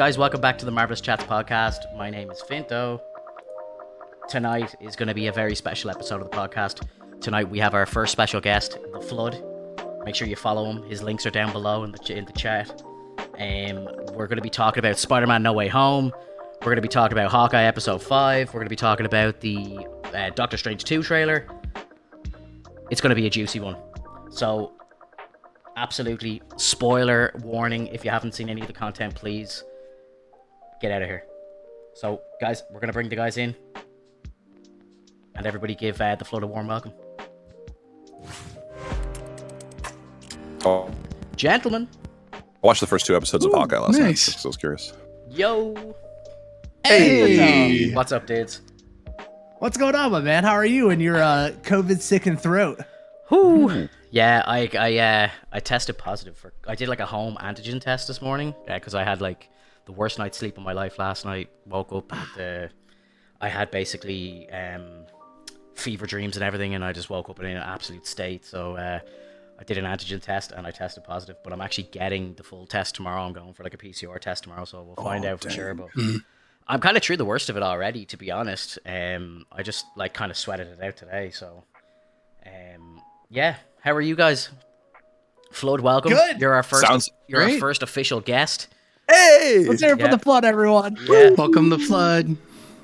Guys, welcome back to the Marvelous Chats podcast. My name is Finto. Tonight is going to be a very special episode of the podcast. Tonight we have our first special guest, The Flood. Make sure you follow him. His links are down below in the chat. We're going to be talking about Spiderman No Way Home. We're going to be talking about Hawkeye episode 5. We're going to be talking about the Doctor Strange 2 trailer. It's going to be a juicy one. So, absolutely spoiler warning. If you haven't seen any of the content, please get out of here. So, guys, we're going to bring the guys in. And everybody give The Flood a warm welcome. Oh. Gentlemen. I watched the first 2 episodes of Hawkeye last night, so I was curious. Yo. Hey. What's up, dudes? What's going on, my man? How are you and your COVID-sickened throat? Whew. Yeah, I tested positive for... I did like a home antigen test this morning because I had like the worst night's sleep of my life last night. Woke up and I had basically fever dreams and everything, and I just woke up in an absolute state. So I did an antigen test and I tested positive, but I'm actually getting the full test tomorrow. I'm going for like a PCR test tomorrow, so we'll find out for sure. But I'm kind of through the worst of it already, to be honest. I just like kind of sweated it out today. So yeah, how are you guys? Flood, welcome. Good. You're our first. Sounds You're our great. first official guest. Hey! Let's hear it for the flood, everyone. Yeah. Welcome the flood.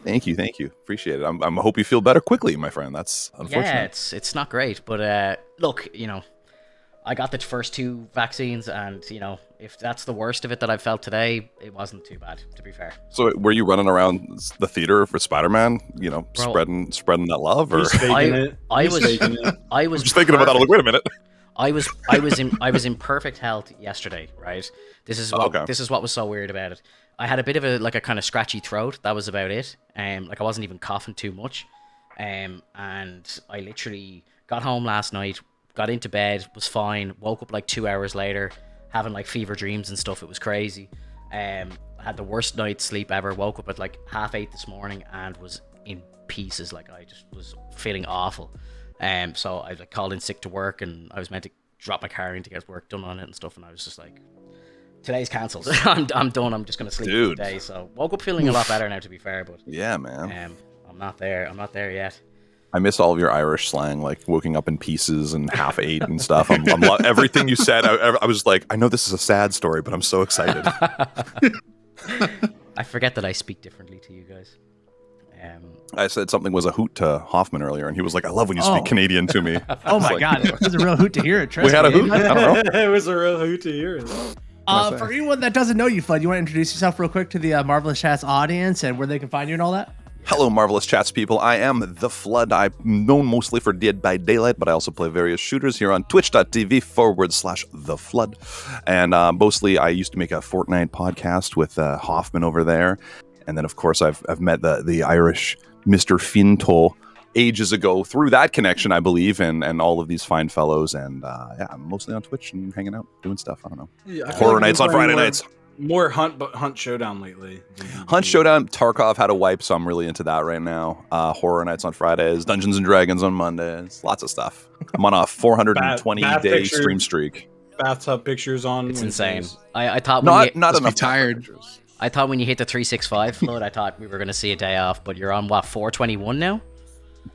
Thank you. Appreciate it. I hope you feel better quickly, my friend. That's unfortunate. Yeah, it's not great, but look, you know, I got the first 2 vaccines, and you know, if that's the worst of it that I felt today, it wasn't too bad, to be fair. So, were you running around the theater for Spider-Man? You know, Bro. spreading that love, or He's faking it. I He's was faking it. I was just thinking about that. I'm like, wait a minute. I was in perfect health yesterday, right? This is what was so weird about it. I had a bit of a kind of scratchy throat. That was about it. Like I wasn't even coughing too much. And I literally got home last night, got into bed, was fine, woke up like 2 hours later, having like fever dreams and stuff. It was crazy. I had the worst night's sleep ever. Woke up at like 8:30 this morning and was in pieces. Like I just was feeling awful. So I like called in sick to work, and I was meant to drop my car in to get work done on it and stuff, and I was just like, today's cancelled. I'm done. I'm just gonna sleep today. So woke up feeling a lot better now, to be fair, but Yeah, man. I'm not there yet. I miss all of your Irish slang, like waking up in pieces and 8:30 and stuff. Everything you said. I was like, I know this is a sad story, but I'm so excited. I forget that I speak differently to you guys. I said something was a hoot to Hoffman earlier, and he was like, I love when you speak Canadian to me. Oh my God, it was a real hoot to hear it. Trust We had a me. hoot. I don't know. It was a real hoot to hear it. For anyone that doesn't know you, Flood, you want to introduce yourself real quick to the Marvelous Chats audience and where they can find you and all that? Hello, Marvelous Chats people. I am The Flood. I'm known mostly for Dead by Daylight, but I also play various shooters here on twitch.tv/The Flood. And mostly I used to make a Fortnite podcast with Hoffman over there. And then, of course, I've met the Irish Mr. Finto ages ago through that connection, I believe, and all of these fine fellows. And yeah, I'm mostly on Twitch and hanging out, doing stuff. I don't know. Yeah, I feel Horror like nights we've on been Friday playing nights. More Hunt Showdown lately. Hunt Showdown, Tarkov had a wipe, so I'm really into that right now. Horror Nights on Fridays, Dungeons and Dragons on Mondays, lots of stuff. I'm on a 420-day stream streak. Bathtub pictures on. It's insane. Wednesdays. I thought Not Must enough be tired. pictures. I thought when you hit the 365 flood, I thought we were going to see a day off, but you're on what, 421 now?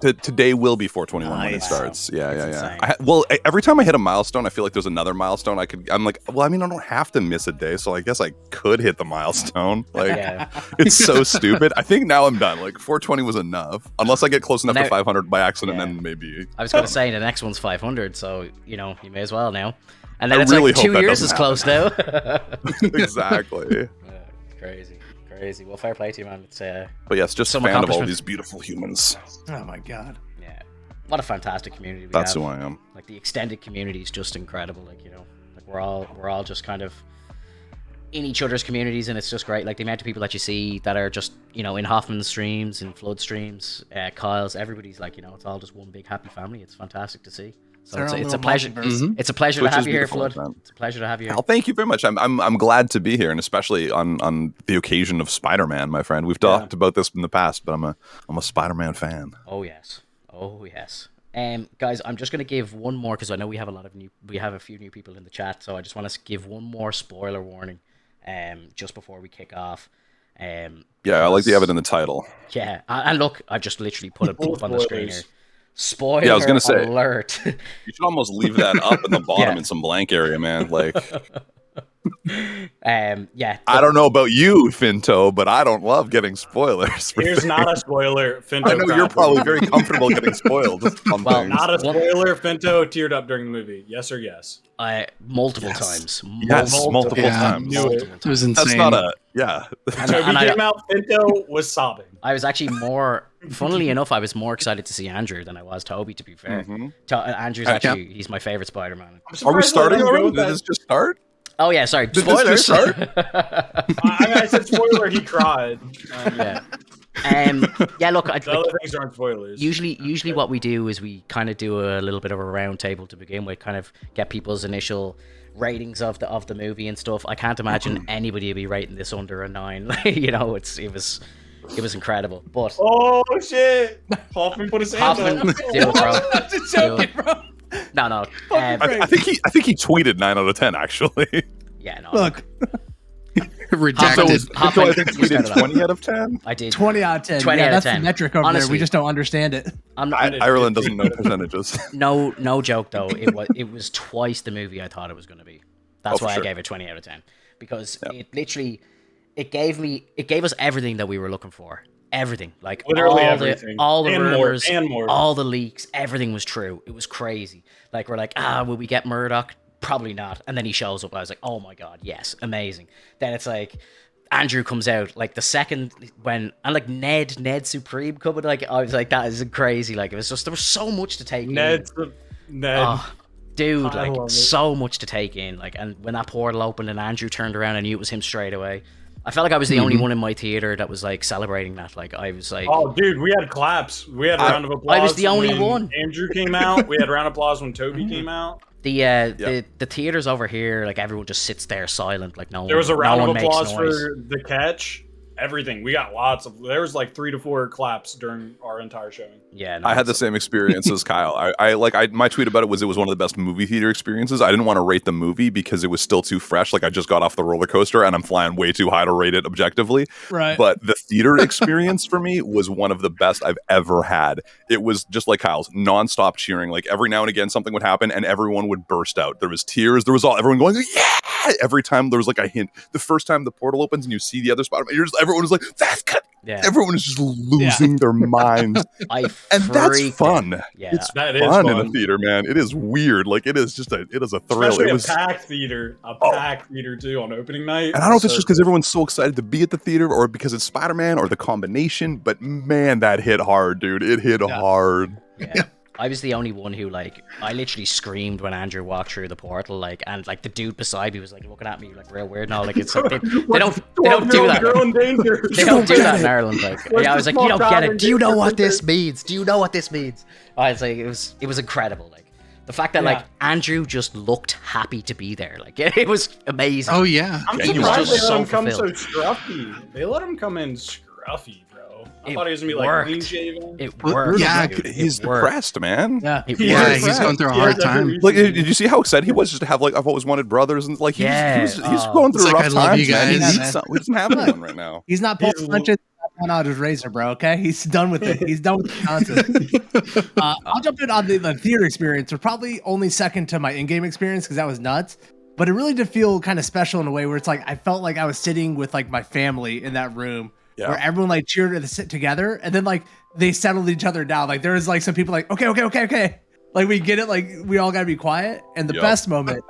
Today will be 421 when it Nice. starts. Yeah, That's yeah. insane. Well, every time I hit a milestone, I feel like there's another milestone. I'm like, well, I mean, I don't have to miss a day, so I guess I could hit the milestone. Like, Yeah. it's so stupid. I think now I'm done. Like, 420 was enough, unless I get close enough Now- to 500 by accident, Yeah. then maybe. I was going to say the next one's 500, so you know you may as well now. And then I it's really like hope 2 that years doesn't is close now. Exactly. Crazy. Well, fair play to you, man. It's But yes, just Some fan of all accomplishment. these beautiful humans. Oh my God. yeah, what a fantastic community we That's have. who I am. Like the extended community is just incredible. Like, you know, like we're all just kind of in each other's communities, and it's just great. Like the amount of people that you see that are just, you know, in Hoffman's streams, in Flood streams, Kyle's, everybody's like, you know, it's all just one big happy family. It's fantastic to see. So Their it's, own it's a little pleasure. multiverse. It's a pleasure Which to have is you here, beautiful, Flood. man. It's a pleasure to have you here. Well, thank you very much. I'm glad to be here, and especially on the occasion of Spider-Man, my friend. We've talked about this in the past, but I'm a Spider-Man fan. Oh yes. Guys, I'm just gonna give one more because I know we have a few new people in the chat, so I just want to give one more spoiler warning just before we kick off. Yeah, I like to have it in the title. Yeah, and look, I've just literally put it up on the screen here. Spoiler I was gonna say, alert. You should almost leave that up in the bottom in some blank area, man. Like, yeah. I don't know about you, Finto, but I don't love getting spoilers. Here's not a spoiler. Finto I know you're probably very comfortable getting spoiled. Well, not a spoiler. Finto teared up during the movie. Yes or yes? Multiple times. Yes, multiple times. It was insane. That's not a Toby came out. Finto was sobbing. I was actually funnily enough, I was more excited to see Andrew than I was Toby, to be fair. Andrew's actually, he's my favorite Spider-Man. Are we starting already? Did this just start? Oh yeah, sorry. Did Spoilers. this just start? I said spoiler. He cried. Yeah. Yeah. Look, the other things aren't spoilers. Usually, what we do is we kind of do a little bit of a round table to begin with, kind of get people's initial ratings of the movie and stuff. I can't imagine anybody would be rating this under a 9. You know, it was incredible. But oh shit, Hoffman put his hands Hoffman, up. do it, bro. I'm just joking, bro. No. I think he tweeted 9 out of 10 actually. Yeah, no. Look, Redacted. Hoffman, I think tweeted 20 out of 10. I did 20 out of 10. 20 yeah, out of that's 10. the metric over there. Honestly, We just don't understand it. Ireland doesn't know percentages. No joke though. It was twice the movie I thought it was going to be. That's why I gave it 20 out of 10, because it literally it gave us everything that we were looking for. Everything, like literally everything, all the rumors, more. all the leaks, everything was true. It was crazy. Like we're like, will we get Murdoch? Probably not. And then he shows up. I was like, oh my god, yes, amazing. Then it's like Andrew comes out, like the second when and like Ned Supreme coming, like I was like, that is crazy. Like it was just there was so much to take Ned. Oh, dude, I like love it. so much to take in. Like, and when that portal opened and Andrew turned around, I knew it was him straight away. I felt like I was the only one in my theater that was like celebrating that. Like I was like, oh, dude, we had claps. We had a round of applause. I was the only when one. Andrew came out. We had a round of applause when Toby came out. the theaters over here, like everyone just sits there silent, like no one. There was a round of applause makes noise. for the catch. Everything. We got lots of. There was like 3 to 4 claps during our entire showing. Yeah, no, I had the same experience as Kyle. My tweet about it was one of the best movie theater experiences. I didn't want to rate the movie because it was still too fresh. Like I just got off the roller coaster and I'm flying way too high to rate it objectively. Right. But the theater experience for me was one of the best I've ever had. It was just like Kyle's, nonstop cheering. Like every now and again something would happen and everyone would burst out. There was tears. There was everyone going, yeah! Every time there was like a hint. The first time the portal opens and you see the other Spider-Man, everyone was like, that's good. Yeah. Everyone is just losing their minds. And that's fun. Yeah. It's That is fun in fun. a theater, man. It is weird. Like it is a thrill. Especially It was a packed theater. Packed theater too on opening night. and I don't know if it's just because everyone's so excited to be at the theater or because it's Spider-Man or the combination, but man, that hit hard, dude. It hit hard. Yeah. I was the only one who I literally screamed when Andrew walked through the portal, and the dude beside me was like looking at me like real weird. No, like it's like they don't do that. Girl in danger. They don't do that in Ireland. Like I was like, you don't get it. Do you know what this means? Do you know what this means? I was like, it was incredible. Like the fact that Andrew just looked happy to be there. Like it was amazing. Oh yeah. I'm He was surprised just they let him so come so fulfilled. scruffy. They let him come in scruffy, bro. I thought he was gonna be worked. like clean shaven. It worked. Yeah, dude. He's It worked. depressed, man. Yeah. It Yeah, worked. he's going through a hard time. Like, did you see how excited he was just to have I've always wanted brothers and like he's going through It's like, rough I love times, you man. He guys. needs something. He doesn't have anyone right now. He's not pulling punches out his razor, bro. Okay, he's done with it. He's done with the nonsense. I'll jump in on the theater experience. Or probably only second to my in-game experience because that was nuts. But it really did feel kind of special in a way where it's like I felt like I was sitting with like my family in that room where everyone like cheered to sit together, and then like they settled each other down. Like there was like some people like okay. Like we get it. Like we all gotta be quiet. And the best moment,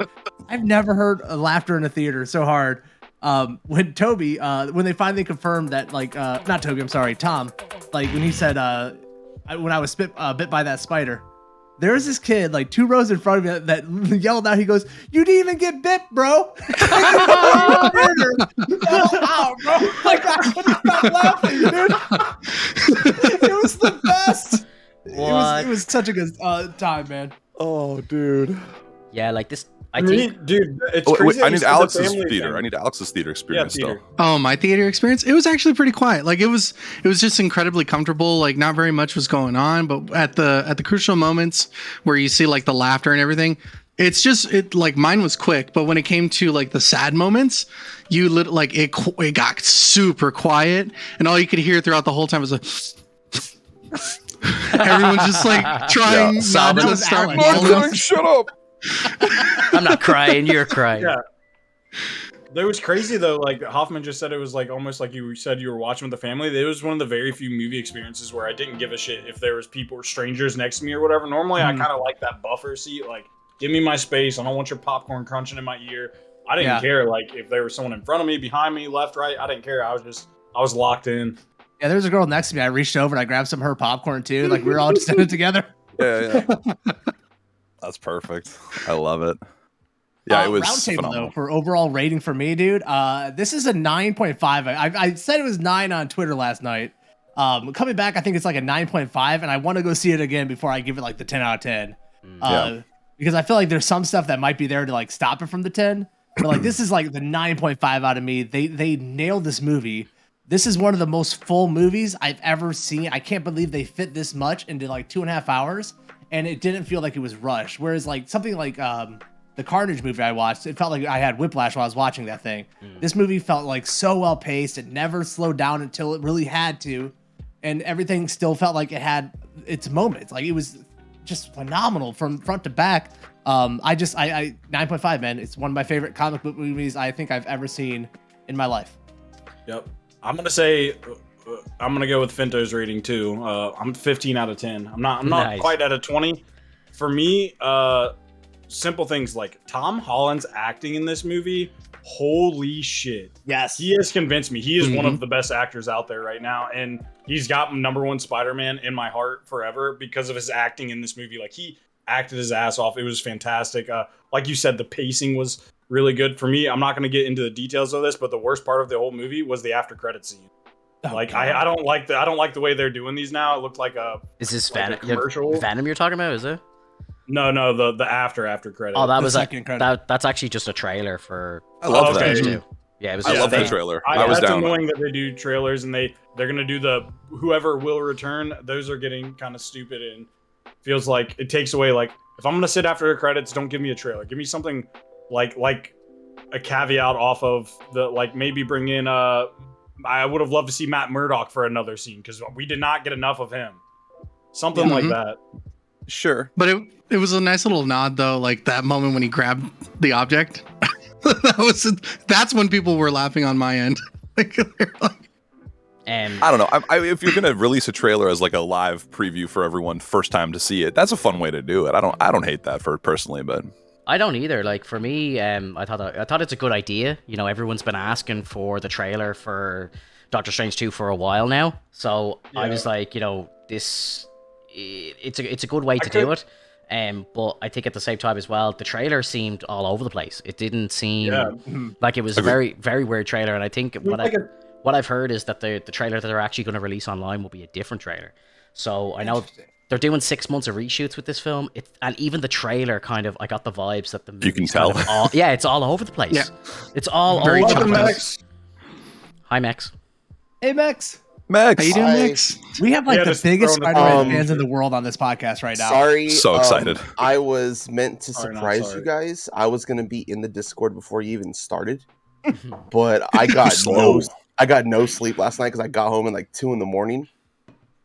I've never heard a laughter in a theater so hard. When Toby, when they finally confirmed that, like, not Toby, I'm sorry, Tom, like when he said, when I was bit by that spider, there was this kid like 2 rows in front of me that yelled out. He goes, "You didn't even get bit, bro!" Ow, bro! Like I couldn't stop laughing, dude. It was the best. It was such a good time, man. Oh, dude. Yeah, like this. I Dude, think it's Wait, crazy. I that need you said the Alex's family theater. thing. I need Alex's theater experience theater. still. Oh, my theater experience? It was actually pretty quiet. Like it was just incredibly comfortable. Like not very much was going on, but at the crucial moments where you see like the laughter and everything, It's just like mine was quick, but when it came to like the sad moments, it got super quiet, and all you could hear throughout the whole time was a. Everyone's just like trying not to start. Shut up! I'm not crying. You're crying. Yeah. That was crazy though. Like Hoffman just said, it was like almost like you said you were watching with the family. It was one of the very few movie experiences where I didn't give a shit if there was people or strangers next to me or whatever. Normally, I kind of like that buffer seat. Like, give me my space. I don't want your popcorn crunching in my ear. I didn't care. Like, if there was someone in front of me, behind me, left, right, I didn't care. I was locked in. Yeah, there was a girl next to me. I reached over and I grabbed some of her popcorn too. Like, we were all just in it together. Yeah. That's perfect. I love it. Yeah, it was roundtable phenomenal. though for overall rating for me, dude. This is a 9.5. I said it was 9 on Twitter last night. Coming back, I think it's like a 9.5, and I want to go see it again before I give it like the 10 out of 10. Because I feel like there's some stuff that might be there to like stop it from the 10. But like this is like the 9.5 out of me. They nailed this movie. This is one of the most full movies I've ever seen. I can't believe they fit this much into like 2.5 hours, and it didn't feel like it was rushed. Whereas like something like the Carnage movie I watched, it felt like I had whiplash while I was watching that thing. This movie felt like so well paced. It never slowed down until it really had to, and everything still felt like it had its moments. Like it was just phenomenal from front to back. I 9.5, man. It's one of my favorite comic book movies I think I've ever seen in my life. Yep. I'm gonna say I'm gonna go with Finto's rating too. I'm 15 out of 10. I'm not quite at a 20. For me, simple things like Tom Holland's acting in this movie. Holy shit. Yes. He has convinced me. He is one of the best actors out there right now. And he's got #1 Spider-Man in my heart forever because of his acting in this movie. Like, he acted his ass off. It was fantastic. Like you said, the pacing was really good for me. I'm not going to get into the details of this, but the worst part of the whole movie was the after credit scene. I don't like the way they're doing these now. It looked like is this like a commercial. Venom you're talking about, is it? No, the after credit. Oh, that was that's actually just a trailer for. I love that too. Yeah, it was. I love that trailer. I was that's down. annoying that they do trailers and they're gonna do the whoever will return. Those are getting kind of stupid and feels like it takes away. Like, if I'm gonna sit after the credits, don't give me a trailer. Give me something like a caveat off of the, like, maybe bring in I would have loved to see Matt Murdock for another scene because we did not get enough of him. Something like that. Sure. But it was a nice little nod though, like that moment when he grabbed the object. That's when people were laughing on my end. I don't know. If you're gonna release a trailer as like a live preview for everyone first time to see it, that's a fun way to do it. I don't hate that personally, but I don't either. Like, for me, I thought it's a good idea. You know, everyone's been asking for the trailer for Doctor Strange 2 for a while now, so I was like, you know, it's a good way to do it. But I think at the same time as well, the trailer seemed all over the place. It didn't seem like it was a very, very weird trailer. And I think what I've heard is that the trailer that they're actually going to release online will be a different trailer. So I know they're doing 6 months of reshoots with this film. And even the trailer I got the vibes that the movie. You can tell. It's all over the place. Yeah. It's all very over the Welcome, place. Max. Hi, Max. Hey, Max. Max. How you doing, Max? We have the biggest Spider-Man fans in the world on this podcast right now. Sorry. So excited. I was meant to Sorry, surprise you guys. I was going to be in the Discord before you even started. But I got no sleep last night because I got home at like 2 a.m.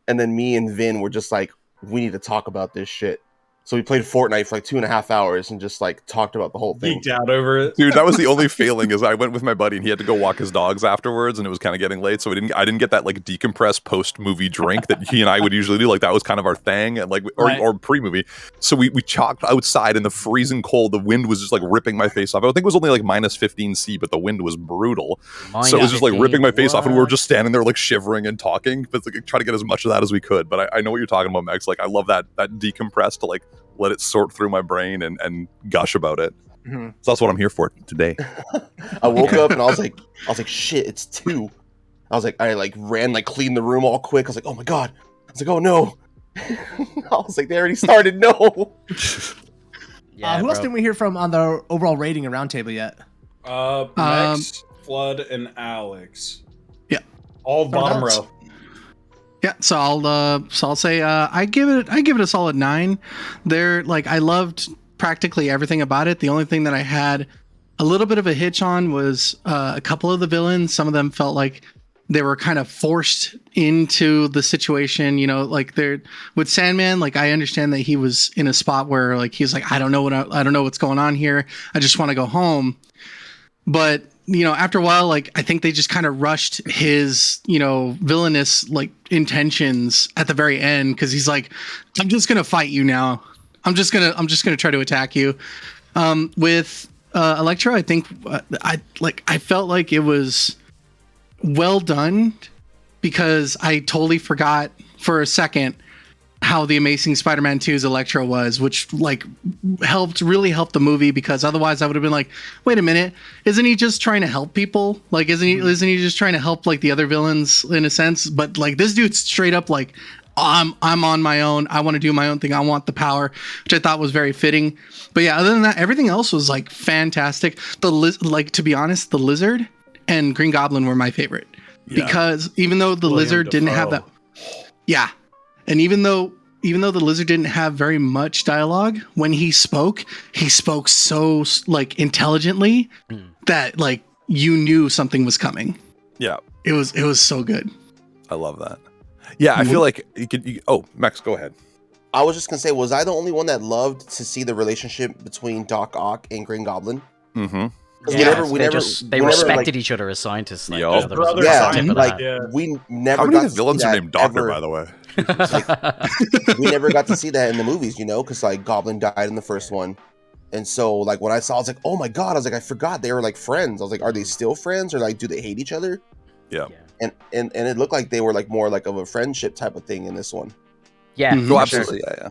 And then me and Vin were just like, we need to talk about this shit. So we played Fortnite for like 2.5 hours and just like talked about the whole thing. Geeked out over it. Dude, that was the only failing is I went with my buddy and he had to go walk his dogs afterwards and it was kind of getting late. So I didn't get that like decompressed post-movie drink that he and I would usually do. Like that was kind of our thing and like or pre-movie. So we chalked outside in the freezing cold. The wind was just like ripping my face off. I think it was only like -15°C, but the wind was brutal. So it was just like ripping my face off and we were just standing there like shivering and talking. But like try to get as much of that as we could. But I know what you're talking about, Max. Like I love that decompressed to like let it sort through my brain and gush about it. So that's what I'm here for today. I woke up and I was like, shit, it's 2. I was like, I like ran, like cleaned the room all quick. I was like, oh my God. I was like, oh no. I was like, they already started. No. Who else didn't we hear from on the overall rating and roundtable yet? Max, Flood, and Alex. Yeah. All bottom row. Yeah, so I'll say I give it a solid 9. There, like I loved practically everything about it. The only thing that I had a little bit of a hitch on was a couple of the villains. Some of them felt like they were kind of forced into the situation, you know, like they're with Sandman. Like I understand that he was in a spot where like he's like, I don't know what's going on here. I just want to go home. But you know, after a while, like I think they just kind of rushed his, you know, villainous like intentions at the very end because he's like, I'm just gonna fight you now. I'm just gonna try to attack you. With Electro, I think I felt like it was well done because I totally forgot for a second how the Amazing Spider-Man 2's Electro was, which like really helped the movie, because otherwise I would have been like, wait a minute, isn't he just trying to help people? Like isn't he just trying to help like the other villains in a sense? But like this dude's straight up like, I'm on my own. I want to do my own thing. I want the power, which I thought was very fitting. But yeah, other than that, everything else was like fantastic. To be honest, the Lizard and Green Goblin were my favorite because even though the Lizard didn't have that, and even though the Lizard didn't have very much dialogue, when he spoke so like intelligently that like you knew something was coming. Yeah, it was so good. I love that. Yeah, I feel like Max, go ahead. I was just gonna say, was I the only one that loved to see the relationship between Doc Ock and Green Goblin? Mm-hmm. They respected each other as scientists. Like, we never. How many got of the villains are named Doctor, by the way? We never got to see that in the movies, you know, because like Goblin died in the first one, and so like when I saw, I was like, oh my god, I was like, I forgot they were like friends. I was like, are they still friends, or like do they hate each other? Yeah. And it looked like they were like more like of a friendship type of thing in this one. Yeah, absolutely, yeah.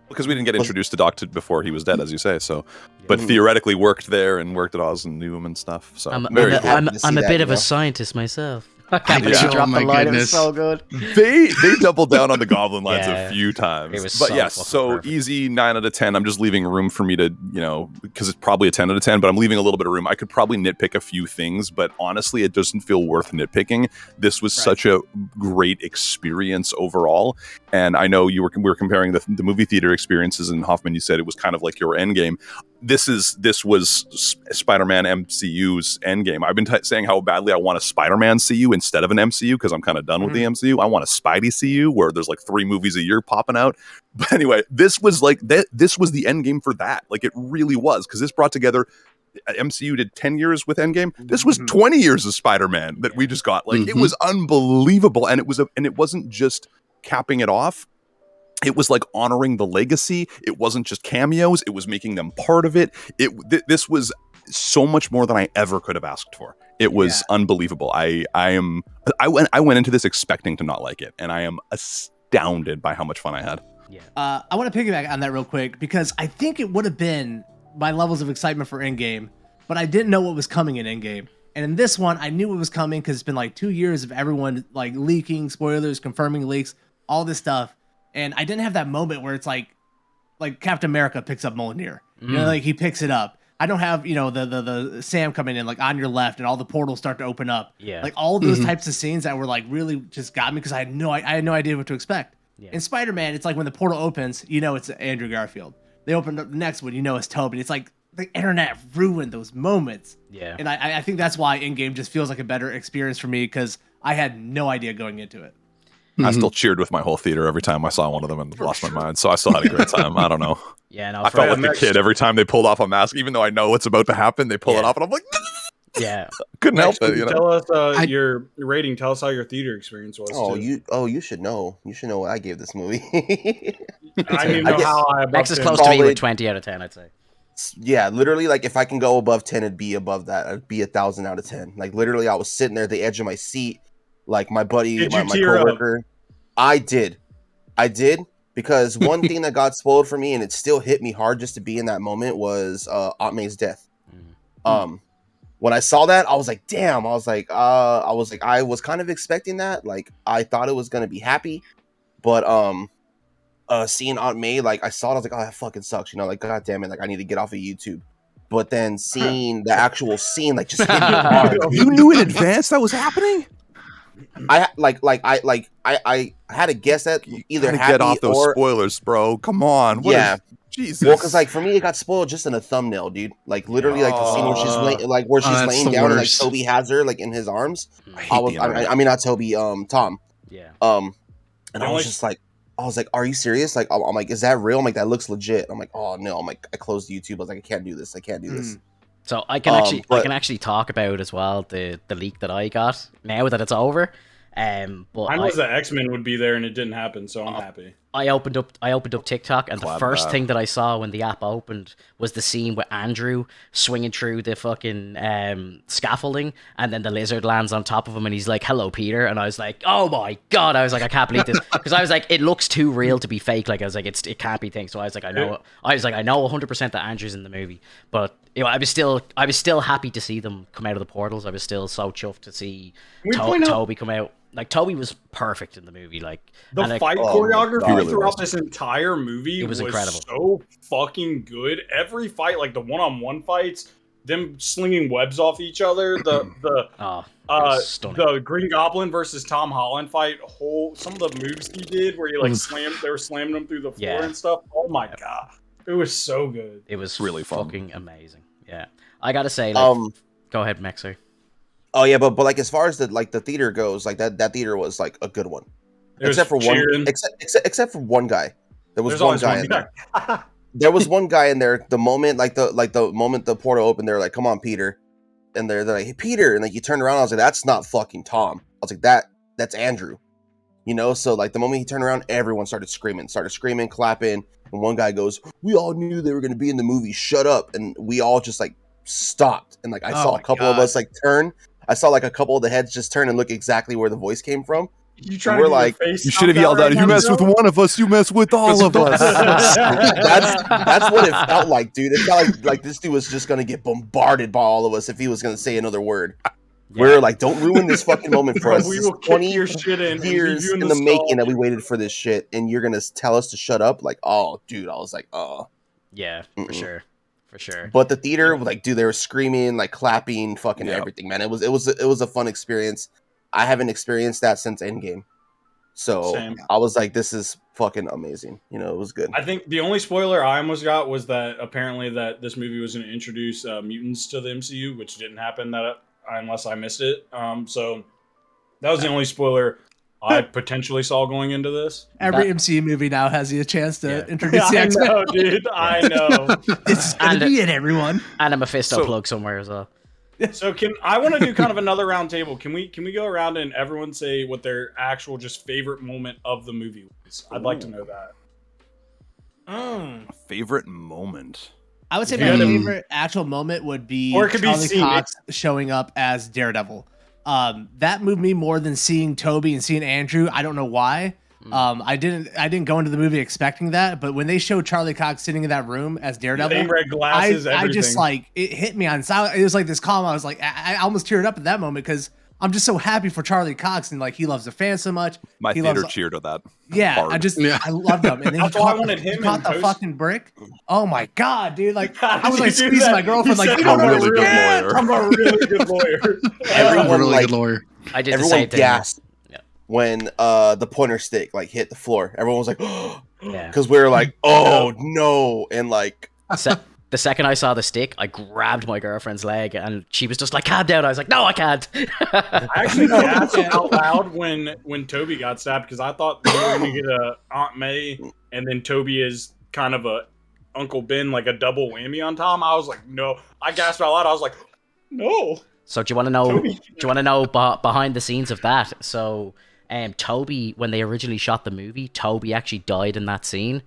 Because we didn't get introduced to Doc before he was dead, as you say. So, but theoretically worked there and worked at Oz and knew him and stuff. So I'm a bit of a scientist myself. I can't believe you dropped the line. It was so good. They doubled down on the Goblin lines a few times. It was but yes, so perfect. Easy 9 out of 10. I'm just leaving room for me to, you know, because it's probably a 10 out of 10, but I'm leaving a little bit of room. I could probably nitpick a few things, but honestly, it doesn't feel worth nitpicking. This was such a great experience overall. And I know we were comparing the movie theater experiences, and Hoffman, you said it was kind of like your Endgame. This was Spider-Man MCU's Endgame. I've been saying how badly I want a Spider-Man CU instead of an MCU because I'm kind of done with the MCU. I want a Spidey CU where there's like 3 movies a year popping out. But anyway, this was like this was the Endgame for that. Like it really was, because this brought together. MCU did 10 years with Endgame. This was 20 years of Spider-Man that we just got. Like it was unbelievable, and it wasn't just capping it off. It was like honoring the legacy. It wasn't just cameos. It was making them part of it. This was so much more than I ever could have asked for. It was unbelievable. I went into this expecting to not like it, and I am astounded by how much fun I had. Yeah. I want to piggyback on that real quick because I think it would have been my levels of excitement for Endgame, but I didn't know what was coming in Endgame. And in this one, I knew it was coming because it's been like 2 years of everyone like leaking, spoilers, confirming leaks, all this stuff. And I didn't have that moment where it's like Captain America picks up Mjolnir. You know, like he picks it up. I don't have, you know, the Sam coming in like on your left and all the portals start to open up. Yeah. Like all those types of scenes that were like really just got me because I had no idea what to expect. Yeah. In Spider-Man, it's like when the portal opens, you know it's Andrew Garfield. They open up the next one, you know it's Tobey. It's like the internet ruined those moments. Yeah. And I think that's why Endgame just feels like a better experience for me because I had no idea going into it. I still cheered with my whole theater every time I saw one of them and lost my mind. So I still had a great time. I don't know. Yeah, no, I felt like a kid every time they pulled off a mask, even though I know what's about to happen. They pull it off, and I'm like, couldn't help it. You know? Tell us your rating. Tell us how your theater experience was. You should know. You should know what I gave this movie. I didn't know how I. Max is close to me with 20 out of 10. I'd say. Yeah, literally, like if I can go above 10, it'd be above that. It'd be 1,000 out of 10. Like literally, I was sitting there at the edge of my seat, like my buddy, my coworker. I did, because one thing that got spoiled for me, and it still hit me hard just to be in that moment, was Aunt May's death. When I saw that, I was like, damn. I was kind of expecting that. Like I thought it was gonna be happy, but seeing Aunt May, like I saw it, I was like, oh, that fucking sucks. You know, like god damn it, like I need to get off of YouTube. But then seeing the actual scene, like just hit me hard. You knew in advance that was happening. I had to guess that either happy get off those or spoilers, bro. Come on. Yeah. Jesus. Well, because like for me, it got spoiled just in a thumbnail, dude. Like literally, like the scene where she's laying down and like Toby has her like in his arms. I mean, not Toby, Tom. Yeah. And I was just like, are you serious? Like, I'm like, is that real? I'm like, that looks legit. I'm like, oh no. I'm like, I closed YouTube. I was like, I can't do this. I can't do this. So I can actually talk about as well the leak that I got now that it's over. But mine was that X-Men would be there and it didn't happen, so I'm happy. I opened up TikTok, and the first thing that I saw when the app opened was the scene with Andrew swinging through the fucking scaffolding, and then the lizard lands on top of him, and he's like, "Hello, Peter," and I was like, "Oh my god!" I was like, "I can't believe this," because I was like, "It looks too real to be fake." Like I was like, "It can't be thing." So I was like, "I know." I know 100% that Andrew's in the movie, but you know, I was still happy to see them come out of the portals. I was still so chuffed to see Toby come out. Like Toby was perfect in the movie. Like the fight choreography throughout this entire movie was incredible. So fucking good. Every fight, like the one-on-one fights, them slinging webs off each other, the Green Goblin versus Tom Holland fight, some of the moves he did where he like they were slamming him through the floor and stuff. Oh my god, it was so good. It was really fucking amazing. Yeah, I gotta say, like, go ahead, Mexer. Oh yeah, but like as far as the theater goes, like that theater was like a good one, except for one guy. There was one guy in there. There was one guy in there. The moment the portal opened, they're like, "Come on, Peter," and they're like, "Hey, Peter," and like you turned around, I was like, "That's not fucking Tom." I was like, that's Andrew, you know. So like the moment he turned around, everyone started screaming, clapping, and one guy goes, "We all knew they were going to be in the movie. Shut up!" And we all just like stopped, and like I saw a couple of us like turn. I saw like a couple of the heads just turn and look exactly where the voice came from. We're like, you should have yelled out, "You mess with one of us, you mess with all of us." That's what it felt like, dude. It felt like this dude was just gonna get bombarded by all of us if he was gonna say another word. Yeah. We're like, don't ruin this fucking moment for us. We will 20 years in the making that we waited for this shit, and you're gonna tell us to shut up? Like, oh, dude, I was like, oh, yeah, for sure. For sure. But the theater, like, dude, they were screaming, like, clapping, fucking everything, man. It was a fun experience. I haven't experienced that since Endgame. So I was like, this is fucking amazing. You know, it was good. I think the only spoiler I almost got was that apparently that this movie was going to introduce mutants to the MCU, which didn't happen unless I missed it. So that was the only spoiler I potentially saw going into this. Every MCU movie now has you a chance to introduce the X-Men. I know, dude. I know. It's gonna be it, everyone. And a Mephisto plug somewhere as well. So I want to do kind of another round table. Can we go around and everyone say what their actual just favorite moment of the movie was? I'd like to know that. Favorite moment. I would say my favorite actual moment would be Charlie Cox showing up as Daredevil. That moved me more than seeing Toby and seeing Andrew. I don't know why. I didn't go into the movie expecting that, but when they showed Charlie Cox sitting in that room as Daredevil, red glasses, I just like it hit me on silent. It was like this calm. I was like, I almost teared up at that moment because I'm just so happy for Charlie Cox and like he loves the fans so much. My theater cheered at that. Yeah, hard. I loved him. And then he caught the fucking brick. Oh my god, dude! Like I was like squeezing my girlfriend. Like I'm a really good lawyer. I'm a really good lawyer. Everyone I did the same thing. Gasped when the pointer stick like hit the floor. Everyone was like, "Oh," because we were like, "Oh no!" And like. The second I saw the stick, I grabbed my girlfriend's leg, and she was just like, "Calm down." I was like, "No, I can't." I actually gasped out loud when Toby got stabbed because I thought they were going to get a Aunt May, and then Toby is kind of a Uncle Ben, like a double whammy on Tom. I was like, "No!" I gasped out loud. I was like, "No." So do you want to know? Toby. Do you want to know behind the scenes of that? So, Toby, when they originally shot the movie, Toby actually died in that scene.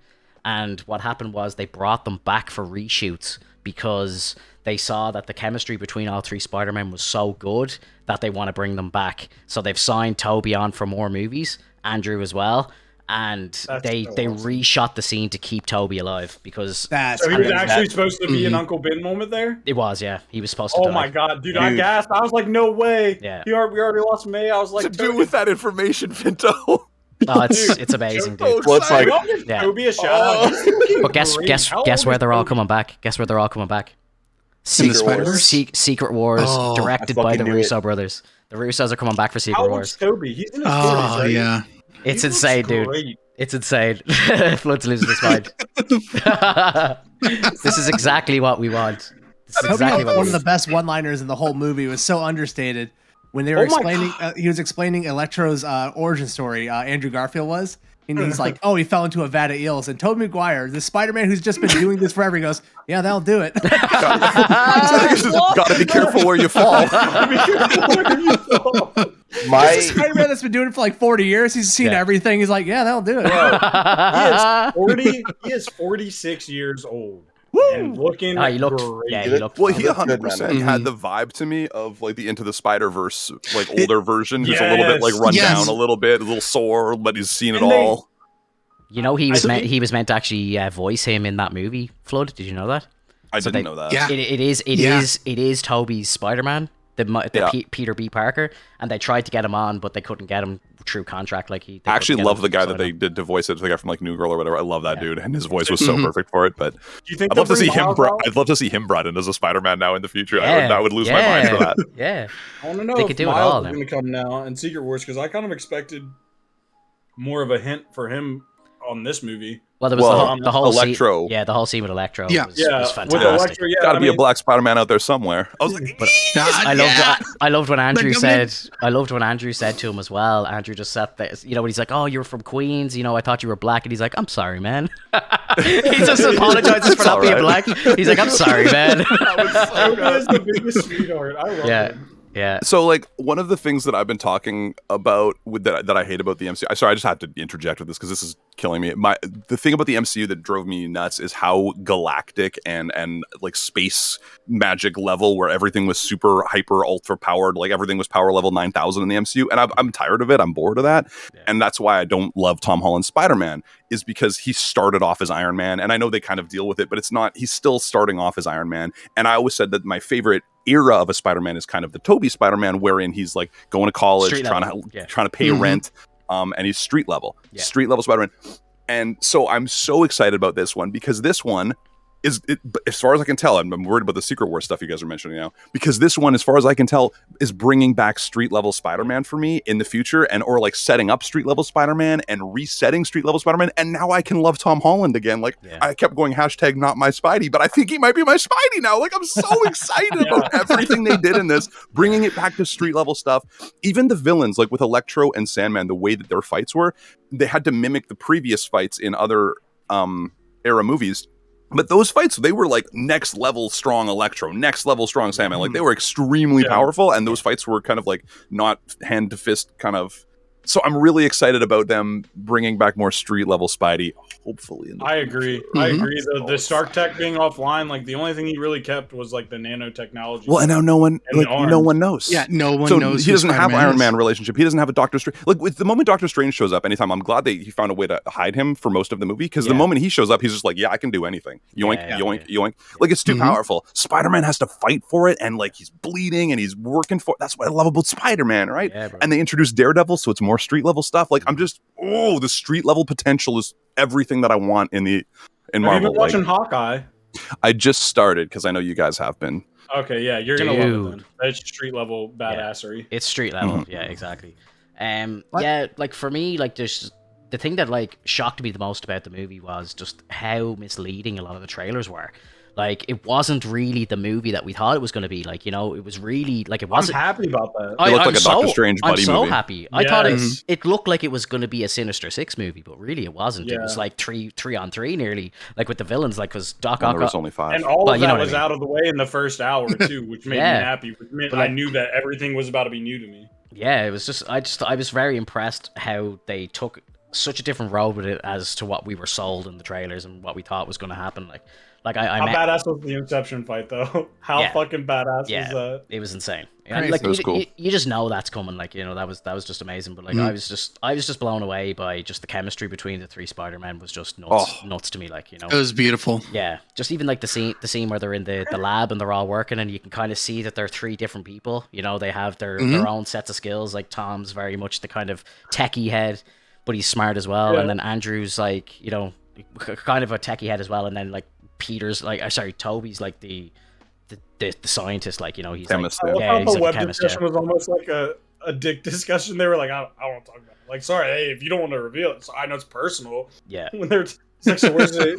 And what happened was they brought them back for reshoots because they saw that the chemistry between all three Spider-Men was so good that they want to bring them back. So they've signed Toby on for more movies, Andrew as well. And they reshot the scene to keep Toby alive because... So he was actually supposed to be an Uncle Ben moment there? It was, yeah. He was supposed to die. Oh my god, dude, I gasped. I was like, no way. Yeah. We already lost May. I was like... What's to do with that information, Pinto? Oh, it's amazing, dude. Well, it's like, Toby a shout out. But guess where they're all coming back? Guess where they're all coming back? Secret Wars, directed by the Russo brothers. The Russos are coming back for Secret Wars. Toby? He's in his 40s, right? Yeah. It's insane, dude. It's insane. Flood's losing his mind. This is exactly what we want. This is exactly what one of the best one-liners in the whole movie was so understated when they were explaining. He was explaining Electro's origin story. Andrew Garfield was. And he's like, oh, he fell into a vat of eels. And Tobey Maguire, the Spider-Man who's just been doing this forever, he goes, yeah, that'll do it. Gotta be careful where you fall. My Spider-Man that's been doing it for like 40 years. He's seen everything. He's like, yeah, that'll do it. He is 46 years old. Woo! And looking he looked great. Yeah, he looked Well, he 100% had the vibe to me of like the Into the Spider-Verse, like older version, who's a little bit like run down a little bit, a little sore, but he's seen it all. You know, he was meant to actually voice him in that movie, Flood. Did you know that? I didn't know that. Yeah. It is Tobey's Spider-Man, the Peter B. Parker, and they tried to get him on, but they couldn't get him through contract. Like I actually love the guy that they did to voice it, the guy from like New Girl or whatever. I love that dude, and his voice was so perfect for it. But I'd love to see him. I'd love to see him brought in as a Spider-Man now in the future. I would lose my mind for that. Yeah, I want to know they if could do Miles it all. is going to come now in Secret Wars, because I kind of expected more of a hint for him on this movie. Well, there was the whole Electro. Scene, the whole scene with Electro. was fantastic. With Electro, Gotta be a black Spider-Man out there somewhere. I was like, I loved when Andrew said. I loved when Andrew said to him as well. Andrew just sat there, when he's like, "Oh, you're from Queens. I thought you were black," and he's like, "I'm sorry, man." He just apologizes for not being black. He's like, "I'm sorry, man." That was the biggest sweetheart. I love him. Yeah. So, like, one of the things that I've been talking about that I hate about the MCU. Sorry, I just have to interject with this because this is killing me. The thing about the MCU that drove me nuts is how galactic and like space magic level, where everything was super hyper ultra powered. Like everything was power level 9,000 in the MCU, and I'm tired of it. I'm bored of that, and that's why I don't love Tom Holland's Spider-Man. Is because he started off as Iron Man, and I know they kind of deal with it, but it's not. He's still starting off as Iron Man, and I always said that my favorite era of a Spider-Man is kind of the Tobey Spider-Man, wherein he's like going to college, trying to pay rent, and he's street level Spider-Man. And so I'm so excited about this one because this one is, as far as I can tell, I'm worried about the Secret War stuff you guys are mentioning now, because this one, as far as I can tell, is bringing back street level Spider-Man for me in the future, or like setting up street level Spider-Man and resetting street level Spider-Man. And now I can love Tom Holland again. Like I kept going hashtag not my Spidey, but I think he might be my Spidey now. Like I'm so excited about everything they did in this, bringing it back to street level stuff. Even the villains, like with Electro and Sandman, the way that their fights were, they had to mimic the previous fights in other era movies. But those fights, they were like next level strong Electro, next level strong Sandman. Like they were extremely powerful, and those fights were kind of like not hand to fist kind of. So I'm really excited about them bringing back more street level Spidey, hopefully. I agree. I agree. The Stark Tech being offline, like the only thing he really kept was like the nanotechnology. Well, and now no one knows. Yeah, no one knows. He doesn't have Iron Man relationship. He doesn't have a Doctor Strange. Like with the moment Doctor Strange shows up, anytime, I'm glad he found a way to hide him for most of the movie, because the moment he shows up, he's just like, yeah, I can do anything. Yoink, yoink, yoink. Like it's too powerful. Spider-Man has to fight for it, and like he's bleeding and he's working for it. That's what I love about Spider-Man, right? Yeah, and they introduced Daredevil, so it's more street level stuff. Like I'm just, the street level potential is everything that I want in Marvel. Have you been watching Hawkeye? I just started because I know you guys have been. Okay, yeah, you're gonna love it then. It's street level badassery. It's street level, yeah, exactly. Yeah, like for me, like there's the thing that like shocked me the most about the movie was just how misleading a lot of the trailers were. Like it wasn't really the movie that we thought it was going to be. Like, it was really like it wasn't. I'm happy about that. It looked like a Doctor Strange buddy movie. I'm so happy. I thought it looked like it was going to be a Sinister Six movie, but really it wasn't. It was like three on three nearly, like with the villains, like because Doc Ock. There was only 5, and all of that was out of the way in the first hour too, which made me happy. Which meant I knew that everything was about to be new to me. Yeah, it was just I was very impressed how they took such a different road with it as to what we were sold in the trailers and what we thought was going to happen. Like how badass was the Inception fight though? How fucking badass was that? It was insane. And, like, it was cool. You just know that's coming. Like, that was just amazing. But like I was just blown away by just the chemistry between the 3 Spider-Men was just nuts to me. Like, it was beautiful. Yeah, just even like the scene where they're in the lab and they're all working and you can kind of see that they're 3 different people. They have their own sets of skills. Like Tom's very much the kind of techie head, but he's smart as well. And then Andrew's like, kind of a techie head as well. And then like Peter's like, Toby's like the scientist, like, he's chemist. Like, the web discussion was almost like a a dick discussion. They were like, I don't want to talk about it. Like, sorry, hey, if you don't want to reveal it, so I know it's personal. Yeah. When they're like, so where's it?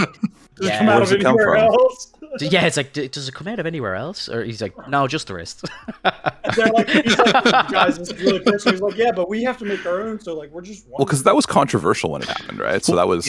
Does it come Where out does of it come anywhere from? else? Yeah, it's like, does it come out of anywhere else? Or he's like, no, just the wrist. They're like, he's like, guys, this is really personal. He's like, yeah, but we have to make our own. So like, we're just Well, because that was controversial when it happened, right? So that was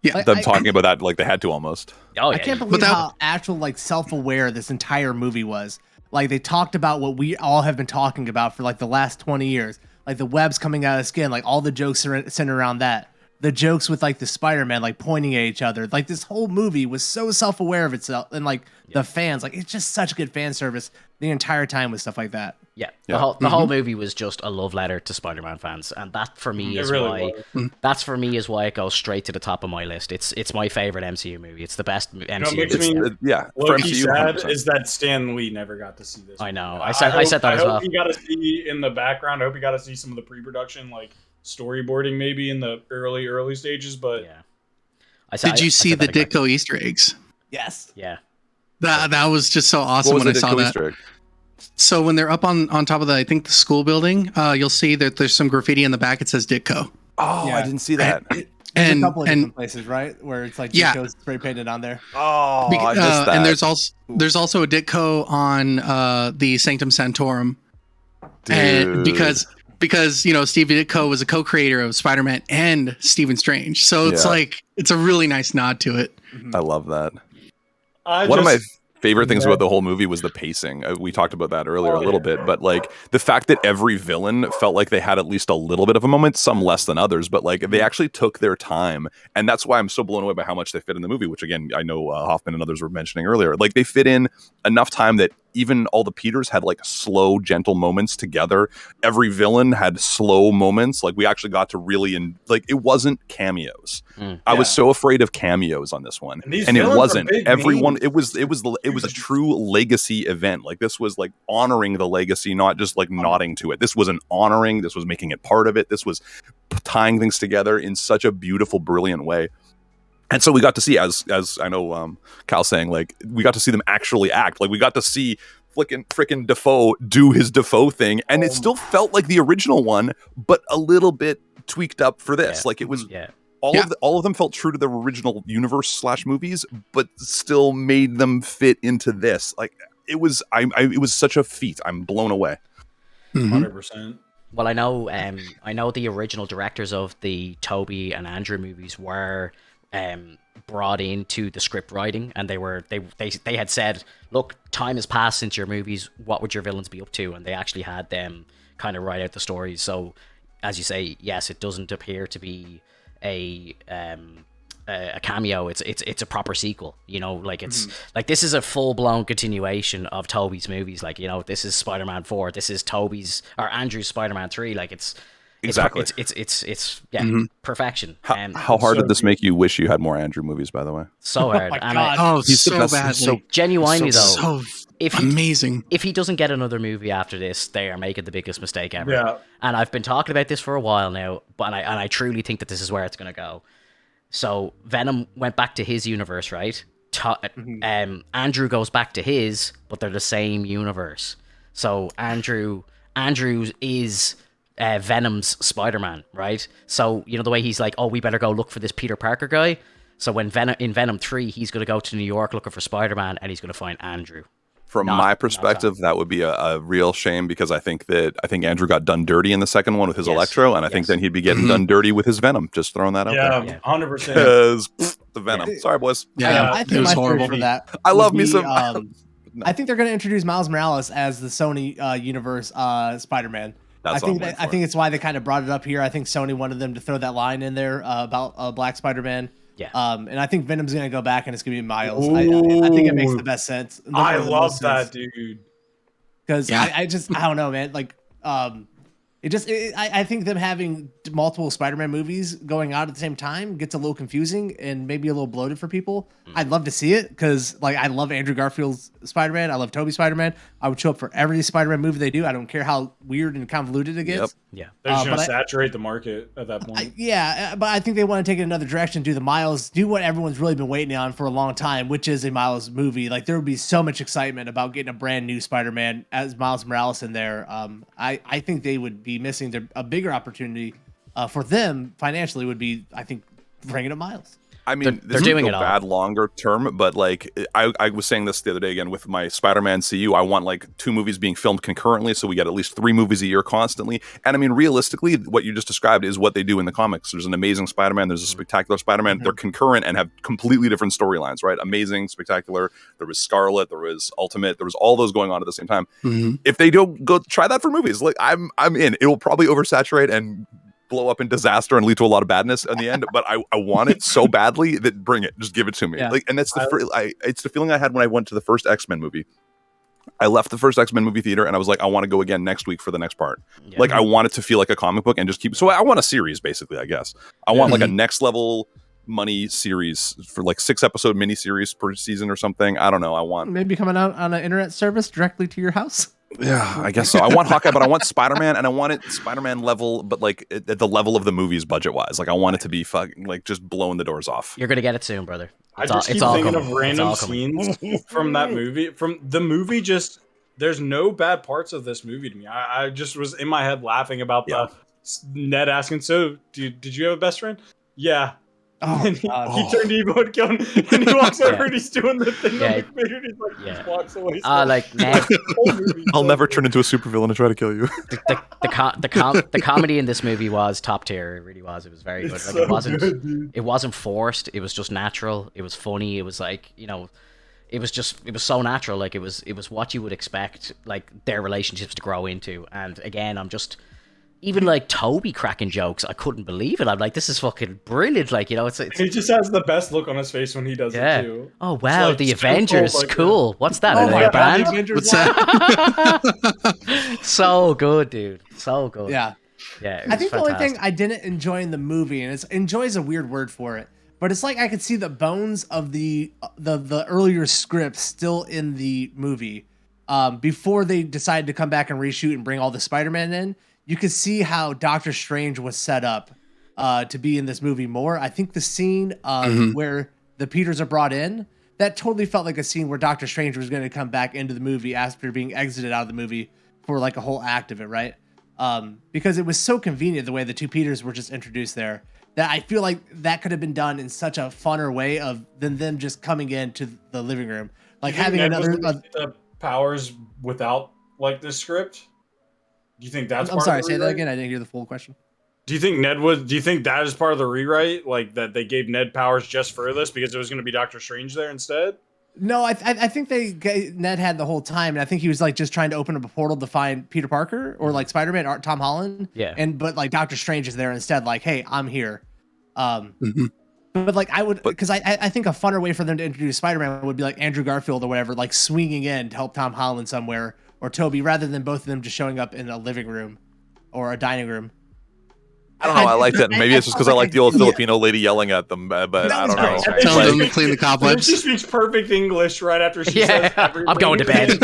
Yeah. them talking about that like they had to almost. Oh, I yeah. can't believe how actual like self-aware this entire movie was. Like they talked about what we all have been talking about for like the last 20 years, like the webs coming out of skin, like all the jokes are centered around that. The jokes with like the Spider-Man like pointing at each other. Like this whole movie was so self-aware of itself, and like the fans, like it's just such good fan service the entire time with stuff like that. Yeah, the whole movie was just a love letter to Spider-Man fans, and that for me is really why that's for me is why it goes straight to the top of my list. It's my favorite MCU movie. It's the best MCU. makes movie. me For Low-key MCU, sad 100%. is that Stan Lee never got to see this. I know. movie. I said that as well. I hope he got to see in the background. I hope he got to see some of the pre-production, like storyboarding, maybe in the early stages. But Yeah, Did you see the Ditko Easter eggs? Yes. Yeah, That was just so awesome What when I was saw that. Easter egg? So when they're up on top of the, I think the school building, you'll see that there's some graffiti in the back. It says Ditko. Oh, Yeah. I didn't see that. There's And a couple of and different places, right, where it's like Yeah. Ditko's spray painted on there. Oh, I missed that. and there's also a Ditko on the Sanctum Sanctorum, and Dude. because you know Steve Ditko was a co-creator of Spider-Man and Stephen Strange, so it's Yeah. like it's a really nice nod to it. I love that. One of my favorite things about the whole movie was the pacing. We talked about that earlier a little bit, but like the fact that every villain felt like they had at least a little bit of a moment, some less than others, but like they actually took their time. And that's why I'm so blown away by how much they fit in the movie, which again, I know Hoffman and others were mentioning earlier. Like they fit in enough time that even all the Peters had like slow, gentle moments together. Every villain had slow moments. Like we actually got to really, like it wasn't cameos. I was so afraid of cameos on this one, and it wasn't. Everyone, it was a true legacy event. Like this was like honoring the legacy, not just like nodding to it. This was an honoring. This was making it part of it. This was tying things together in such a beautiful, brilliant way. And so we got to see, as I know Cal saying, like we got to see them actually act. Like we got to see frickin' Defoe do his Defoe thing, and it still felt like the original one, but a little bit tweaked up for this. Like it was all of them felt true to the original universe / movies, but still made them fit into this. Like it was such a feat. I'm blown away. 100%. Well, I know the original directors of the Toby and Andrew movies were brought into the script writing, and they had said, look, time has passed since your movies, what would your villains be up to? And they actually had them kind of write out the stories. So as you say, yes, it doesn't appear to be a cameo. It's a proper sequel, you know, like it's like this is a full-blown continuation of Toby's movies. Like, you know, this is Spider-Man 4, this is Toby's or Andrew's Spider-Man 3. Like it's Exactly. It's perfection. How hard did this make you wish you had more Andrew movies, by the way? So hard. He's so badly. So genuinely though, so amazing. If he doesn't get another movie after this, they are making the biggest mistake ever. Yeah. And I've been talking about this for a while now, but I truly think that this is where it's going to go. So Venom went back to his universe, right? Andrew goes back to his, but they're the same universe. So Andrew is Venom's Spider-Man, right? So you know the way he's like, oh, we better go look for this Peter Parker guy. So when in Venom 3, he's going to go to New York looking for Spider-Man, and he's going to find Andrew. From my perspective, that would be a real shame, because I think Andrew got done dirty in the second one with his Electro, and I think then he'd be getting done dirty with his Venom. Just throwing that out there. Yeah, 100%. Because the Venom. Sorry, boys. Yeah, I think it was my theory horrible for that. I love me would some. be, I think they're going to introduce Miles Morales as the Sony universe Spider-Man. I think it's why they kind of brought it up here. I think Sony wanted them to throw that line in there about Black Spider-Man. Yeah. And I think Venom's going to go back and it's going to be Miles. I think it makes the best sense. I love that, dude. Because I don't know, man. Like, I think them having multiple Spider-Man movies going out at the same time gets a little confusing and maybe a little bloated for people. I'd love to see it because like I love Andrew Garfield's Spider-Man. I love Tobey Spider-Man. I would show up for every Spider-Man movie they do. I don't care how weird and convoluted it gets. Yeah. They're just gonna saturate the market at that point. But I think they want to take it another direction, do what everyone's really been waiting on for a long time, which is a Miles movie. Like there would be so much excitement about getting a brand new Spider-Man as Miles Morales in there. I think they would be missing a bigger opportunity for them financially would be, I think, bringing up Miles. I mean, they're doing it all bad longer term, but like I was saying this the other day again with my Spider-Man CU. I want like 2 movies being filmed concurrently, so we get at least 3 movies a year constantly. And I mean, realistically, what you just described is what they do in the comics. There's an Amazing Spider-Man, there's a Spectacular Spider-Man. They're concurrent and have completely different storylines, right? Amazing, Spectacular. There was Scarlet, there was Ultimate, there was all those going on at the same time. If they don't go try that for movies, like I'm in. It will probably oversaturate and blow up in disaster and lead to a lot of badness in the end, but I want it so badly that bring it, just give it to me. Like, and that's it's the feeling I had when I went to the first X-Men movie. I left the first X-Men movie theater and I was like, I want to go again next week for the next part. Like I want it to feel like a comic book and just keep. So I want a series, basically. I guess I want like a next level money series for like 6-episode miniseries per season or something. I don't know. I want maybe coming out on an internet service directly to your house. Yeah, I guess so. I want Hawkeye, but I want Spider-Man, and I want it Spider-Man level, but like at the level of the movies budget-wise. Like I want it to be fucking like just blowing the doors off. You're gonna get it soon, brother. I just keep thinking of random scenes from that movie. From the movie, just there's no bad parts of this movie to me. I just was in my head laughing about the Ned asking, "So, did you have a best friend?" Yeah. Oh, and he turned evil and killed him, and he walks over and he's doing the thing on the computer, and he's like, just walks away. Like Ned, I'll never turn into a supervillain and try to kill you. The comedy in this movie was top tier. It really was. It was very good. Like it wasn't forced. It was just natural. It was funny. It was like, you know, it was so natural. Like it was what you would expect like their relationships to grow into. And again, I'm just. Even like Toby cracking jokes, I couldn't believe it. I'm like, this is fucking brilliant. Like, you know, it's he just has the best look on his face when he does it too. Oh wow, like, the Avengers, like cool. What's that? Oh my band? What's that? So good, dude. So good. Yeah. I think the only thing I didn't enjoy in the movie, and enjoy is a weird word for it, but it's like I could see the bones of the earlier script still in the movie before they decided to come back and reshoot and bring all the Spider-Man in. You could see how Doctor Strange was set up to be in this movie more. I think the scene where the Peters are brought in, that totally felt like a scene where Doctor Strange was going to come back into the movie after being exited out of the movie for like a whole act of it, right? Because it was so convenient the way the 2 Peters were just introduced there that I feel like that could have been done in such a funner way than them just coming into the living room. Like having another... the powers without like the script? Do you think that's I'm sorry, say that again. I didn't hear the full question. Do you think do you think that is part of the rewrite? Like that they gave Ned powers just for this because it was going to be Doctor Strange there instead? No, I think Ned had the whole time, and I think he was like just trying to open up a portal to find Peter Parker or like Spider-Man or Tom Holland. Yeah. But like Doctor Strange is there instead, like, hey, I'm here. But like because I think a funner way for them to introduce Spider-Man would be like Andrew Garfield or whatever, like swinging in to help Tom Holland somewhere. Or Toby, rather than both of them just showing up in a living room or a dining room. I don't know. I like that. Maybe it's just because I like the old Filipino lady yelling at them, but I don't know. Tell them to clean the cobwebs. She speaks perfect English right after she says I'm going to bed.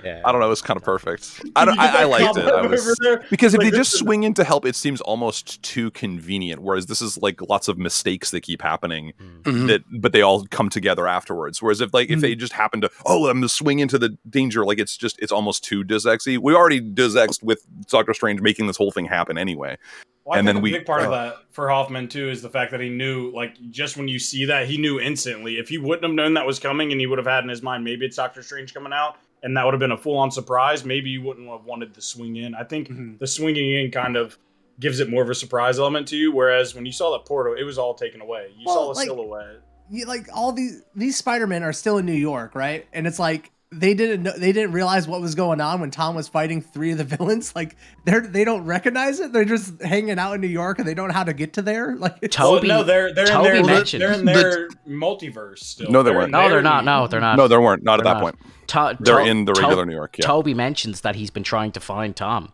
I don't know. It's kind of perfect. I liked it. Because if they just swing in to help, it seems almost too convenient. Whereas this is like lots of mistakes that keep happening, but they all come together afterwards. Whereas if they just happen to, I'm going to swing into the danger, like it's almost too Diz-X-y. We already Diz-X'd with Doctor Strange making this whole thing happen anyway. Well, and then a big part of that for Hoffman too is the fact that he knew, like, just when you see that, he knew instantly. If he wouldn't have known that was coming, and he would have had in his mind maybe it's Doctor Strange coming out, and that would have been a full-on surprise, maybe you wouldn't have wanted to swing in. I think the swinging in kind of gives it more of a surprise element to you, whereas when you saw that portal, it was all taken away. You saw the silhouette. Like all these Spider-Men are still in New York, right? And it's like they didn't realize what was going on when Tom was fighting 3 of the villains. Like they don't recognize it. They're just hanging out in New York and they don't know how to get to there. Like Toby, no, they're in their multiverse still. No, they weren't. No, they're not. No, they're not. No, they weren't. Not at that point. They're in the regular New York. Yeah. Toby mentions that he's been trying to find Tom.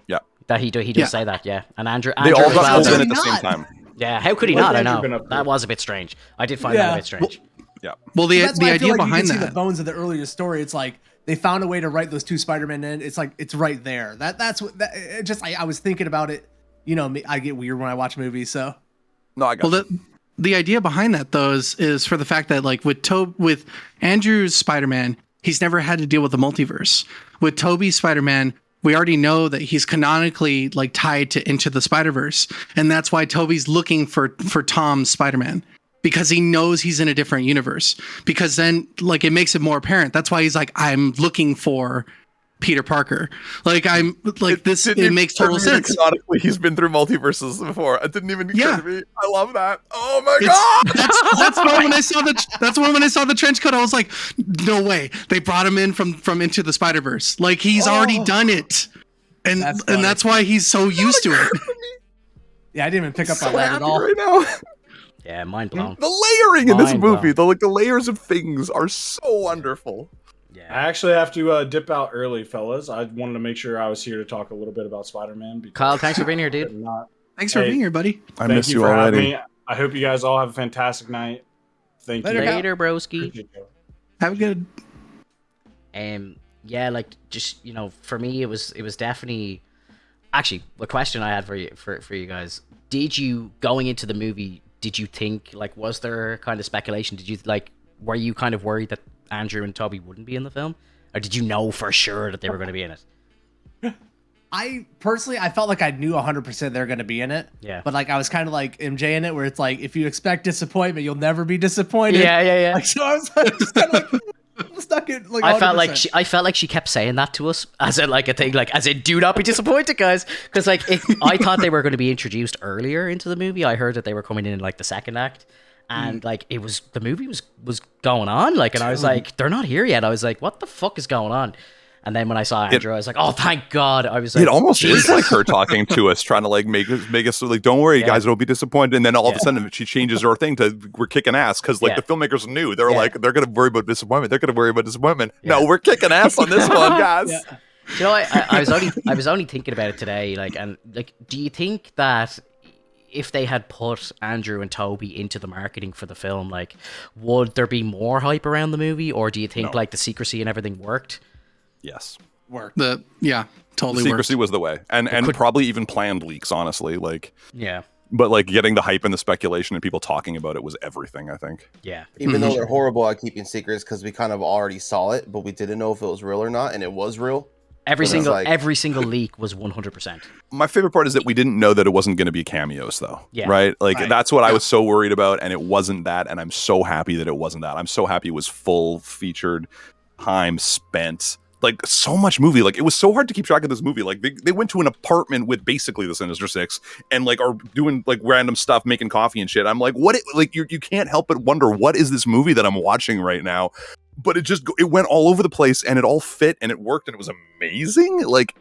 Yeah. That he does say that. Yeah, and Andrew They all got well, pulled in at the same time. Yeah, how could he not? I know that was a bit strange. I did find that a bit strange. Yeah. Well, the idea behind that, the bones of the earlier story, it's like they found a way to write those 2 Spider-Men in. It's like it's right there. That's what. I was thinking about it. You know, I get weird when I watch movies. So no, I got. Well, the idea behind that though is for the fact that like with Andrew's Spider-Man, he's never had to deal with the multiverse. With Tobey's Spider-Man, we already know that he's canonically like tied to Into the Spider-Verse, and that's why Tobey's looking for Tom's Spider-Man. Because he knows he's in a different universe. Because then, like, it makes it more apparent. That's why he's like, I'm looking for Peter Parker. Like, it makes total sense. Canonically, he's been through multiverses before. It didn't even occur to me. I love that. Oh my god! That's why when I saw the trench coat, I was like, no way. They brought him in from Into the Spider-Verse. Like, he's already done it. And that's why he's so used to it. Yeah, I didn't even pick up on that at all. Right now. Yeah, mind blown. The layering in this movie, the layers of things are so wonderful. Yeah, I actually have to dip out early, fellas. I wanted to make sure I was here to talk a little bit about Spider-Man. Kyle, thanks for being here, dude. Thanks for being here, buddy. I miss you already. I hope you guys all have a fantastic night. Thank you. Later, broski. Have a good. Yeah, like just for me, it was definitely. Actually, a question I had for you guys: did you going into the movie? Did you think, like, was there kind of speculation? Did you, like, were you kind of worried that Andrew and Tobey wouldn't be in the film? Or did you know for sure that they were going to be in it? I felt like I knew 100% they're going to be in it. Yeah. But, like, I was kind of like MJ in it, where it's like, if you expect disappointment, you'll never be disappointed. Yeah. Like, so I was just kind of like... stuck in, like, I felt like she kept saying that to us as in like a thing, like as in do not be disappointed, guys, because like I thought they were going to be introduced earlier into the movie. I heard that they were coming in like the second act, and like the movie was going on, like, and I was like, they're not here yet. I was like, what the fuck is going on? And then when I saw Andrew, I was like, oh, thank God. I was like, it almost is like her talking to us, trying to like make us like, don't worry, guys, don't be disappointed. And then all of a sudden she changes her thing to we're kicking ass because like the filmmakers knew they're like they're gonna worry about disappointment. They're gonna worry about disappointment. No, we're kicking ass on this one, guys. You know, I was only thinking about it today, like, and like, do you think that if they had put Andrew and Tobey into the marketing for the film, like, would there be more hype around the movie, or do you think like the secrecy and everything worked? Yes. Work. Totally. The secrecy was the way, and probably even planned leaks. Honestly, like but like getting the hype and the speculation and people talking about it was everything. I think. Yeah. Even though they're horrible at keeping secrets, because we kind of already saw it, but we didn't know if it was real or not, and it was real. Every single leak was 100%. My favorite part is that we didn't know that it wasn't going to be cameos, though. Yeah. Right? Like, that's what I was so worried about, and it wasn't that, and I'm so happy that it wasn't that. I'm so happy it was full featured time spent. Like, so much movie. Like, it was so hard to keep track of this movie. Like, they went to an apartment with basically the Sinister Six and, like, are doing, like, random stuff, making coffee and shit. I'm like, you can't help but wonder, what is this movie that I'm watching right now? But it went all over the place, and it all fit, and it worked, and it was amazing. Like,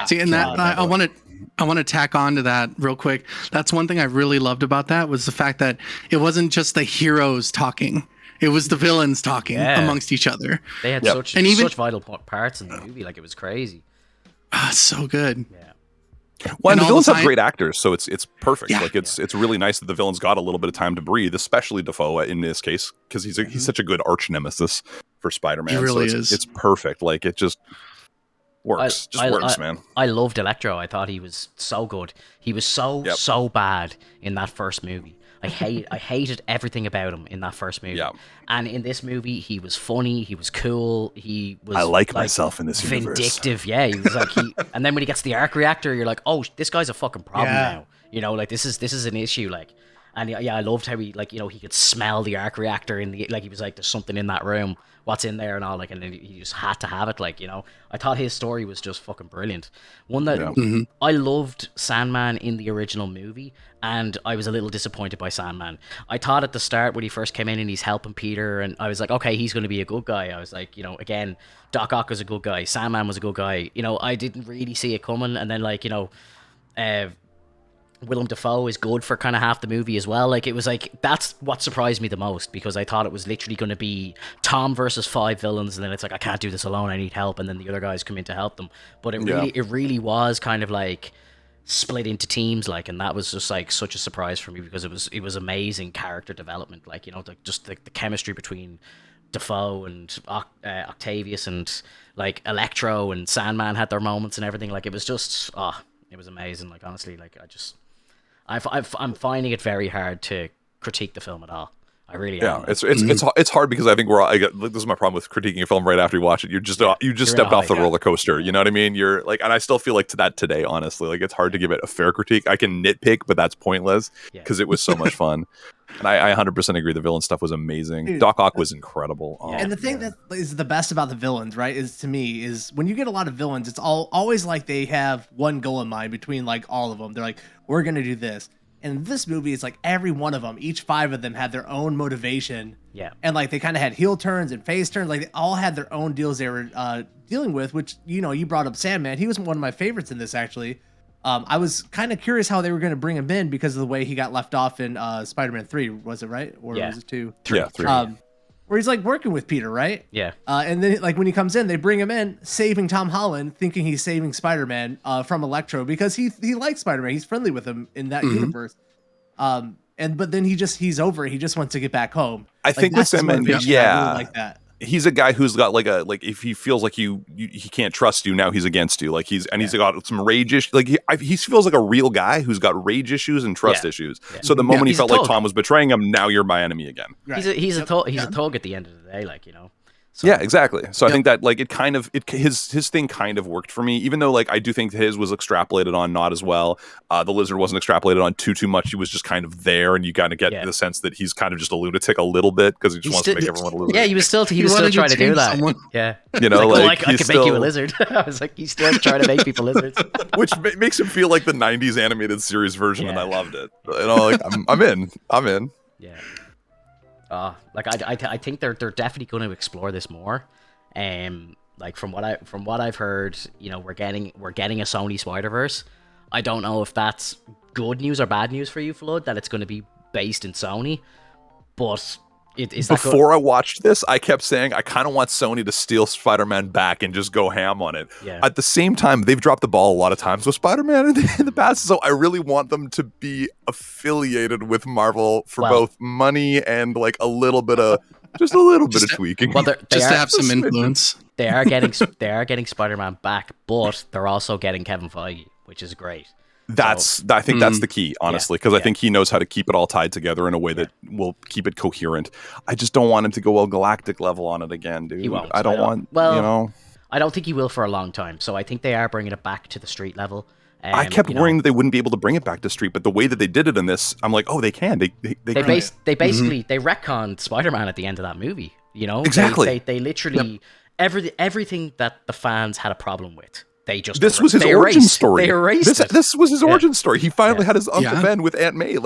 See, and that I want to tack on to that real quick. That's one thing I really loved about that was the fact that it wasn't just the heroes talking. It was the villains talking amongst each other. They had such vital parts in the movie. Like, it was crazy. So good. Yeah. Well, and the villains have great actors, so it's perfect. Yeah. Like, it's really nice that the villains got a little bit of time to breathe, especially Dafoe in this case, because he's such a good arch nemesis for Spider-Man. He really is. It's perfect. Like, it just works. Man. I loved Electro. I thought he was so good. He was so bad in that first movie. I hated everything about him in that first movie. Yeah. And in this movie, he was funny. He was cool. He was. I like myself in this vindictive. Yeah, he was like and then when he gets the arc reactor, you're like, oh, this guy's a fucking problem now. You know, like this is an issue. Like, and I loved how he he could smell the arc reactor in the he was like, there's something in that room what's in there and all, like, and then he just had to have it, like, you know. I thought his story was just fucking brilliant. One that I loved Sandman in the original movie, and I was a little disappointed by Sandman. I thought at the start when he first came in and he's helping Peter, and I was like, okay, he's going to be a good guy. I was like, you know, again, Doc Ock was a good guy, Sandman was a good guy. You know, I didn't really see it coming, and then, like, you know, Willem Dafoe is good for kind of half the movie as well. Like, it was like, that's what surprised me the most, because I thought it was literally going to be Tom versus 5 villains, and then it's like, I can't do this alone, I need help, and then the other guys come in to help them. But it really was kind of like split into teams, like, and that was just like such a surprise for me, because it was amazing character development, like, you know, just the chemistry between Dafoe and Octavius, and like Electro and Sandman had their moments and everything. Like, it was just it was amazing. Like, honestly, like, I'm finding it very hard to critique the film at all. I really am. It's hard, because I think this is my problem with critiquing a film right after you watch it. You just stepped off the roller coaster. You know what I mean? You're like, and I still feel like to that today, honestly. Like, it's hard to give it a fair critique. I can nitpick, but that's pointless, because it was so much fun. And I 100% agree. The villain stuff was amazing. Dude, Doc Ock was incredible. And the thing that is the best about the villains, right, is to me, is when you get a lot of villains, it's always like they have one goal in mind between like all of them. They're like, we're going to do this. And this movie is like every one of them, each 5 of them had their own motivation. Yeah. And like they kind of had heel turns and face turns. Like they all had their own deals they were dealing with, which, you know, you brought up Sandman. He was one of my favorites in this, actually. I was kind of curious how they were going to bring him in because of the way he got left off in Spider-Man 3. Was it right? Or was it 2? 3. 3. Where he's like working with Peter, right? Yeah. And then like when he comes in, they bring him in, saving Tom Holland, thinking he's saving Spider-Man from Electro, because he likes Spider-Man. He's friendly with him in that universe. But then he's over it. He just wants to get back home. I think with Sandman, I really like that. He's a guy who's got like if he feels like he can't trust you, now he's against you. Like he's got some rage issues. Like he feels like a real guy who's got rage issues and trust issues. Yeah. So the moment he felt like Tom was betraying him, now you're my enemy again. Right. He's a thug at the end of the day, like, you know. So, yeah, exactly. So I think that like his thing kind of worked for me, even though like I do think his was extrapolated on not as well. The Lizard wasn't extrapolated on too much. He was just kind of there, and you kind of get the sense that he's kind of just a lunatic a little bit, because he just wants to make everyone a lunatic. Yeah, he was still trying to do that. Someone. Yeah, you know, like I could make you a lizard. I was like, he's still trying to make people lizards, which makes him feel like the '90s animated series version, and I loved it. You know, like I'm in. Yeah. Like I think they're definitely going to explore this more. Like from what I've heard, you know, we're getting a Sony Spider-Verse. I don't know if that's good news or bad news for you, Flood, that it's going to be based in Sony, but before I watched this, I kept saying I kind of want Sony to steal Spider-Man back and just go ham on it. Yeah. At the same time, they've dropped the ball a lot of times with Spider-Man in the past, so I really want them to be affiliated with Marvel for both money and like a little bit of tweaking. Well, to have some influence. They are getting Spider-Man back, but they're also getting Kevin Feige, which is great. I think that's the key, honestly, because I think he knows how to keep it all tied together in a way that will keep it coherent. I just don't want him to go a galactic level on it again, dude. He won't. I don't think he will for a long time. So I think they are bringing it back to the street level. I kept worrying that they wouldn't be able to bring it back to street, but the way that they did it in this, I'm like, oh, they can. They basically they retconned Spider-Man at the end of that movie. You know, exactly. They literally everything that the fans had a problem with. This was his origin story. They erased it. This was his origin story. He finally had his Uncle Ben with Aunt May.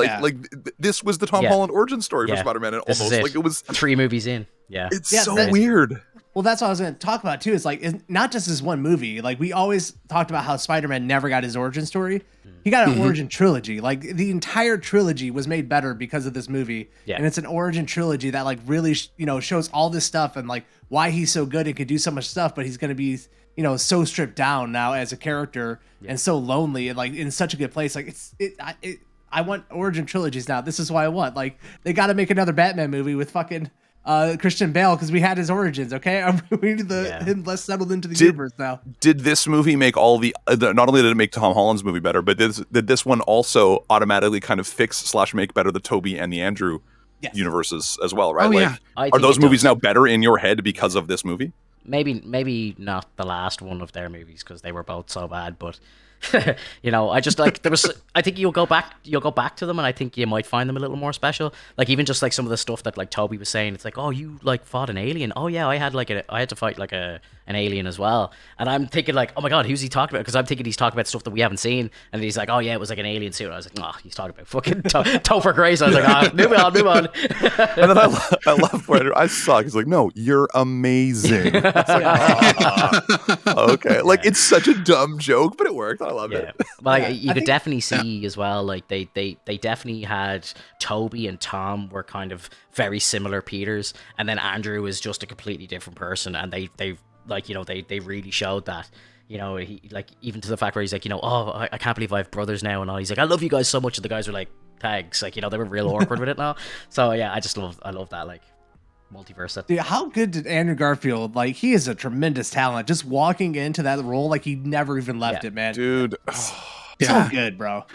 This was the Tom Holland origin story for Spider-Man. And almost like it was 3 movies in. Yeah, it's so weird. Well, that's what I was going to talk about too. It's like not just this one movie. Like we always talked about how Spider-Man never got his origin story. He got an origin trilogy. Like the entire trilogy was made better because of this movie. Yeah. And it's an origin trilogy that like really shows all this stuff and like why he's so good and can do so much stuff, but he's going to be so stripped down now as a character and so lonely and like in such a good place. Like I want origin trilogies now. This is what I want. Like they got to make another Batman movie with fucking Christian Bale because we had his origins. Okay, we need him less settled into the universe now. Did this movie make all the? Not only did it make Tom Holland's movie better, but did this one also automatically kind of fix / make better the Tobey and the Andrew universes as well? Right? Oh, yeah. Are those movies now better in your head because of this movie? maybe not the last one of their movies because they were both so bad, but you know, I just like there was. I think you'll go back to them, and I think you might find them a little more special. Like even just like some of the stuff that like Toby was saying, it's like, oh, you like fought an alien. Oh yeah, I had to fight like an alien as well. And I'm thinking like, oh my god, who's he talking about? Because I'm thinking he's talking about stuff that we haven't seen, and he's like, oh yeah, it was like an alien suit. And I was like, no, he's talking about fucking Topher Grace. I was like, ah, move on. And then I love where I suck. He's like, no, you're amazing. It's like, okay, like it's such a dumb joke, but it worked. I loved it. Well, like, you could definitely see as well, like they definitely had Toby and Tom were kind of very similar Peters, and then Andrew is just a completely different person, and they like, you know, they really showed that. You know, he like even to the fact where he's like, you know, oh, I can't believe I have brothers now, and all. He's like, I love you guys so much, and the guys were like, thanks. Like, you know, they were real awkward with it now. So yeah, I love that like multiverse stuff. Dude, how good did Andrew Garfield, like, he is a tremendous talent. Just walking into that role, like he never even left it, man. Dude. So good, bro.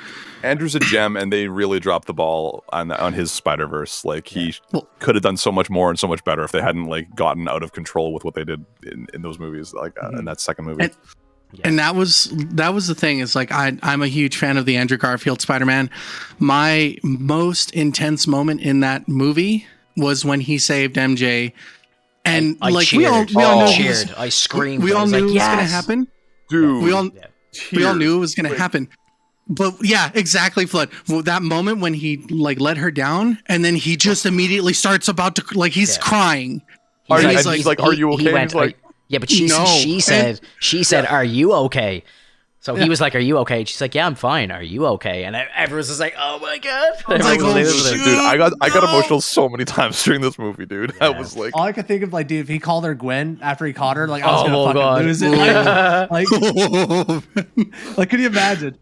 Andrew's a gem, and they really dropped the ball on his Spider-Verse. Like he could have done so much more and so much better if they hadn't like gotten out of control with what they did in those movies, like in that second movie. And that was the thing, is like I'm a huge fan of the Andrew Garfield Spider-Man. My most intense moment in that movie was when he saved MJ, and I like cheered. we all knew cheered. I screamed. We all knew it was gonna happen, Dude. We all knew it was gonna happen. But yeah, exactly, Flood. Well, that moment when he like let her down, and then he just immediately starts about to like he's crying. He's like, are you okay? He went, he's like, yeah, but she said, are you okay? So he was like, are you okay? She's like, yeah, I'm fine. Are you okay? And everyone's just like, oh my god. Like, dude, I got emotional so many times during this movie, dude. I was like, all I could think of, like, dude, if he called her Gwen after he caught her, like, I was gonna fucking lose it. Like, could you imagine?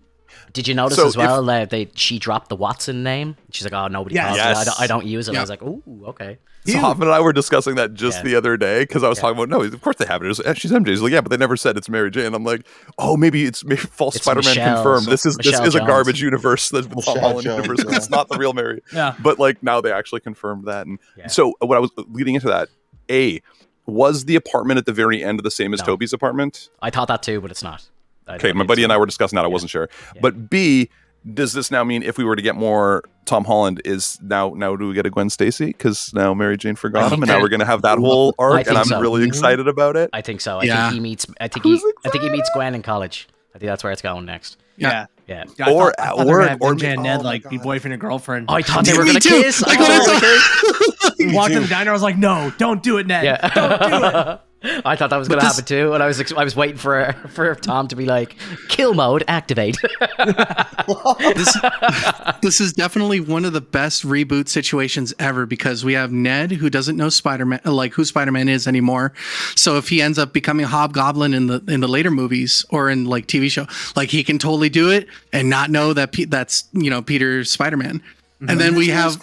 Did you notice as well that she dropped the Watson name? She's like, oh, nobody calls it. I don't use it. I was like, ooh, okay. So Hoffman and I were discussing that just the other day, because I was talking about, no, of course they have it. She's MJ. He's like, yeah, but they never said it's Mary Jane. I'm like, oh, maybe false Spider-Man confirmed. This is a garbage universe, the Tom Holland universe. It's not the real Mary. Yeah. But like now they actually confirmed that. And so what I was leading into that, was the apartment at the very end the same as Toby's apartment? I thought that too, but it's not. Okay, my buddy and I were discussing that. I wasn't sure. But B, does this now mean if we were to get more Tom Holland, is now do we get a Gwen Stacy? Because now Mary Jane forgot him, and now we're gonna have that whole arc, and I'm really excited about it. I think so. I think he meets Gwen in college. I think that's where it's going next. Yeah. Or at work, or MJ and Ned like be boyfriend and girlfriend. I thought they were gonna kiss. Walked in the diner. I was like, no, don't do it, Ned. Yeah. Don't do it. I thought that was going to happen too, and I was waiting for Tom to be like, kill mode activate. This is definitely one of the best reboot situations ever, because we have Ned, who doesn't know Spider-Man, like who Spider-Man is anymore. So if he ends up becoming Hobgoblin in the later movies or in like TV show, like he can totally do it and not know that that's Peter's Spider-Man. And then we have.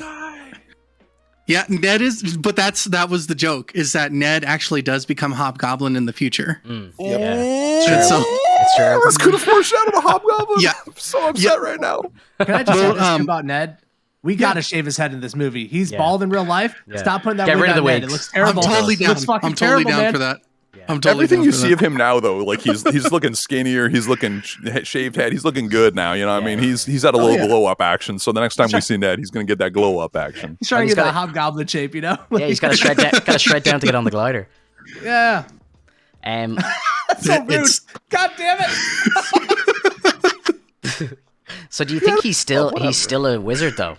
Yeah, Ned is, but that was the joke, is that Ned actually does become Hobgoblin in the future. Yeah, it's true. It's true. This could have foreshadowed a Hobgoblin. Yeah. I'm so upset right now. Can I just say this about Ned? We gotta shave his head in this movie. He's bald in real life. Yeah. Stop putting that Get wig rid of on the Ned. wigs. It looks terrible. I'm totally down. It looks fucking I'm totally terrible, down man. for that. Yeah. I'm totally Everything down you for see that. of him now, though, like he's looking skinnier, he's looking shaved head, he's looking good now. You know what I mean? He's had a little glow up action. So the next time we see Ned, he's gonna get that glow up action. He's trying to get that Hobgoblin shape, you know? Yeah, he's got to shred down to get on the glider. Yeah. That's so rude. God damn it. So do you think he's still a wizard though?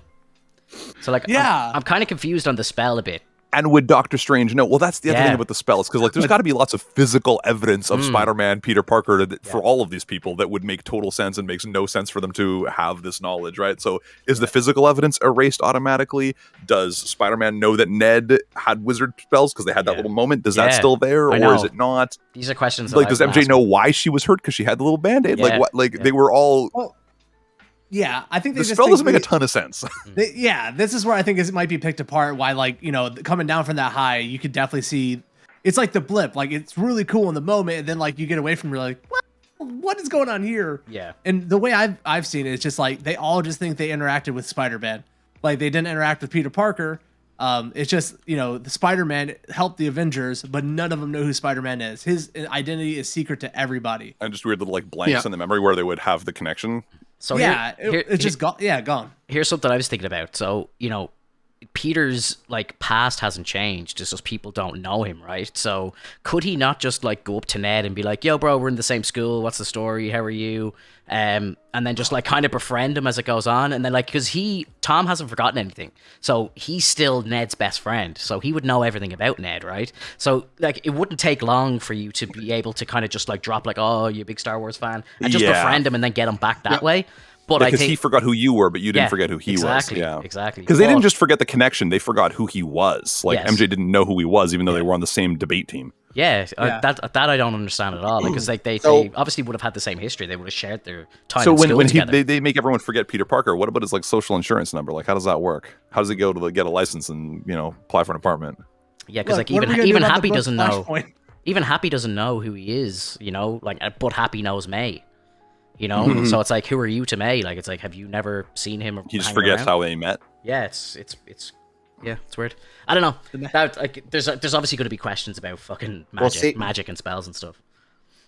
So like, yeah, I'm kind of confused on the spell a bit. And would Doctor Strange know? Well, that's the other thing about the spells, because like there's got to be lots of physical evidence of Spider-Man, Peter Parker, for all of these people that would make total sense and makes no sense for them to have this knowledge, right? So is the physical evidence erased automatically? Does Spider-Man know that Ned had wizard spells because they had that little moment? Does that still there, or is it not? These are questions. Like, does MJ know why she was hurt because she had the little Band-Aid? Yeah. Like what? Like they were all. Well, yeah, I think the spell doesn't make a ton of sense. This is where I think it might be picked apart. Why, like, coming down from that high, you could definitely see it's like the blip. Like, it's really cool in the moment, and then like you get away from it, you're like, what is going on here? Yeah. And the way I've seen it is just like they all just think they interacted with Spider-Man. Like they didn't interact with Peter Parker. It's just, the Spider-Man helped the Avengers, but none of them know who Spider-Man is. His identity is secret to everybody. And just weird little like blanks in the memory where they would have the connection. So it's just gone. Yeah, gone. Here's something I was thinking about. So, Peter's like past hasn't changed. It's just people don't know him, right? So could he not just like go up to Ned and be like, "Yo, bro, we're in the same school. What's the story? How are you?" And then just like kind of befriend him as it goes on, and then like because Tom hasn't forgotten anything, so he's still Ned's best friend, so he would know everything about Ned, right? So like it wouldn't take long for you to be able to kind of just like drop like, "Oh, you're a big Star Wars fan," and just befriend him and then get him back that way. But because he forgot who you were, but you didn't forget who he was. Yeah, exactly. Because they didn't just forget the connection; they forgot who he was. Like MJ didn't know who he was, even though they were on the same debate team. That I don't understand at all. Because like they obviously would have had the same history. They would have shared their time. So when they make everyone forget Peter Parker, what about his like social insurance number? Like, how does that work? How does he go to get a license and apply for an apartment? Yeah, because like even Happy doesn't know. Even Happy doesn't know who he is. But Happy knows May. So it's like, who are you to May? Like, it's like, have you never seen him? He just forgets how they met. Yeah, it's weird. I don't know. There's obviously going to be questions about fucking magic and spells and stuff.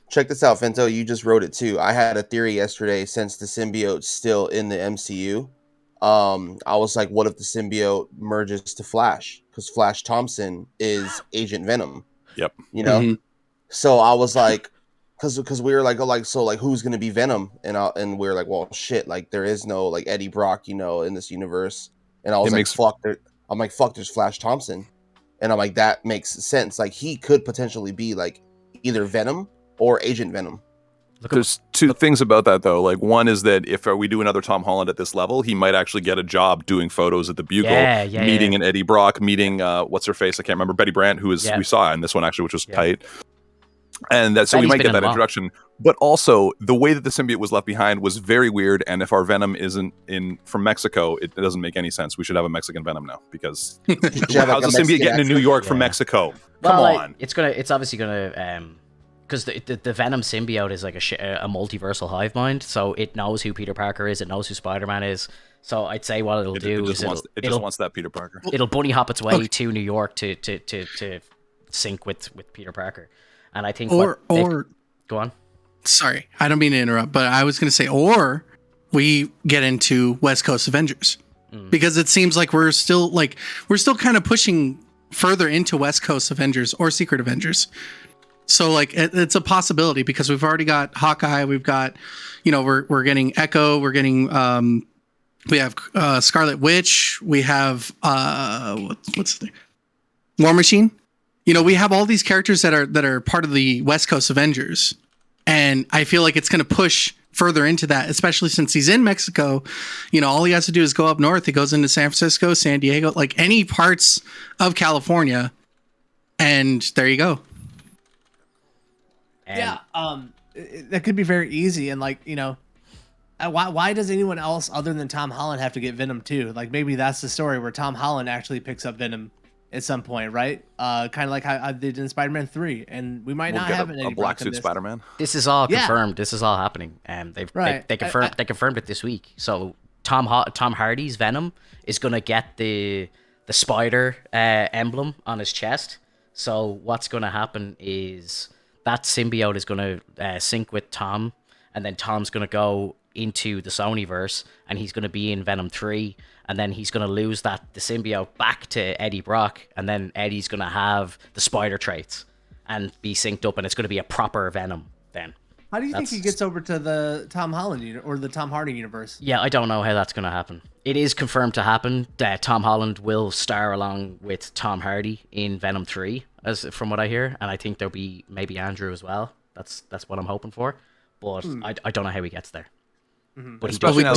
Check this out, Fento. You just wrote it too. I had a theory yesterday. Since the symbiote's still in the MCU, I was like, what if the symbiote merges to Flash? Because Flash Thompson is Agent Venom. Yep. So I was like. Because we were like, who's gonna be Venom? And we were like, well, shit, like there is no like Eddie Brock, in this universe. And I was fuck, there's Flash Thompson, and I'm like, that makes sense. Like he could potentially be like either Venom or Agent Venom. There's two things about that though. Like one is that if we do another Tom Holland at this level, he might actually get a job doing photos at the Bugle, meeting an Eddie Brock, meeting what's her face? I can't remember, Betty Brant, who is we saw in this one actually, which was tight. And so we might get that introduction, but also the way that the symbiote was left behind was very weird. And if our Venom isn't from Mexico, it doesn't make any sense. We should have a Mexican Venom now because how's the symbiote getting to New York from Mexico? Come on, it's obviously gonna because the Venom symbiote is like a multiversal hive mind, so it knows who Peter Parker is, it knows who Spider-Man is. So I'd say what it'll do is it just wants that Peter Parker. It'll bunny hop its way to New York to sync with Peter Parker. And I think go on. Sorry, I don't mean to interrupt, but I was going to say, or we get into West Coast Avengers because it seems like we're still kind of pushing further into West Coast Avengers or Secret Avengers. So like it's a possibility because we've already got Hawkeye, we've got, we're getting Echo, we're getting we have Scarlet Witch, we have what's the name? War Machine. We have all these characters that are part of the West Coast Avengers, and I feel like it's going to push further into that, especially since he's in Mexico. All he has to do is go up north. He goes into San Francisco, San Diego, like any parts of California, and there you go. That could be very easy, and why does anyone else other than Tom Holland have to get Venom too? Like maybe that's the story where Tom Holland actually picks up Venom at some point, right? Kind of like how they did in Spider-Man 3, and and we might not have a black suit Spider-Man. This is all confirmed. This is all happening, and they confirmed it this week. So Tom Hardy's Venom is gonna get the spider emblem on his chest. So what's gonna happen is that symbiote is gonna sync with Tom, and then Tom's gonna go into the Sonyverse, and he's gonna be in Venom 3. And then he's going to lose the symbiote back to Eddie Brock. And then Eddie's going to have the spider traits and be synced up. And it's going to be a proper Venom then. How do you think he gets over to the Tom Holland or the Tom Hardy universe? Yeah, I don't know how that's going to happen. It is confirmed to happen that Tom Holland will star along with Tom Hardy in Venom 3, from what I hear. And I think there'll be maybe Andrew as well. That's what I'm hoping for. But I don't know how he gets there. Mm-hmm. But especially now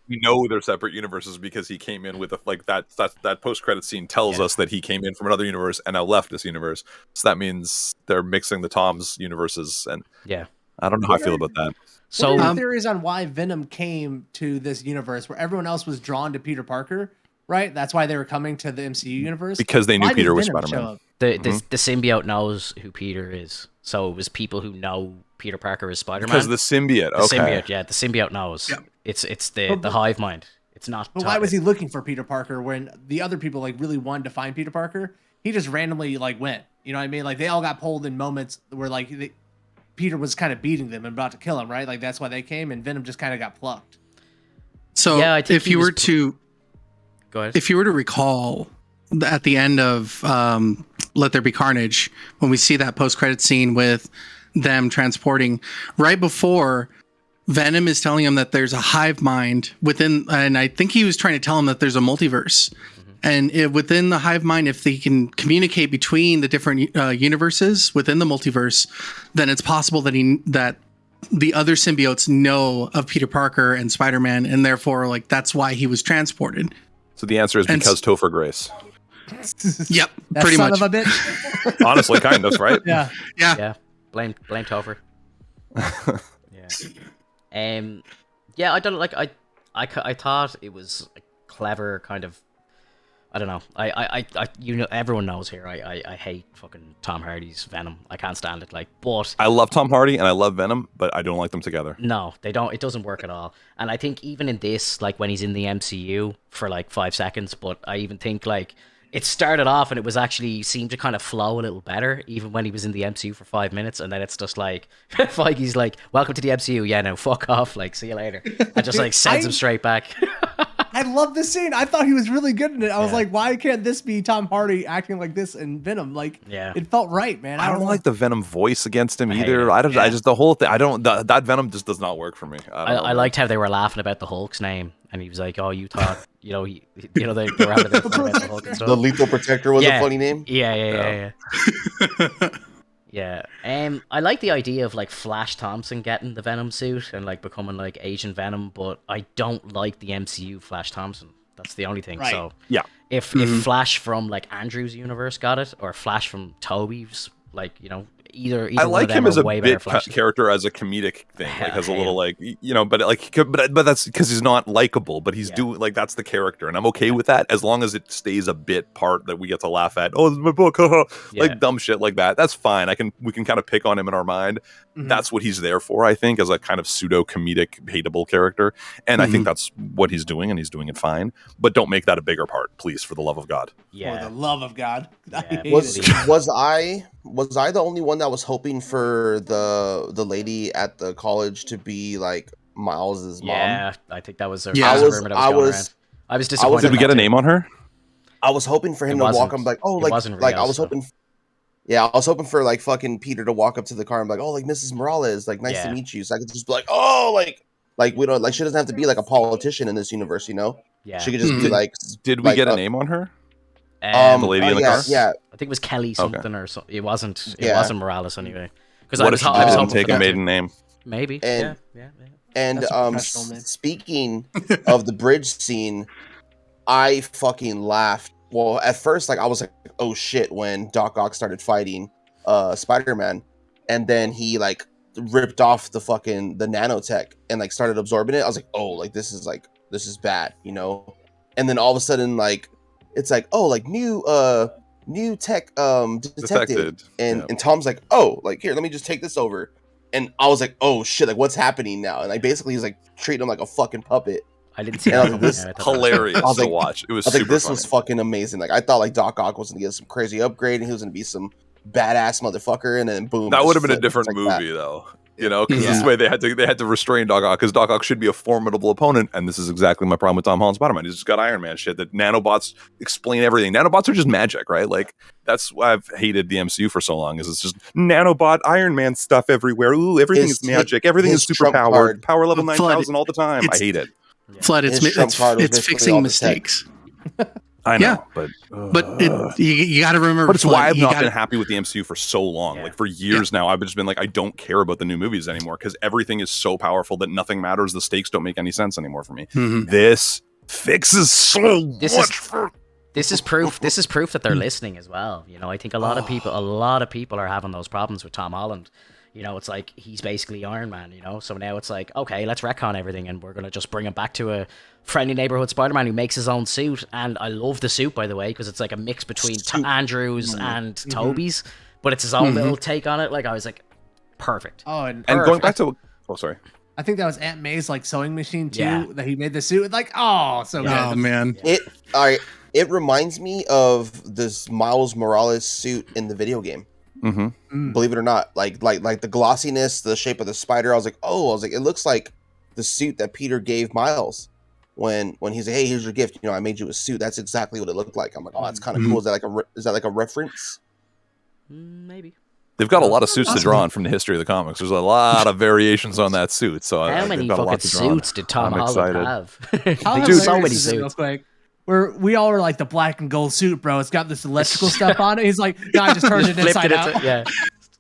we know they're separate universes because he came in with that post-credit scene tells us that he came in from another universe and now left this universe. So that means they're mixing the Tom's universes, and I don't know how I feel about that. So, what are the theories on why Venom came to this universe where everyone else was drawn to Peter Parker? Right, that's why they were coming to the MCU universe because they knew Peter was Spider-Man. The symbiote knows who Peter is, so it was people who know Peter Parker is Spider-Man. Because the symbiote, the symbiote knows. Yeah. It's the hive mind. It's not. But why was he looking for Peter Parker when the other people like really wanted to find Peter Parker? He just randomly like went. You know what I mean? Like they all got pulled in moments where like Peter was kind of beating them and about to kill him, right? Like that's why they came, and Venom just kind of got plucked. So yeah, if you were to go ahead. If you were to recall at the end of Let There Be Carnage, when we see that post-credit scene with them transporting, right before Venom is telling him that there's a hive mind within, and I think he was trying to tell him that there's a multiverse. And within the hive mind, if they can communicate between the different universes within the multiverse, then it's possible that the other symbiotes know of Peter Parker and Spider-Man, and therefore, like, that's why he was transported. So the answer is because Topher Grace. Yep, that pretty son much. of a bitch. Honestly, kind of, right? Yeah. Blame Topher. Yeah, I don't like. I thought it was a clever kind of. I don't know. I you know, everyone knows here. I hate fucking Tom Hardy's Venom. I can't stand it. Like, but I love Tom Hardy and I love Venom, but I don't like them together. no, they don't. It doesn't work at all. And I think even in this, like when he's in the MCU for like 5 seconds, but I even think like it started off and it was actually seemed to kind of flow a little better, even when he was in the MCU for 5 minutes, and then it's just like Feige's like, "Welcome to the MCU." Yeah, no, fuck off. Like, see you later. And just like sends him straight back. I love this scene. I thought he was really good in it. I was like, why can't this be Tom Hardy acting like this in Venom? Like, it felt right, man. I don't know. like the Venom voice against him either. I just the whole thing. That Venom just does not work for me. I liked how they were laughing about the Hulk's name, and he was like, "Oh, you thought, they were having a bit of fun about the Hulk and stuff." The Lethal Protector was a funny name. Yeah. Yeah. I like the idea of like Flash Thompson getting the Venom suit and like becoming like Asian Venom, but I don't like the MCU Flash Thompson. That's the only thing. Right. So yeah, if Flash from like Andrew's universe got it, or Flash from Toby's, like, either I like him as a way bit character, as a comedic thing, like as a little like but that's because he's not likable, but he's doing like that's the character, and I'm okay with that as long as it stays a bit part that we get to laugh at. Oh, this is my book, like dumb shit like that. That's fine. We can kind of pick on him in our mind. Mm-hmm. That's what he's there for, I think, as a kind of pseudo comedic, hateable character, and I think that's what he's doing, and he's doing it fine. But don't make that a bigger part, please, for the love of God. Yeah, for the love of God. Was I the only one that was hoping for the lady at the college to be like Miles's mom? Yeah, I think that was. I was disappointed. Did we get a name on her? I was hoping for him to walk up like, oh, like I was hoping. Yeah, I was hoping for like fucking Peter to walk up to the car and be like, oh, like Mrs. Morales, like nice to meet you. So I could just be like, oh, like we don't like she doesn't have to be like a politician in this universe, Yeah, she could just be like. Did we get a name on her? The lady in the car. Yeah, I think it was Kelly something or something. It wasn't Morales anyway. Because I was hoping take a maiden name. Maybe. And, yeah. And speaking of the bridge scene, I fucking laughed. Well, at first, like I was like, "Oh shit!" when Doc Ock started fighting Spider-Man, and then he like ripped off the nanotech and like started absorbing it. I was like, "Oh, like this is bad," And then all of a sudden, like it's like, "Oh, like new tech detected," and Tom's like, "Oh, like here, let me just take this over." And I was like, "Oh shit! Like what's happening now?" And like basically he's like treating him like a fucking puppet. I didn't see that. This hilarious to watch. It was super this funny. Was fucking amazing. Like I thought like Doc Ock was gonna get some crazy upgrade and he was gonna be some badass motherfucker, and then boom. That would have been a different movie though. Because this way they had to restrain Doc Ock, because Doc Ock should be a formidable opponent, and this is exactly my problem with Tom Holland Spider-Man. He's just got Iron Man shit that nanobots explain everything. Nanobots are just magic, right? Like that's why I've hated the MCU for so long. Is it's just nanobot Iron Man stuff everywhere. Ooh, everything is magic. Everything is super powered. Power level 9,000 all the time. I hate it. Flood. It's fixing mistakes. I know, but you got to remember. But it's why I've not been happy with the MCU for so long. Like for years now, I've just been like, I don't care about the new movies anymore because everything is so powerful that nothing matters. The stakes don't make any sense anymore for me. Mm-hmm. This fixes so much. This is proof that they're listening as well. I think a lot of people are having those problems with Tom Holland. It's like he's basically Iron Man, So now it's like, okay, let's retcon everything and we're going to just bring him back to a friendly neighborhood Spider-Man who makes his own suit. And I love the suit, by the way, because it's like a mix between Andrew's and Toby's, but it's his own little take on it. Like, I was like, perfect. Oh, and going back to... Oh, sorry. I think that was Aunt May's like sewing machine too. Yeah. That he made the suit. Like, so good. Oh man. It reminds me of this Miles Morales suit in the video game. Believe it or not, like the glossiness, the shape of the spider. I was like, it looks like the suit that Peter gave Miles when he's like, hey, here's your gift. You know, I made you a suit. That's exactly what it looked like. I'm like, that's kind of cool. Is that like a reference? Maybe. They've got a lot of suits to draw on from the history of the comics. There's a lot of variations on that suit. So how many fucking suits did Tom Holland have? Dude, so many suits. We all were like the black and gold suit, bro. It's got this electrical stuff on it. He's like, no, I just turned it inside out. Yeah.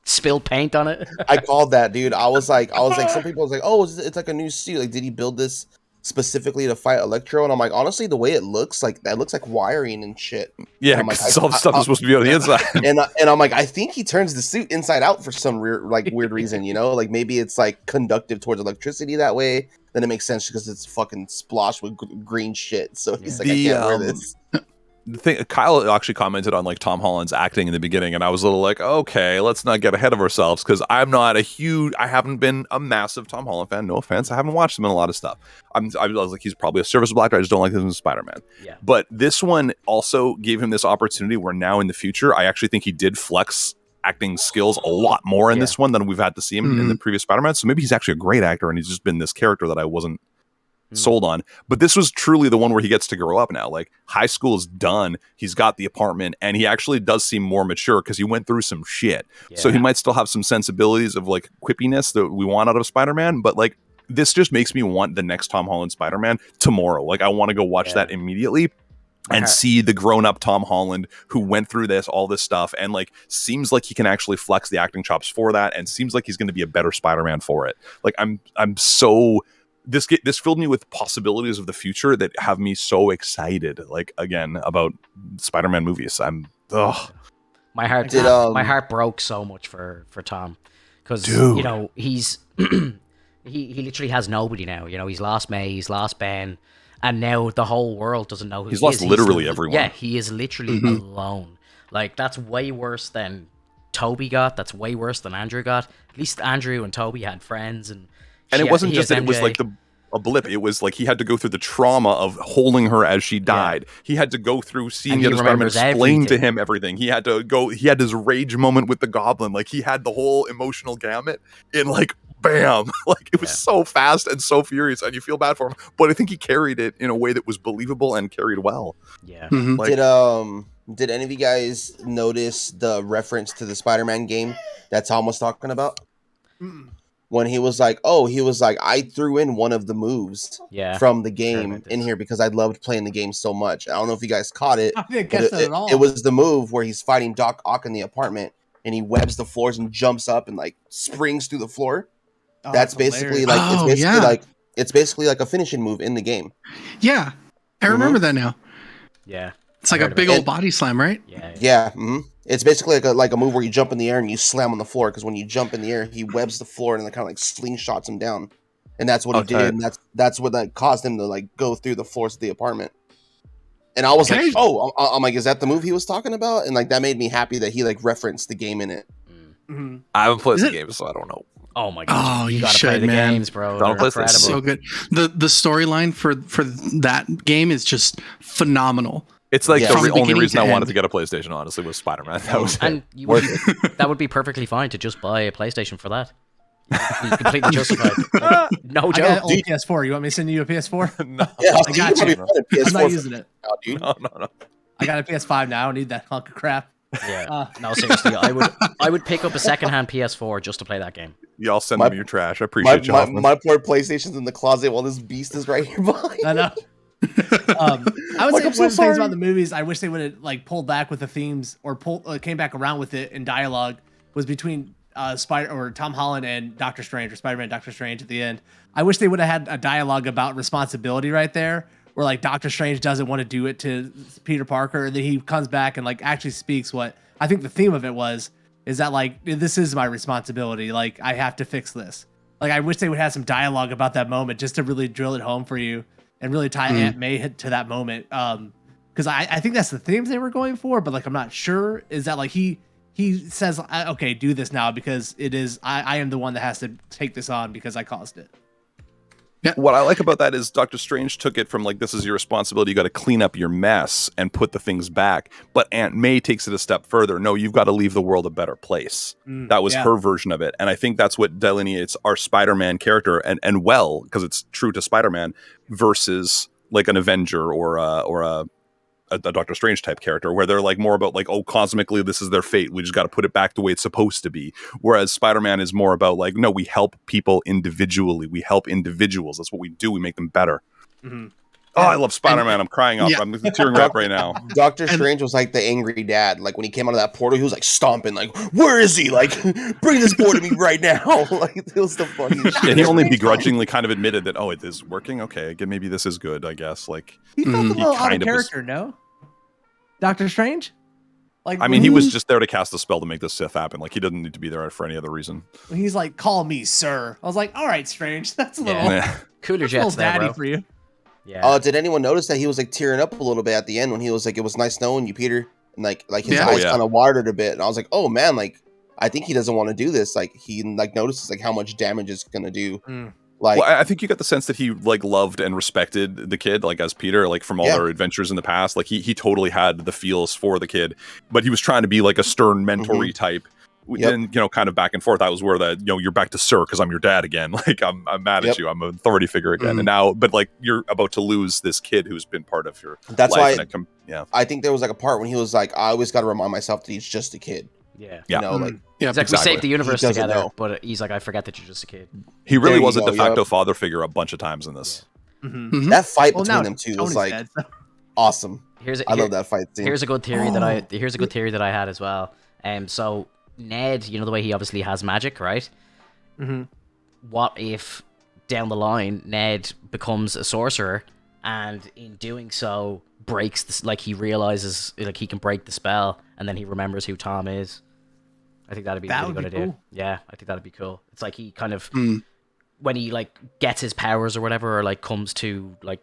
Spilled paint on it. I called that, dude. I was like, some people was like, oh, it's like a new suit. Like, did he build this specifically to fight Electro? And I'm like, honestly, the way it looks like, that looks like wiring and shit. Yeah, like, all the stuff is supposed to be on the inside. And I'm like, I think he turns the suit inside out for some weird reason, you know? Like, maybe it's like conductive towards electricity that way. Then it makes sense because it's fucking sploshed with green shit. So he's like, I can't wear this. The thing, Kyle actually commented on like Tom Holland's acting in the beginning, and I was a little like, okay, let's not get ahead of ourselves, because I haven't been a massive Tom Holland fan. No offense, I haven't watched him in a lot of stuff. I was like, he's probably a serviceable actor. I just don't like him as Spider-Man. Yeah. But this one also gave him this opportunity where now in the future, I actually think he did flex acting skills a lot more in this one than we've had to see him in the previous Spider-Man. So maybe he's actually a great actor, and he's just been this character that I wasn't sold on. But this was truly the one where he gets to grow up now. Like, high school is done, he's got the apartment, and he actually does seem more mature because he went through some shit. So he might still have some sensibilities of like quippiness that we want out of Spider-Man, but like, this just makes me want the next Tom Holland Spider-Man tomorrow. Like, I want to go watch that immediately and see the grown-up Tom Holland who went through all this stuff, and like, seems like he can actually flex the acting chops for that, and seems like he's going to be a better Spider-Man for it. Like, I'm so this filled me with possibilities of the future that have me so excited. Like, again, about Spider-Man movies. My heart broke so much for Tom, because you know, he's he literally has nobody now. You know, he's lost May, he's lost Ben, and now the whole world doesn't know who he's lost. Literally everyone. Yeah, he is literally alone. Like, that's way worse than Toby got. That's way worse than Andrew got. At least Andrew and Toby had friends, and it wasn't just that it was like a blip. It was like he had to go through the trauma of holding her as she died. He had to go through seeing the other Spider-Man explain to him everything. He had his rage moment with the Goblin. Like, he had the whole emotional gamut in like, bam. Like, it was so fast and so furious, and you feel bad for him. But I think he carried it in a way that was believable and carried well. Yeah. Like, did any of you guys notice the reference to the Spider-Man game that Tom was talking about? When he was like, I threw in one of the moves from the game in here because I loved playing the game so much. I don't know if you guys caught it. I didn't catch that at all. It was the move where he's fighting Doc Ock in the apartment, and he webs the floors and jumps up and like springs through the floor. That's basically like it's basically like a finishing move in the game. Yeah, I remember that now. Yeah, it's like a big old body slam, right? Yeah. It's basically like a move where you jump in the air and you slam on the floor, because when you jump in the air, he webs the floor and then kind of like slingshots him down, and that's what he did. And that's what like caused him to like go through the floors of the apartment. And I was like, I'm like, is that the move he was talking about? And like, that made me happy that he like referenced the game in it. I haven't played the game, so I don't know. Oh my god! Oh, you gotta should, play the man. games, bro. Don't play incredible. So good. The storyline for that game is just phenomenal. It's like the only reason I wanted end. to get a PlayStation, honestly, was Spider-Man. That was and that would be perfectly fine to just buy a PlayStation for that. You completely justified. Like, no joke. I got an old PS4. You want me to send you a PS4? No. Yeah, I got you. I'm not using it. No. I got a PS5 now. I need that hunk of crap. Yeah. No, seriously, I would pick up a secondhand PS4 just to play that game. Y'all send me your trash. I appreciate you. My poor PlayStation's in the closet while this beast is right here behind. I know. I would say one of the things about the movies I wish they would have like pulled back with the themes or came back around with it in dialogue was between Tom Holland and Doctor Strange, or Spider-Man and Doctor Strange at the end. I wish they would have had a dialogue about responsibility right there, where like Doctor Strange doesn't want to do it to Peter Parker, and then he comes back and like actually speaks what I think the theme of it is that like, this is my responsibility, like I have to fix this. Like, I wish they would have some dialogue about that moment just to really drill it home for you and really tie Aunt May to that moment. Because I think that's the themes they were going for, but like, I'm not sure. Is that like he says, okay, do this now because it is I am the one that has to take this on because I caused it. What I like about that is Doctor Strange took it from like, this is your responsibility. You got to clean up your mess and put the things back. But Aunt May takes it a step further. No, you've got to leave the world a better place. That was her version of it. And I think that's what delineates our Spider-Man character and well, because it's true to Spider-Man versus like an Avenger or a Doctor Strange type character, where they're like more about like, oh, cosmically this is their fate, we just got to put it back the way it's supposed to be. Whereas Spider-Man is more about like, no, we help people individually, we help individuals, that's what we do, we make them better. Oh, I love Spider-Man. I'm crying up. I'm tearing up right now. Doctor Strange was like the angry dad. Like when he came out of that portal, he was like stomping, like, where is he? Like, bring this boy to me right now. Like, it was the funniest shit. And he only begrudgingly kind of admitted that, oh, it is working? Okay, again, maybe this is good, I guess. Like, he felt a little out of character, no? Doctor Strange? Like, I mean, he was just there to cast a spell to make this Sith happen. Like, he doesn't need to be there for any other reason. He's like, call me, sir. I was like, all right, Strange. That's a little, cooler jets there, daddy bro. for you. Yeah. Did anyone notice that he was like tearing up a little bit at the end when he was like, it was nice knowing you, Peter? And like his eyes kind of watered a bit. And I was like, oh man, like, I think he doesn't want to do this. Like, he like notices like how much damage it's going to do. Like, well, I think you got the sense that he like loved and respected the kid, like as Peter, like from all their adventures in the past. Like he totally had the feels for the kid, but he was trying to be like a stern mentor-y type. And kind of back and forth. That was where that you're back to sir because I'm your dad again. Like I'm mad at you. I'm an authority figure again. And now, but like you're about to lose this kid who's been part of your. That's life. Why. I think there was like a part when he was like, I always got to remind myself that he's just a kid. Yeah. You know, like he's like, we saved the universe together, but he's like, I forget that you're just a kid. He really was a de facto father figure a bunch of times in this. That fight between them two was like awesome. I love that fight scene. Here's a good theory that I had as well. So Ned, you know the way he obviously has magic, right? What if down the line Ned becomes a sorcerer, and in doing so breaks this, like he realizes like he can break the spell, and then he remembers who Tom is. I think that'd be a really good idea. Cool. Yeah, I think that'd be cool. It's like he kind of when he like gets his powers or whatever, or like comes to like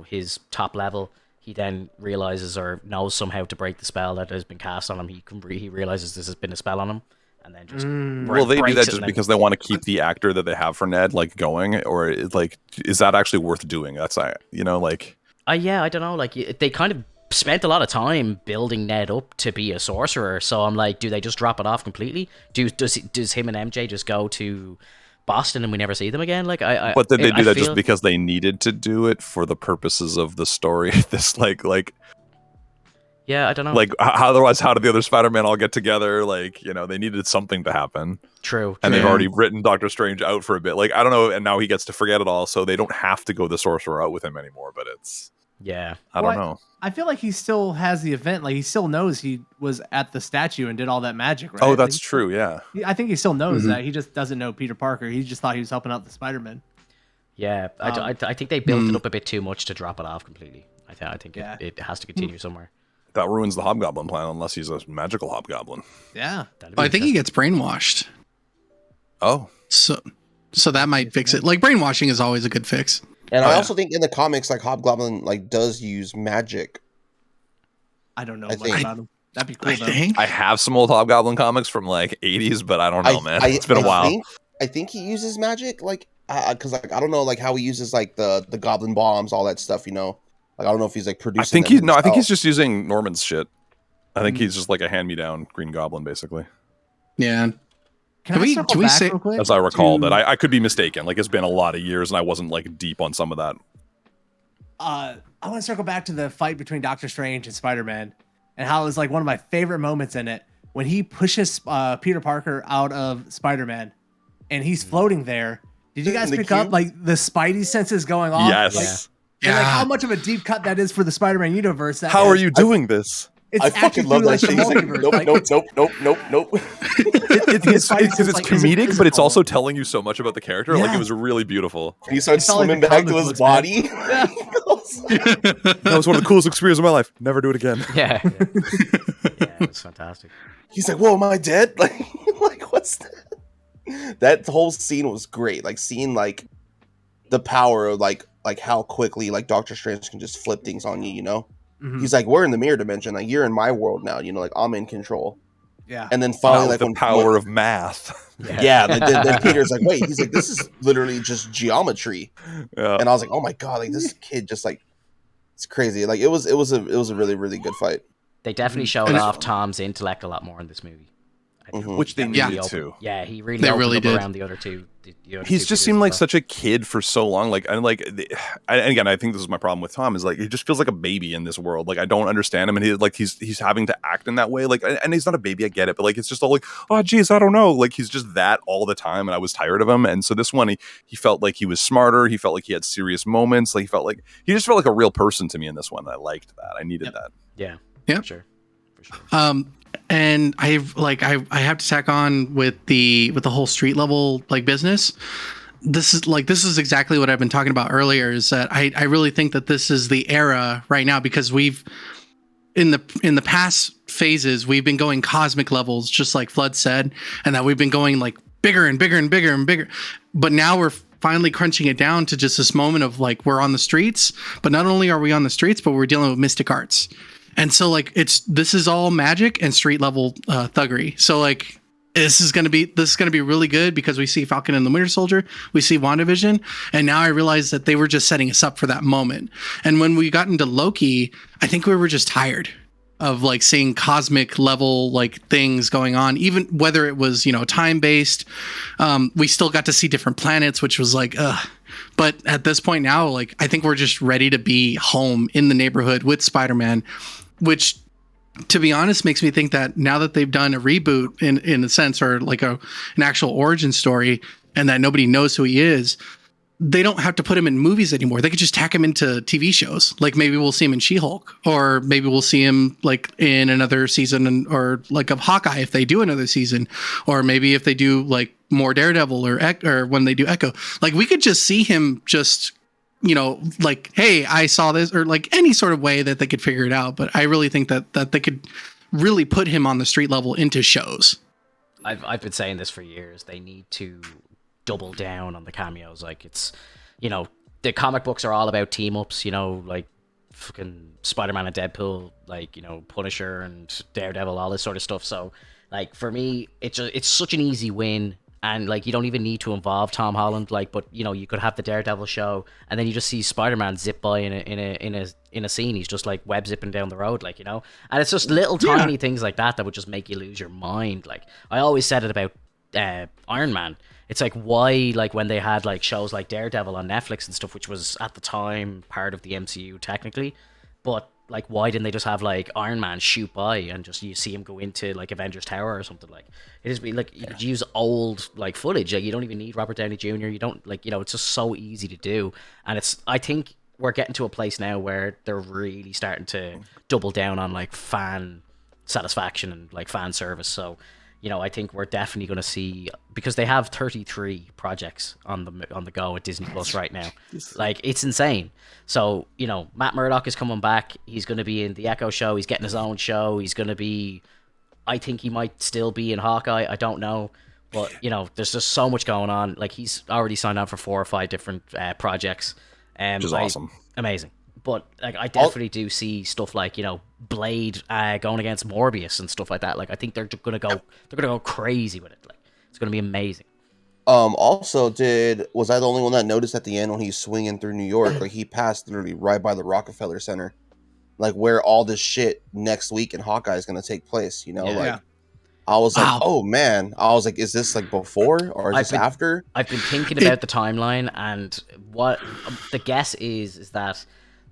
his top level, he then realizes or knows somehow to break the spell that has been cast on him. He realizes this has been a spell on him, and then just well, they do that just because they want to keep the actor that they have for Ned like going, or like is that actually worth doing? That's like yeah, I don't know. Like they kind of spent a lot of time building Ned up to be a sorcerer, so I'm like, do they just drop it off completely? Does him and MJ just go to Boston and we never see them again? Like but did they do that just because they needed to do it for the purposes of the story? This like yeah, I don't know. Like otherwise, how did the other Spider-Man all get together? Like they needed something to happen. True. And they've already written Doctor Strange out for a bit. Like I don't know, and now he gets to forget it all, so they don't have to go the sorcerer out with him anymore. But it's I don't know. I feel like he still has the event. Like he still knows he was at the statue and did all that magic, right? Oh, that's true. Yeah. I think he still knows that. He just doesn't know Peter Parker. He just thought he was helping out the Spider-Man. Yeah, I think they built it up a bit too much to drop it off completely. I think it has to continue somewhere. That ruins the Hobgoblin plan unless he's a magical Hobgoblin. Yeah. I think he gets brainwashed. Oh. So that might fix it. Like brainwashing is always a good fix. And I also think in the comics, like Hobgoblin, like does use magic. I don't know much about him. That'd be cool. I have some old Hobgoblin comics from like '80s, but I don't know, man. It's been a while. I think he uses magic, like because like I don't know, like how he uses like the goblin bombs, all that stuff. Like I don't know if he's like producing. I think he's just using Norman's shit. I think he's just like a hand-me-down Green Goblin, basically. Yeah. Can we say, as I recall, that I could be mistaken. Like it's been a lot of years, and I wasn't like deep on some of that. I want to circle back to the fight between Doctor Strange and Spider-Man, and how it was like one of my favorite moments in it when he pushes Peter Parker out of Spider-Man, and he's floating there. Did you guys pick up like the Spidey senses going off? Yes. And like how much of a deep cut that is for the Spider-Man universe. How are you doing this? I fucking love that shit. He's like, nope. It's comedic, but it's also telling you so much about the character. Like it was really beautiful. He starts swimming back to his body. That was one of the coolest experiences of my life. Never do it again. Yeah, it's fantastic. He's like, "Whoa, am I dead?" Like what's that? That whole scene was great. Like seeing like the power of like how quickly like Doctor Strange can just flip things on you. He's like, we're in the mirror dimension. Like you're in my world now. Like I'm in control. Yeah. And then finally, like the when power of math. yeah, then Peter's like, wait, he's like, this is literally just geometry. Yeah. And I was like, oh my god, like this kid just like, it's crazy. Like it was a really, really good fight. They definitely showed off Tom's intellect a lot more in this movie. Which they needed to. Yeah, he really opened up around the other two. He's just seemed like such a kid for so long. Like, and again, I think this is my problem with Tom is like he just feels like a baby in this world. Like I don't understand him, and he's having to act in that way. Like, and he's not a baby, I get it, but like it's just all like, oh geez, I don't know. Like he's just that all the time, and I was tired of him. And so this one, he felt like he was smarter. He felt like he had serious moments. Like he just felt like a real person to me in this one. I liked that. I needed that. Yeah. Yeah. For sure. And I have to tack on with the whole street level like business. This is exactly what I've been talking about earlier, is that I really think that this is the era right now, because we've in the past phases we've been going cosmic levels, just like Flood said, and that we've been going like bigger and bigger and bigger and bigger. But now we're finally crunching it down to just this moment of like we're on the streets, but not only are we on the streets, but we're dealing with mystic arts. And so like this is all magic and street level thuggery. So like this is gonna be really good, because we see Falcon and the Winter Soldier, we see WandaVision, and now I realize that they were just setting us up for that moment. And when we got into Loki, I think we were just tired of like seeing cosmic level like things going on, even whether it was, you know, time based. We still got to see different planets, which was like but at this point now, like I think we're just ready to be home in the neighborhood with Spider-Man, which, to be honest, makes me think that now that they've done a reboot in a sense, or like an actual origin story, and that nobody knows who he is, they don't have to put him in movies anymore. They could just tack him into TV shows. Like maybe we'll see him in She-Hulk, or maybe we'll see him like in another season, or like of Hawkeye if they do another season, or maybe if they do like more Daredevil or when they do Echo. Like we could just see him just, you know, like, hey, I saw this, or like any sort of way that they could figure it out. But I really think that they could really put him on the street level into shows. I've been saying this for years. They need to double down on the cameos. Like it's, you know, the comic books are all about team ups, you know, like fucking Spider-Man and Deadpool, like, you know, Punisher and Daredevil, all this sort of stuff. So like for me, it's such an easy win. And like you don't even need to involve Tom Holland, like, but you know you could have the Daredevil show, and then you just see Spider-Man zip by in a scene. He's just like web zipping down the road, like, you know. And it's just little tiny things like that would just make you lose your mind. Like I always said it about Iron Man. It's like why, like when they had like shows like Daredevil on Netflix and stuff, which was at the time part of the MCU technically, but like why didn't they just have like Iron Man shoot by and just you see him go into like Avengers Tower or something? Like it is like you could use old like footage. Like you don't even need Robert Downey Jr. You don't, like, you know, it's just so easy to do. And I think we're getting to a place now where they're really starting to double down on like fan satisfaction and like fan service. So, you know, I think we're definitely going to see, because they have 33 projects on the go at Disney Plus right now. Like it's insane. So, you know, Matt Murdock is coming back. He's going to be in the Echo show. He's getting his own show. He's going to be, I think he might still be in Hawkeye. I don't know. But, you know, there's just so much going on. Like he's already signed on for 4 or 5 different projects. Which is awesome. Amazing. But like I definitely do see stuff like, you know, Blade going against Morbius and stuff like that. Like I think they're gonna go crazy with it. Like it's gonna be amazing. Also, was I the only one that noticed at the end when he's swinging through New York, like he passed literally right by the Rockefeller Center, like where all this shit next week in Hawkeye is gonna take place? You know, I was like, oh man, I was like, is this like before or is this after? I've been thinking about the timeline, and what the guess is that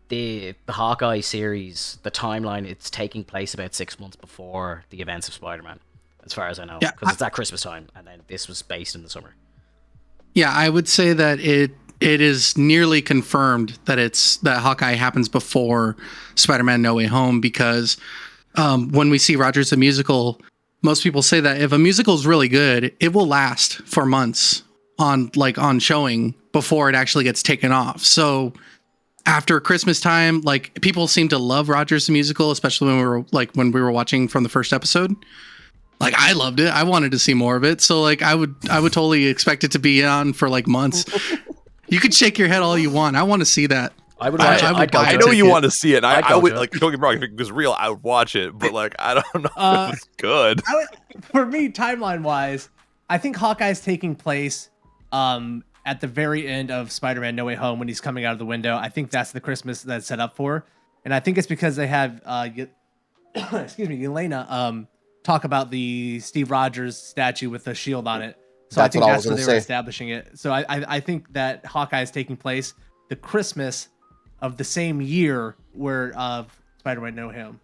the Hawkeye series, the timeline, it's taking place about 6 months before the events of Spider-Man, as far as I know, because it's at Christmas time, and then this was based in the summer. Yeah, I would say that it is nearly confirmed that Hawkeye happens before Spider-Man No Way Home, because when we see Rogers the Musical, most people say that if a musical is really good, it will last for months on showing before it actually gets taken off. So after Christmas time, like people seem to love Rogers the Musical, especially when we were watching from the first episode. Like I loved it. I wanted to see more of it. So like I would totally expect it to be on for like months. You could shake your head all you want. I want to see that. I would watch it. I know you want to see it. I would like. Don't get me wrong. If it was real, I would watch it. But like, I don't know if it's good. For me, timeline wise, I think Hawkeye's taking place at the very end of Spider-Man No Way Home when he's coming out of the window. I think that's the Christmas that's set up for, and I think it's because they have Yelena talk about the Steve Rogers statue with the shield on it. So I think that's where they were establishing it. So I think that Hawkeye is taking place the Christmas of the same year where Spider-Man No Way Home.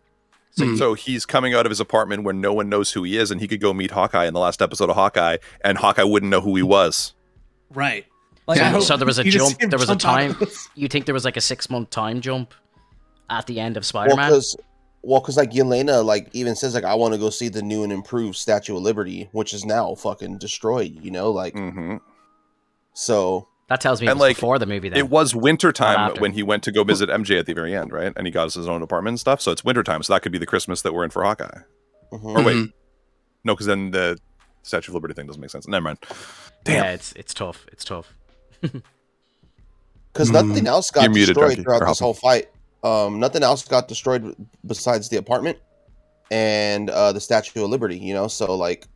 So he's coming out of his apartment where no one knows who he is, and he could go meet Hawkeye in the last episode of Hawkeye, and Hawkeye wouldn't know who he was. Right. Like, so there was a jump. There was a time. You think there was like a 6-month time jump at the end of Spider-Man? Well, because like Yelena like even says like I want to go see the new and improved Statue of Liberty, which is now fucking destroyed. You know, like so. That tells me it was like, before the movie. Then it was wintertime when he went to go visit MJ at the very end, right? And he got his own apartment and stuff. So it's wintertime. So that could be the Christmas that we're in for Hawkeye. Or wait, no, because then the Statue of Liberty thing doesn't make sense. Never mind. Damn. Yeah, it's tough. It's tough. Because nothing else got destroyed throughout this whole fight. Nothing else got destroyed besides the apartment and the Statue of Liberty. You know, so like.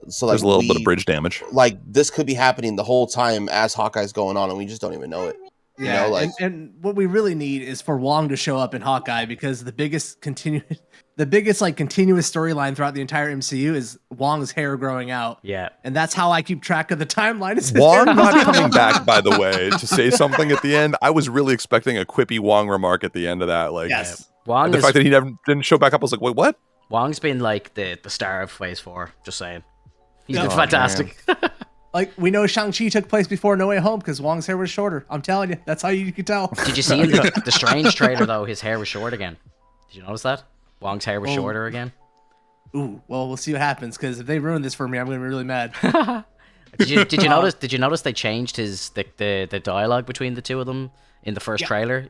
So like there's a little bit of bridge damage. Like this could be happening the whole time as Hawkeye's going on, and we just don't even know it. Yeah, you know, like and what we really need is for Wong to show up in Hawkeye, because the biggest continuous storyline throughout the entire MCU is Wong's hair growing out. Yeah, and that's how I keep track of the timeline. Is Wong not coming back, by the way, to say something at the end. I was really expecting a quippy Wong remark at the end of that. Like, yes, Wong. The fact that he didn't show back up, I was like, wait, what? Wong's been like the star of Phase 4. Just saying. He's been fantastic. Like, we know Shang-Chi took place before No Way Home because Wong's hair was shorter. I'm telling you, that's how you can tell. Did you see in the Strange trailer, though, his hair was short again? Did you notice that? Wong's hair was shorter again? Ooh, well, we'll see what happens, because if they ruin this for me, I'm going to be really mad. Did you notice they changed the dialogue between the two of them in the first trailer?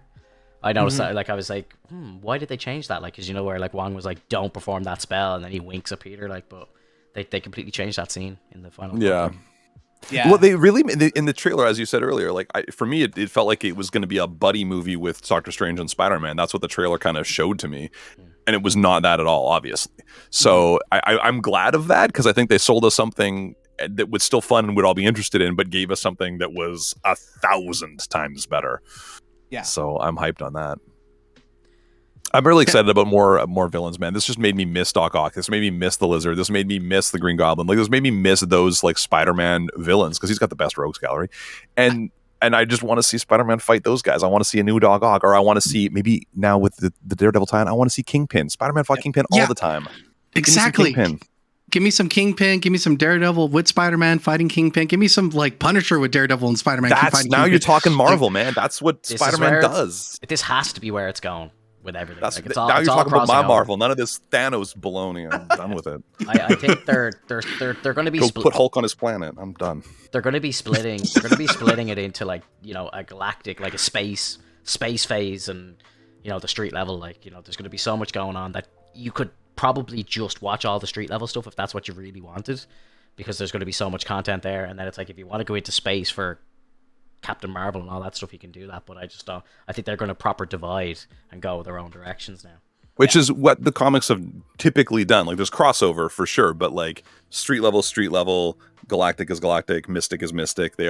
I noticed that, like, I was like, why did they change that? Like, because you know where, like, Wong was like, don't perform that spell, and then he winks at Peter, like, but they completely changed that scene in the final. Yeah. Well, they really in the trailer, as you said earlier, like for me, it felt like it was going to be a buddy movie with Doctor Strange and Spider-Man. That's what the trailer kind of showed to me, and it was not that at all, obviously. So I'm glad of that, because I think they sold us something that was still fun and we'd all be interested in, but gave us something that was 1,000 times better. Yeah. So I'm hyped on that. I'm really excited about more villains, man. This just made me miss Doc Ock. This made me miss the Lizard. This made me miss the Green Goblin. Like, this made me miss those like Spider-Man villains, because he's got the best rogues gallery, and I just want to see Spider-Man fight those guys. I want to see a new Doc Ock, or I want to see, maybe now with the Daredevil tie-in, I want to see Kingpin. Spider-Man fought Kingpin all the time. Exactly. Give me some Kingpin. Give me some Daredevil with Spider-Man fighting Kingpin. Give me some like Punisher with Daredevil and Spider-Man. That's now you're talking Marvel, man. That's what Spider-Man does. This has to be where it's going. With everything, like now you're talking about my Marvel. None of this Thanos baloney. I'm done with it. I think they're going to be put Hulk on his planet. I'm done. They're going to be splitting. They're going to be splitting it into, like, you know, a galactic, like a space phase, and, you know, the street level. Like, you know, there's going to be so much going on that you could probably just watch all the street level stuff if that's what you really wanted, because there's going to be so much content there. And then it's like, if you want to go into space for Captain Marvel and all that stuff, you can do that, but I just don't. I think they're going to proper divide and go their own directions now, which is what the comics have typically done. Like, there's crossover for sure, but like street level, galactic is galactic, mystic is mystic. They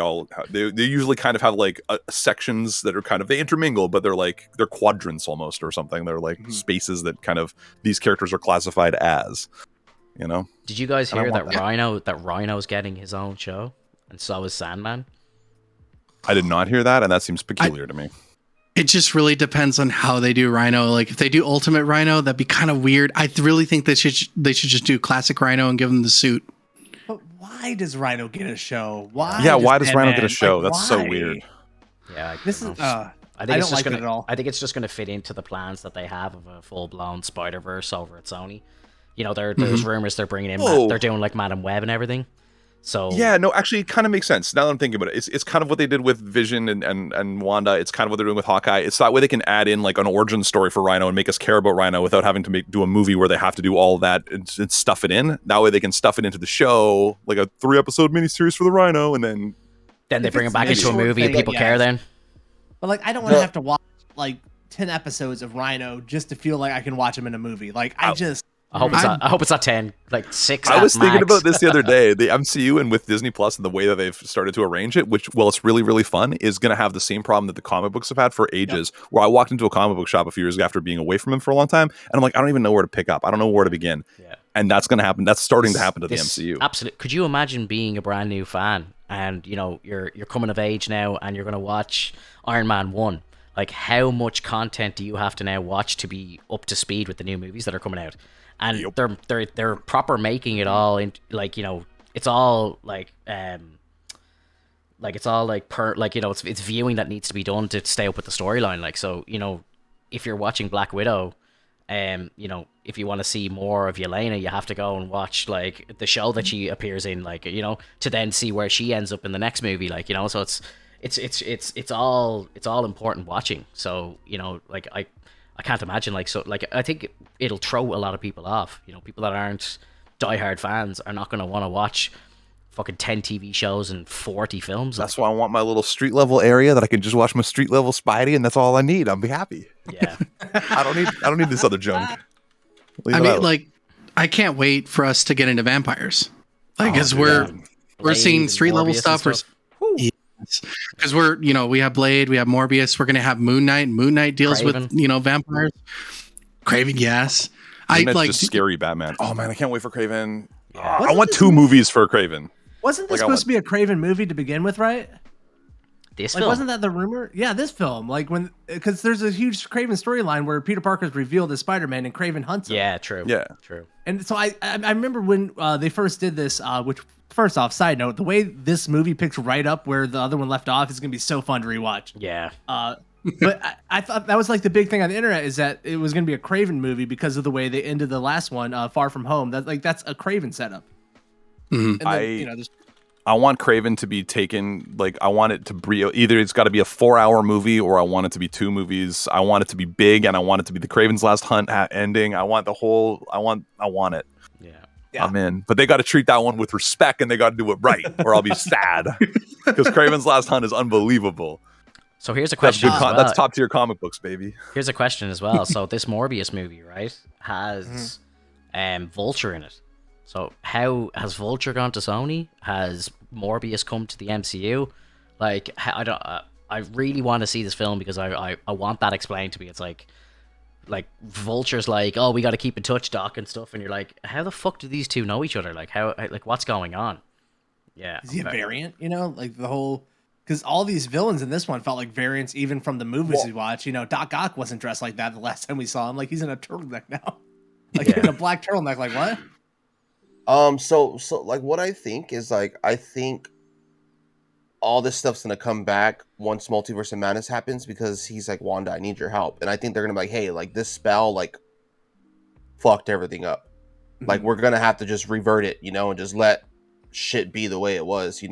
usually kind of have like sections that are kind of, they intermingle, but they're quadrants almost or something. They're like spaces that kind of these characters are classified as, you know. Did you guys hear that Rhino's getting his own show, and so is Sandman? I did not hear that, and that seems peculiar to me. It just really depends on how they do Rhino. Like, if they do Ultimate Rhino, that'd be kind of weird. I really think they should just do Classic Rhino and give him the suit. But why does Rhino get a show? Why? Yeah, why does Rhino get a show? Like, that's so weird. Yeah, this is. I don't like it at all. I think it's just going to fit into the plans that they have of a full-blown Spider-Verse over at Sony. You know, there's rumors they're bringing in. They're doing like Madam Web and everything. So yeah, no, actually, it kind of makes sense now that I'm thinking about it. It's kind of what they did with Vision and Wanda. It's kind of what they're doing with Hawkeye. It's that way they can add in like an origin story for Rhino and make us care about Rhino without having to do a movie where they have to do all that and stuff it in. That way they can stuff it into the show, like a 3-episode miniseries for the Rhino, and then they bring it back into a movie and people care then. But like, I don't want to have to watch like 10 episodes of Rhino just to feel like I can watch him in a movie. Like, I hope it's not 10, like 6. I was thinking max. about this the other day. The MCU and with Disney Plus and the way that they've started to arrange it, which, well, it's really, really fun, is going to have the same problem that the comic books have had for ages. Yep. Where I walked into a comic book shop a few years ago after being away from him for a long time, and I'm like, I don't even know where to pick up. I don't know where to begin. Yeah. And that's going to happen. That's starting to happen to the MCU. Absolutely. Could you imagine being a brand new fan and you're coming of age now and you're going to watch Iron Man 1? Like, how much content do you have to now watch to be up to speed with the new movies that are coming out? And they're proper making it all in, like, it's all like it's all like it's viewing that needs to be done to stay up with the storyline. Like, so if you're watching Black Widow, if you want to see more of Yelena, you have to go and watch like the show that she appears in, like, to then see where she ends up in the next movie, like, so it's all important watching. So like I can't imagine, like, so, like, I think it'll throw a lot of people off. People that aren't diehard fans are not going to want to watch fucking 10 TV shows and 40 films. That's why I want my little street level area that I can just watch my street level Spidey, and that's all I need. I'll be happy. Yeah. I don't need this other junk. Like, I can't wait for us to get into vampires. Like, because we're seeing street level stuff. Because we have Blade, we have Morbius, we're gonna have Moon Knight. Moon Knight deals Kraven. with Vampires. Kraven, yes. I like just scary Batman. Oh man, I can't wait for Kraven. I want 2 movies for Kraven. Wasn't this supposed to be a Kraven movie to begin with, right? This film? Wasn't that the rumor? Yeah, this film. Like, because there's a huge Kraven storyline where Peter Parker's revealed as Spider-Man and Kraven hunts him. Yeah, true. Yeah, true. And so I remember when they first did this, which, first off, side note, the way this movie picks right up where the other one left off is going to be so fun to rewatch. Yeah. But I thought that was like the big thing on the internet, is that it was going to be a Kraven movie because of the way they ended the last one, Far From Home. That's a Kraven setup. Mm-hmm. And then, I want Kraven to be taken, like, I want it to be, either it's got to be a 4-hour movie or I want it to be 2 movies. I want it to be big, and I want it to be the Kraven's Last Hunt ending. I want it. Yeah. I'm in. But they got to treat that one with respect, and they got to do it right, or I'll be sad. Because Kraven's Last Hunt is unbelievable. So here's a question. That's top tier comic books, baby. Here's a question as well. So this Morbius movie, right, has Vulture in it. So how has Vulture gone to Sony? Has Morbius come to the MCU? Like, I really want to see this film because I want that explained to me. It's like Vulture's like, oh, we got to keep in touch, Doc, and stuff, and you're like, how the fuck do these two know each other? Like, what's going on? Yeah, is he a variant? Like the whole, because all these villains in this one felt like variants, even from the movies we watched. Doc Ock wasn't dressed like that the last time we saw him. Like, he's in a turtleneck now, like in a black turtleneck. Like, what? So like, what I think is, like, I think all this stuff's gonna come back once Multiverse of Madness happens, because he's like, Wanda, I need your help, and I think they're gonna be like, hey, like, this spell like fucked everything up. Like, we're gonna have to just revert it, and just let shit be the way it was, And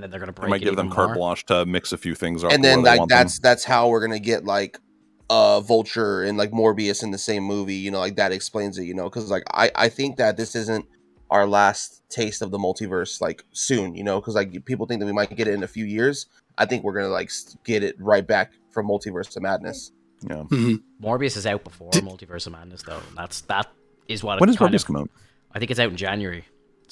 then they're gonna break. I might give them carte blanche to mix a few things up, and then like that's how we're gonna get like Vulture and like Morbius in the same movie. Like, that explains it. Because like I think that this isn't our last taste of the multiverse, like, soon, because like people think that we might get it in a few years. I think we're gonna like get it right back from Multiverse of Madness. Yeah. Mm-hmm. Morbius is out before Multiverse of Madness, though. That is what. When does Morbius come out? I think it's out in January,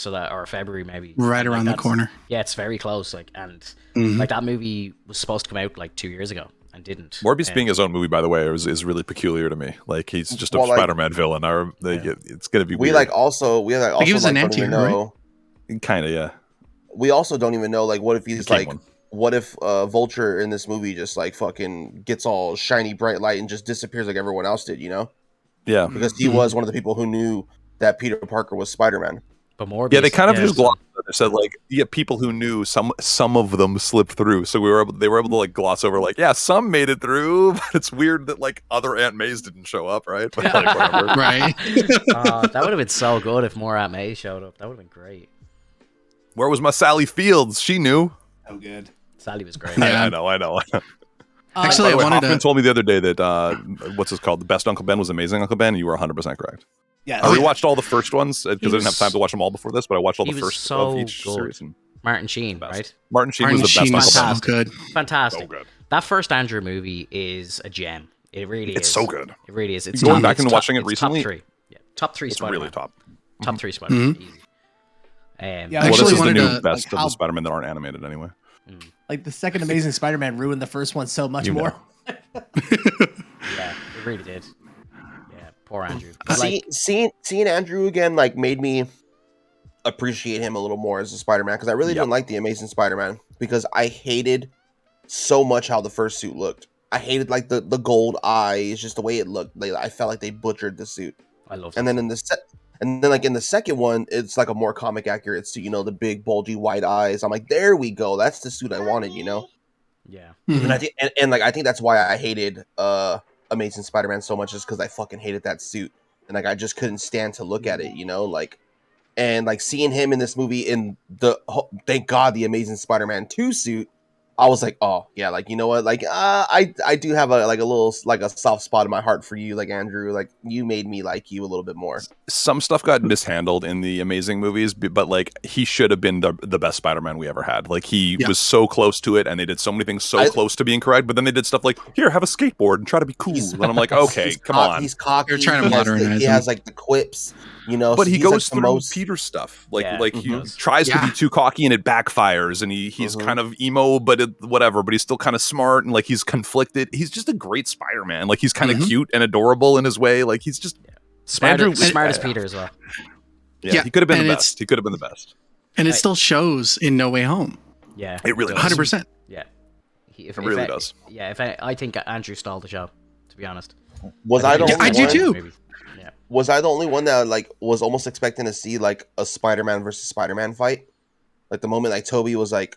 or February maybe. Right around the corner. Yeah, it's very close. Like, and like, that movie was supposed to come out like 2 years ago and didn't. Morbius being his own movie, by the way, is really peculiar to me. Like, he's just a Spider-Man villain. It's gonna be. We weird. also he was an anti-hero, right? Kind of, yeah. We also don't even know, like, what if he's like, what if Vulture in this movie just like fucking gets all shiny bright light and just disappears like everyone else did, Yeah, because he was one of the people who knew that Peter Parker was Spider-Man. But Morbius, yeah, they kind of just glossed it. They said, like, people who knew, some of them slipped through, so they were able to like gloss over, like, yeah, some made it through, but it's weird that like other Aunt Mays didn't show up, right? But, like, whatever. Right. That would have been so good if more Aunt May showed up. That would have been great. Where was my Sally Fields? She knew. Oh, good. Sally was great. Yeah. I know. Actually, Hoffman told me the other day that what's this called? The Best Uncle Ben was Amazing Uncle Ben, and you were 100% correct. Yeah, I rewatched all the first ones because I didn't have time to watch them all before this, but I watched all the first of each series. Martin Sheen, right? Martin Sheen Martin was the best Sheen was Uncle Ben. so good. Fantastic. So good. That first Andrew movie is a gem. It really is. It's so good. It really is. It's Going top, back and watching it recently. Top 3. Yeah, top 3 It's Spider-Man. really top. Top 3 Spider-Man. Easy. Yeah, Well, actually this is the wanted new to, best like, of how- the Spider-Man that aren't animated anyway. Like the second Amazing Spider-Man ruined the first one so much You know. more. Yeah, it really did. Yeah, poor Andrew. But, like, Seeing Andrew again like made me appreciate him a little more as a Spider-Man, because I really didn't like the Amazing Spider-Man, because I hated so much how the first suit looked. I hated like the gold eyes, just the way it looked. Like, I felt like they butchered the suit. I love And then in the second one, it's like a more comic accurate suit. You know, the big bulgy white eyes. I'm like, there we go. That's the suit I wanted. You know. Yeah. And I think, and like I think that's why I hated Amazing Spider-Man so much, is because I fucking hated that suit, and like I just couldn't stand to look at it. You know, like, and like seeing him in this movie in thank God the Amazing Spider-Man 2 suit, I was like, oh yeah, like, you know what, like I do have a little like a soft spot in my heart for you, like Andrew, like you made me like you a little bit more. Some stuff got mishandled in the Amazing movies, but like he should have been the best Spider-Man we ever had. Like he was so close to it, and they did so many things close to being correct. But then they did stuff like, here, have a skateboard and try to be cool. And I'm like, okay, come on. He's cocky. You're trying to modernize He has like the quips, you know. But so he he's, goes like, through most... Peter stuff, like he he tries to be too cocky and it backfires, and he's kind of emo, but whatever. But he's still kind of smart, and like he's conflicted. He's just a great Spider-Man. Like he's kind of cute and adorable in his way. Like he's just Smart as Peter as well. Yeah, he could have been the best. He could have been the best. And it still shows in No Way Home. Yeah, it really does. 100%. Yeah, it really does. Yeah, I think Andrew stole the show. To be honest, was I the only one? I do too. Yeah. Was I the only one that like was almost expecting to see like a Spider-Man versus Spider-Man fight? Like the moment like Toby was like,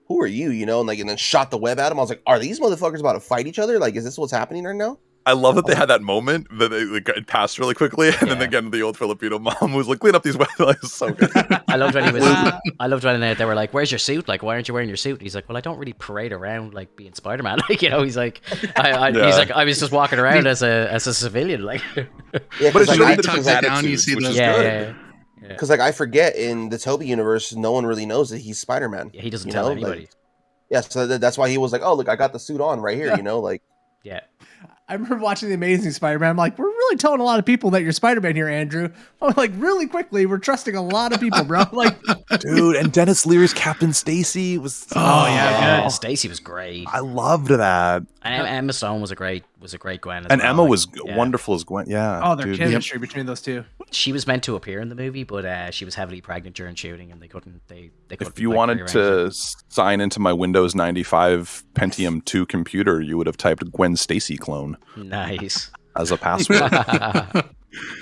"Who are you?" You know, and like and then shot the web at him. I was like, "Are these motherfuckers about to fight each other? Like, is this what's happening right now?" I love that they had that moment that they like, it passed really quickly, and then again the old Filipino mom was like, "Clean up these webs." Like, so good. I loved when I loved when they were like, "Where's your suit? Like, why aren't you wearing your suit?" And he's like, "Well, I don't really parade around like being Spider-Man." Like, you know, he's like, he's like, I was just walking around as a civilian, like. Yeah, but it's like, really I the tugs it down, you see the yeah. Because like I forget in the Toby universe, no one really knows that he's Spider-Man. Yeah, he doesn't tell anybody. Like, so that's why he was like, "Oh, look, I got the suit on right here." You know, like. Yeah. I remember watching The Amazing Spider-Man. I'm like, we're really telling a lot of people that you're Spider-Man here, Andrew. I'm like, really quickly, we're trusting a lot of people, bro. Like, dude, and Dennis Leary's Captain Stacy was. Yeah, Stacy was great. I loved that. And Emma Stone was a great Gwen. And Emma was wonderful as Gwen. Yeah. Oh, their chemistry between those two. She was meant to appear in the movie, but she was heavily pregnant during shooting, and they couldn't. They couldn't. If you wanted to sign into my Windows 95 Pentium 2 computer, you would have typed Gwen Stacy clone. Nice. As a password.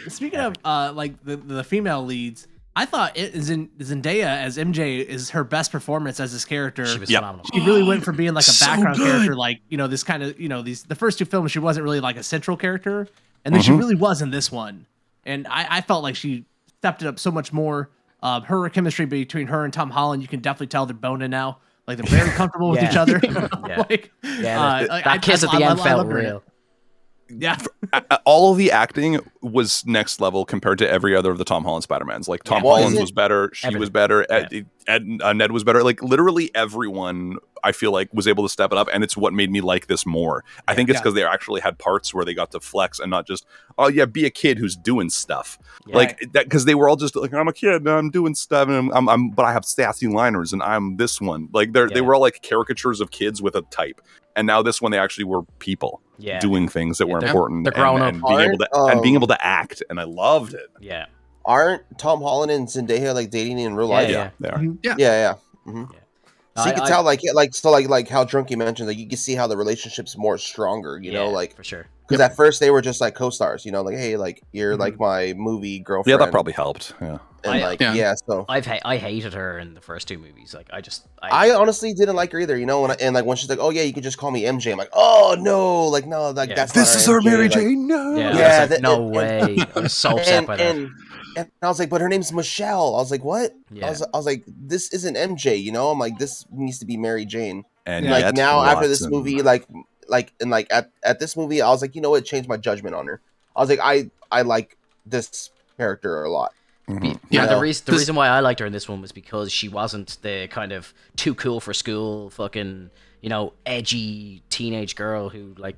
Speaking of like the female leads, I thought Zendaya as MJ is her best performance as this character. She was phenomenal. She really went from being like a background good. character, like, you know, this kind of, you know, the first two films, she wasn't really like a central character, and then she really was in this one. And I felt like she stepped it up so much more. Her chemistry between her and Tom Holland, you can definitely tell they're boning now. Like they're very comfortable with each other. That kiss at the end felt real. Yeah. All of the acting was next level compared to every other of the Tom Holland Spider-Mans. Like Tom Holland was better, she was better, Ned was better. Like literally everyone, I feel like, was able to step it up, and it's what made me like this more. I think it's because they actually had parts where they got to flex and not just, oh yeah, be a kid who's doing stuff. Like that, because they were all just like, I'm a kid, I'm doing stuff, and I'm but I have sassy liners, and I'm this one. Like they were all like caricatures of kids with a type. And now this one, they actually were people doing things that were important. They're grown up. And being able to act. And I loved it. Yeah. Aren't Tom Holland and Zendaya like dating in real life? Yeah, they are. Yeah. Mm-hmm. So you can tell, like how Drunky mentioned, like you can see how the relationship's more stronger, you know, like for sure. Because at first they were just like co-stars, you know, like, hey, like you're like my movie girlfriend. Yeah, that probably helped. Yeah. And so I hated her in the first two movies. Like I honestly didn't like her either, you know. And when she's like, oh yeah, you can just call me MJ. I'm like, oh no, like no, like that's this is our Mary Jane. No, no way. I was so upset by that. And I was like, but her name's Michelle. I was like, what? Yeah. I was like, this isn't MJ, you know. I'm like, this needs to be Mary Jane. And like now after this movie, like at this movie, I was like, you know what? Changed my judgment on her. I was like, I like this character a lot. Yeah, the reason why I liked her in this one was because she wasn't the kind of too cool for school, fucking, edgy teenage girl who, like,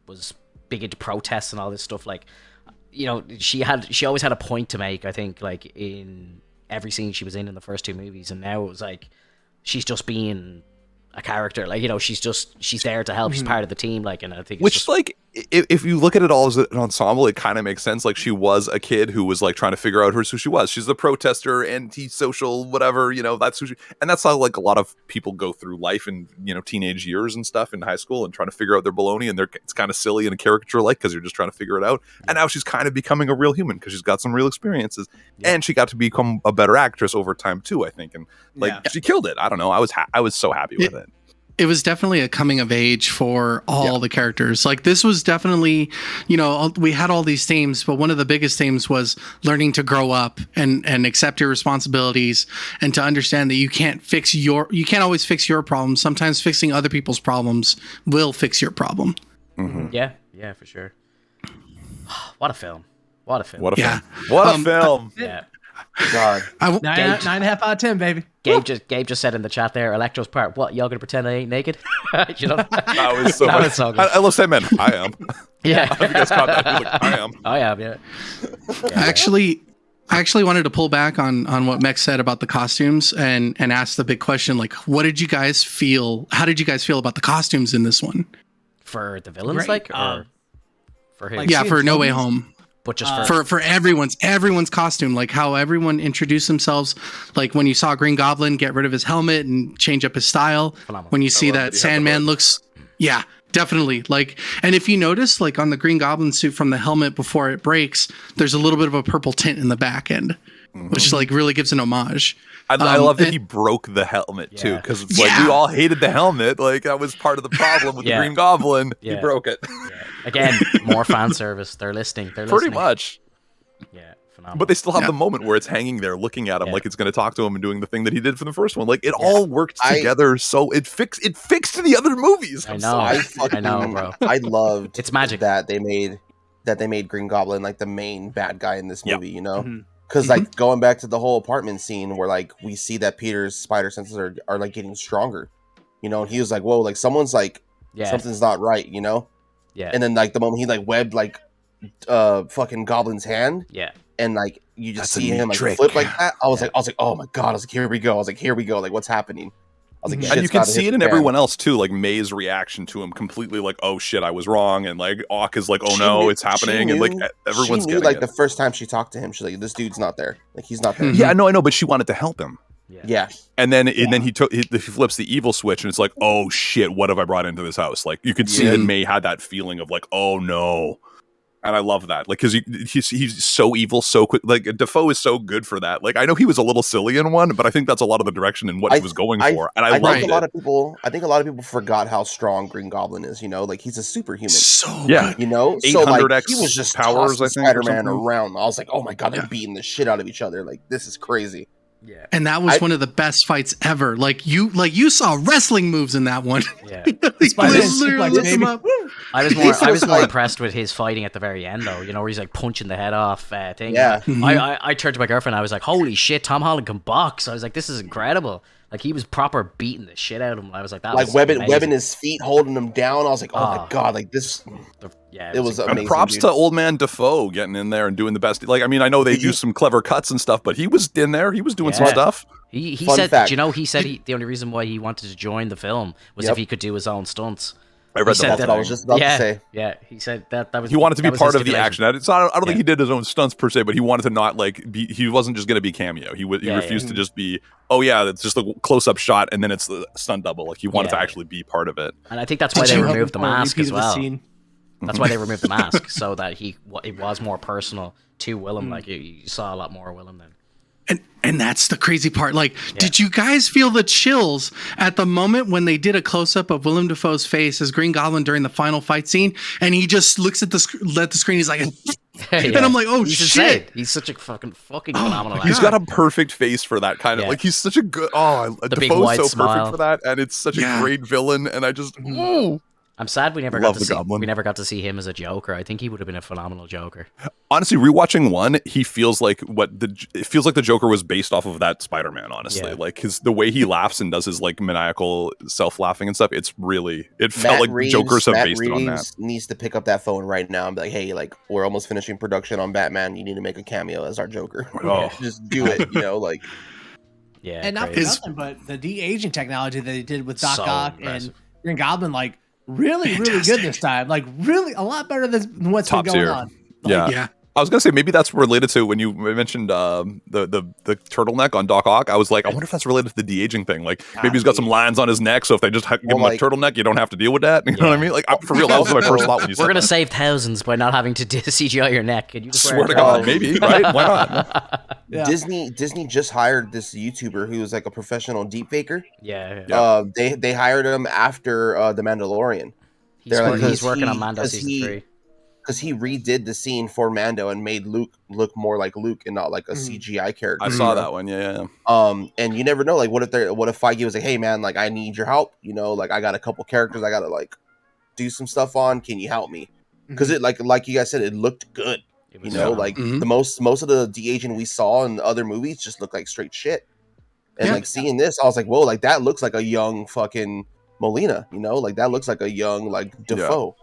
was big into protests and all this stuff. Like, she always had a point to make, I think, like, in every scene she was in the first two movies, and now it was like she's just being a character, like, she's there to help, she's part of the team, like, and I think like, if you look at it all as an ensemble, it kind of makes sense. Like, she was a kid who was like trying to figure out who she was. She's the protester, anti-social, whatever, that's who and that's how, like, a lot of people go through life in, teenage years and stuff in high school and trying to figure out their baloney, and it's kind of silly and a caricature like, because you're just trying to figure it out. And now she's kind of becoming a real human because she's got some real experiences, and she got to become a better actress over time too, I think. And she killed it. I don't know. I was so happy with it. It was definitely a coming of age for all the characters. Like, this was definitely, we had all these themes, but one of the biggest themes was learning to grow up and accept your responsibilities, and to understand that you can't always fix your problems. Sometimes fixing other people's problems will fix your problem. Mm-hmm. Yeah, for sure. What a film. What a film. Yeah. God. 9.5 out of 10, baby. Gabe just said in the chat there, Electro's part, what, y'all gonna pretend I ain't naked? That was so funny. So good. I love saying, man, I am. Yeah. I think that's caught that. Like, I am. I am, yeah. I actually wanted to pull back on what Mech said about the costumes and ask the big question, like, what did you guys feel? How did you guys feel about the costumes in this one? For the villains, or for his? Like, for No Way Home. But just for everyone's costume, like how everyone introduced themselves. Like, when you saw Green Goblin get rid of his helmet and change up his style. Phenomenal. When you see that Sandman looks, definitely. Like, and if you notice, like, on the Green Goblin suit from the helmet before it breaks, there's a little bit of a purple tint in the back end, which like really gives an homage. I love that he broke the helmet too, because it's like we all hated the helmet. Like, that was part of the problem with the Green Goblin. He broke it. Again, more fan service. They're listening. Pretty much. Yeah, phenomenal. But they still have the moment where it's hanging there looking at him like it's going to talk to him and doing the thing that he did for the first one. Like, it all worked together, so it fixed the other movies. I know, bro. I loved it's magic that they made Green Goblin like the main bad guy in this movie, Because like going back to the whole apartment scene where like we see that Peter's spider senses are like getting stronger, and he was like, whoa, like someone's like something's not right, Yeah. And then like the moment he like webbed like fucking Goblin's hand, and like you just see him like flip like that. I was like, oh my god, I was like, here we go. Like, what's happening? I was like, and you can see it in everyone else too, like May's reaction to him, completely like, oh shit, I was wrong, and like Ock is like, oh no, it's happening, and like everyone's getting like it. the first time she talked to him, she's like, this dude's not there, like he's not there. Yeah, I know, but she wanted to help him. Yeah. And then he flips the evil switch, and it's like, oh shit, what have I brought into this house? Like, you could see that May had that feeling of like, oh no. And I love that, like, because he's so evil so quick. Like, Dafoe is so good for that. Like, I know he was a little silly in one, but I think that's a lot of the direction in what he was going for, and I love it. I think a lot of people forgot how strong Green Goblin is. Like, he's a superhuman. So good. 800x so like he was just powers. I think Spider-Man around. I was like, oh my god, they're beating the shit out of each other. Like, this is crazy. Yeah. And that was one of the best fights ever. Like you saw wrestling moves in that one. Yeah. I was more impressed with his fighting at the very end though, where he's like punching the head off thing. Yeah. I turned to my girlfriend, I was like, holy shit, Tom Holland can box. I was like, this is incredible. Like, he was proper beating the shit out of him. I was like, that was webbing his feet, holding him down. I was like, oh my god, like this. It was amazing. And props to old man Dafoe getting in there and doing the best. Like, I mean, I know they do some clever cuts and stuff, but he was in there. He was doing some stuff. He said, he said the only reason why he wanted to join the film was if he could do his own stunts. I read that's what I was just about to say. Yeah, he said that was. He wanted to be part of the action. It's not. I don't think he did his own stunts per se, but he wanted to not like be. He wasn't just going to be cameo. He refused to just be. Oh yeah, it's just a close up shot and then it's the stunt double. Like, he wanted to actually be part of it. And I think that's why they removed the mask as well. That's why they removed the mask, so that it was more personal to Willem. Like, you saw a lot more of Willem then. And that's the crazy part. Like, did you guys feel the chills at the moment when they did a close up of Willem Dafoe's face as Green Goblin during the final fight scene, and he just looks at the screen, he's like, and I'm like, oh shit, he's such a fucking phenomenal actor. He's got a perfect face for that kind of like. He's such a good. The Defoe's so smile. Perfect for that, and it's such a great villain. And I just. I'm sad we never Love got to the see Goblin. we never got to see him as a Joker. I think he would have been a phenomenal Joker. Honestly, rewatching one, he feels like it feels like the Joker was based off of that Spider-Man. Honestly, Yeah. like the way he laughs and does his like maniacal self-laughing and stuff. It felt Matt like Reeves, the Jokers have Matt based it on that. Reeves needs to pick up that phone right now and be like, hey, like we're almost finishing production on Batman. You need to make a cameo as our Joker. Oh. Just do it. You know, like. Yeah, And not for crazy. nothing, but the de-aging technology that they did with Doc So Ock impressive. and Green Goblin, like really good this time. Like really a lot better than what's Top been going tier. on. Yeah. I was gonna say maybe that's related to when you mentioned the turtleneck on Doc Ock. I was like, I wonder if that's related to the de-aging thing. Like maybe he's got some lines on his neck, so if they just give him a turtleneck, you don't have to deal with that. You know what I mean? Like for real, that was my first thought when you said We're gonna that. save thousands by not having to CGI your neck. Can you just wear Swear a to turtleneck? God, maybe right? Why not? Yeah. Disney just hired this YouTuber who was like a professional deepfaker. Yeah. They hired him after The Mandalorian. He's working on Mando season 3. Because he redid the scene for Mando and made Luke look more like Luke and not like a CGI character. I saw that one, yeah. And you never know, like, what if Feige was like, hey man, like I need your help, you know, like I got a couple characters I gotta like do some stuff on. Can you help me? Because it like you guys said, it looked good. You know, like the most of the de-aging we saw in other movies just looked like straight shit. And like seeing this, I was like, whoa, like that looks like a young fucking Molina, you know, like that looks like a young like Defoe.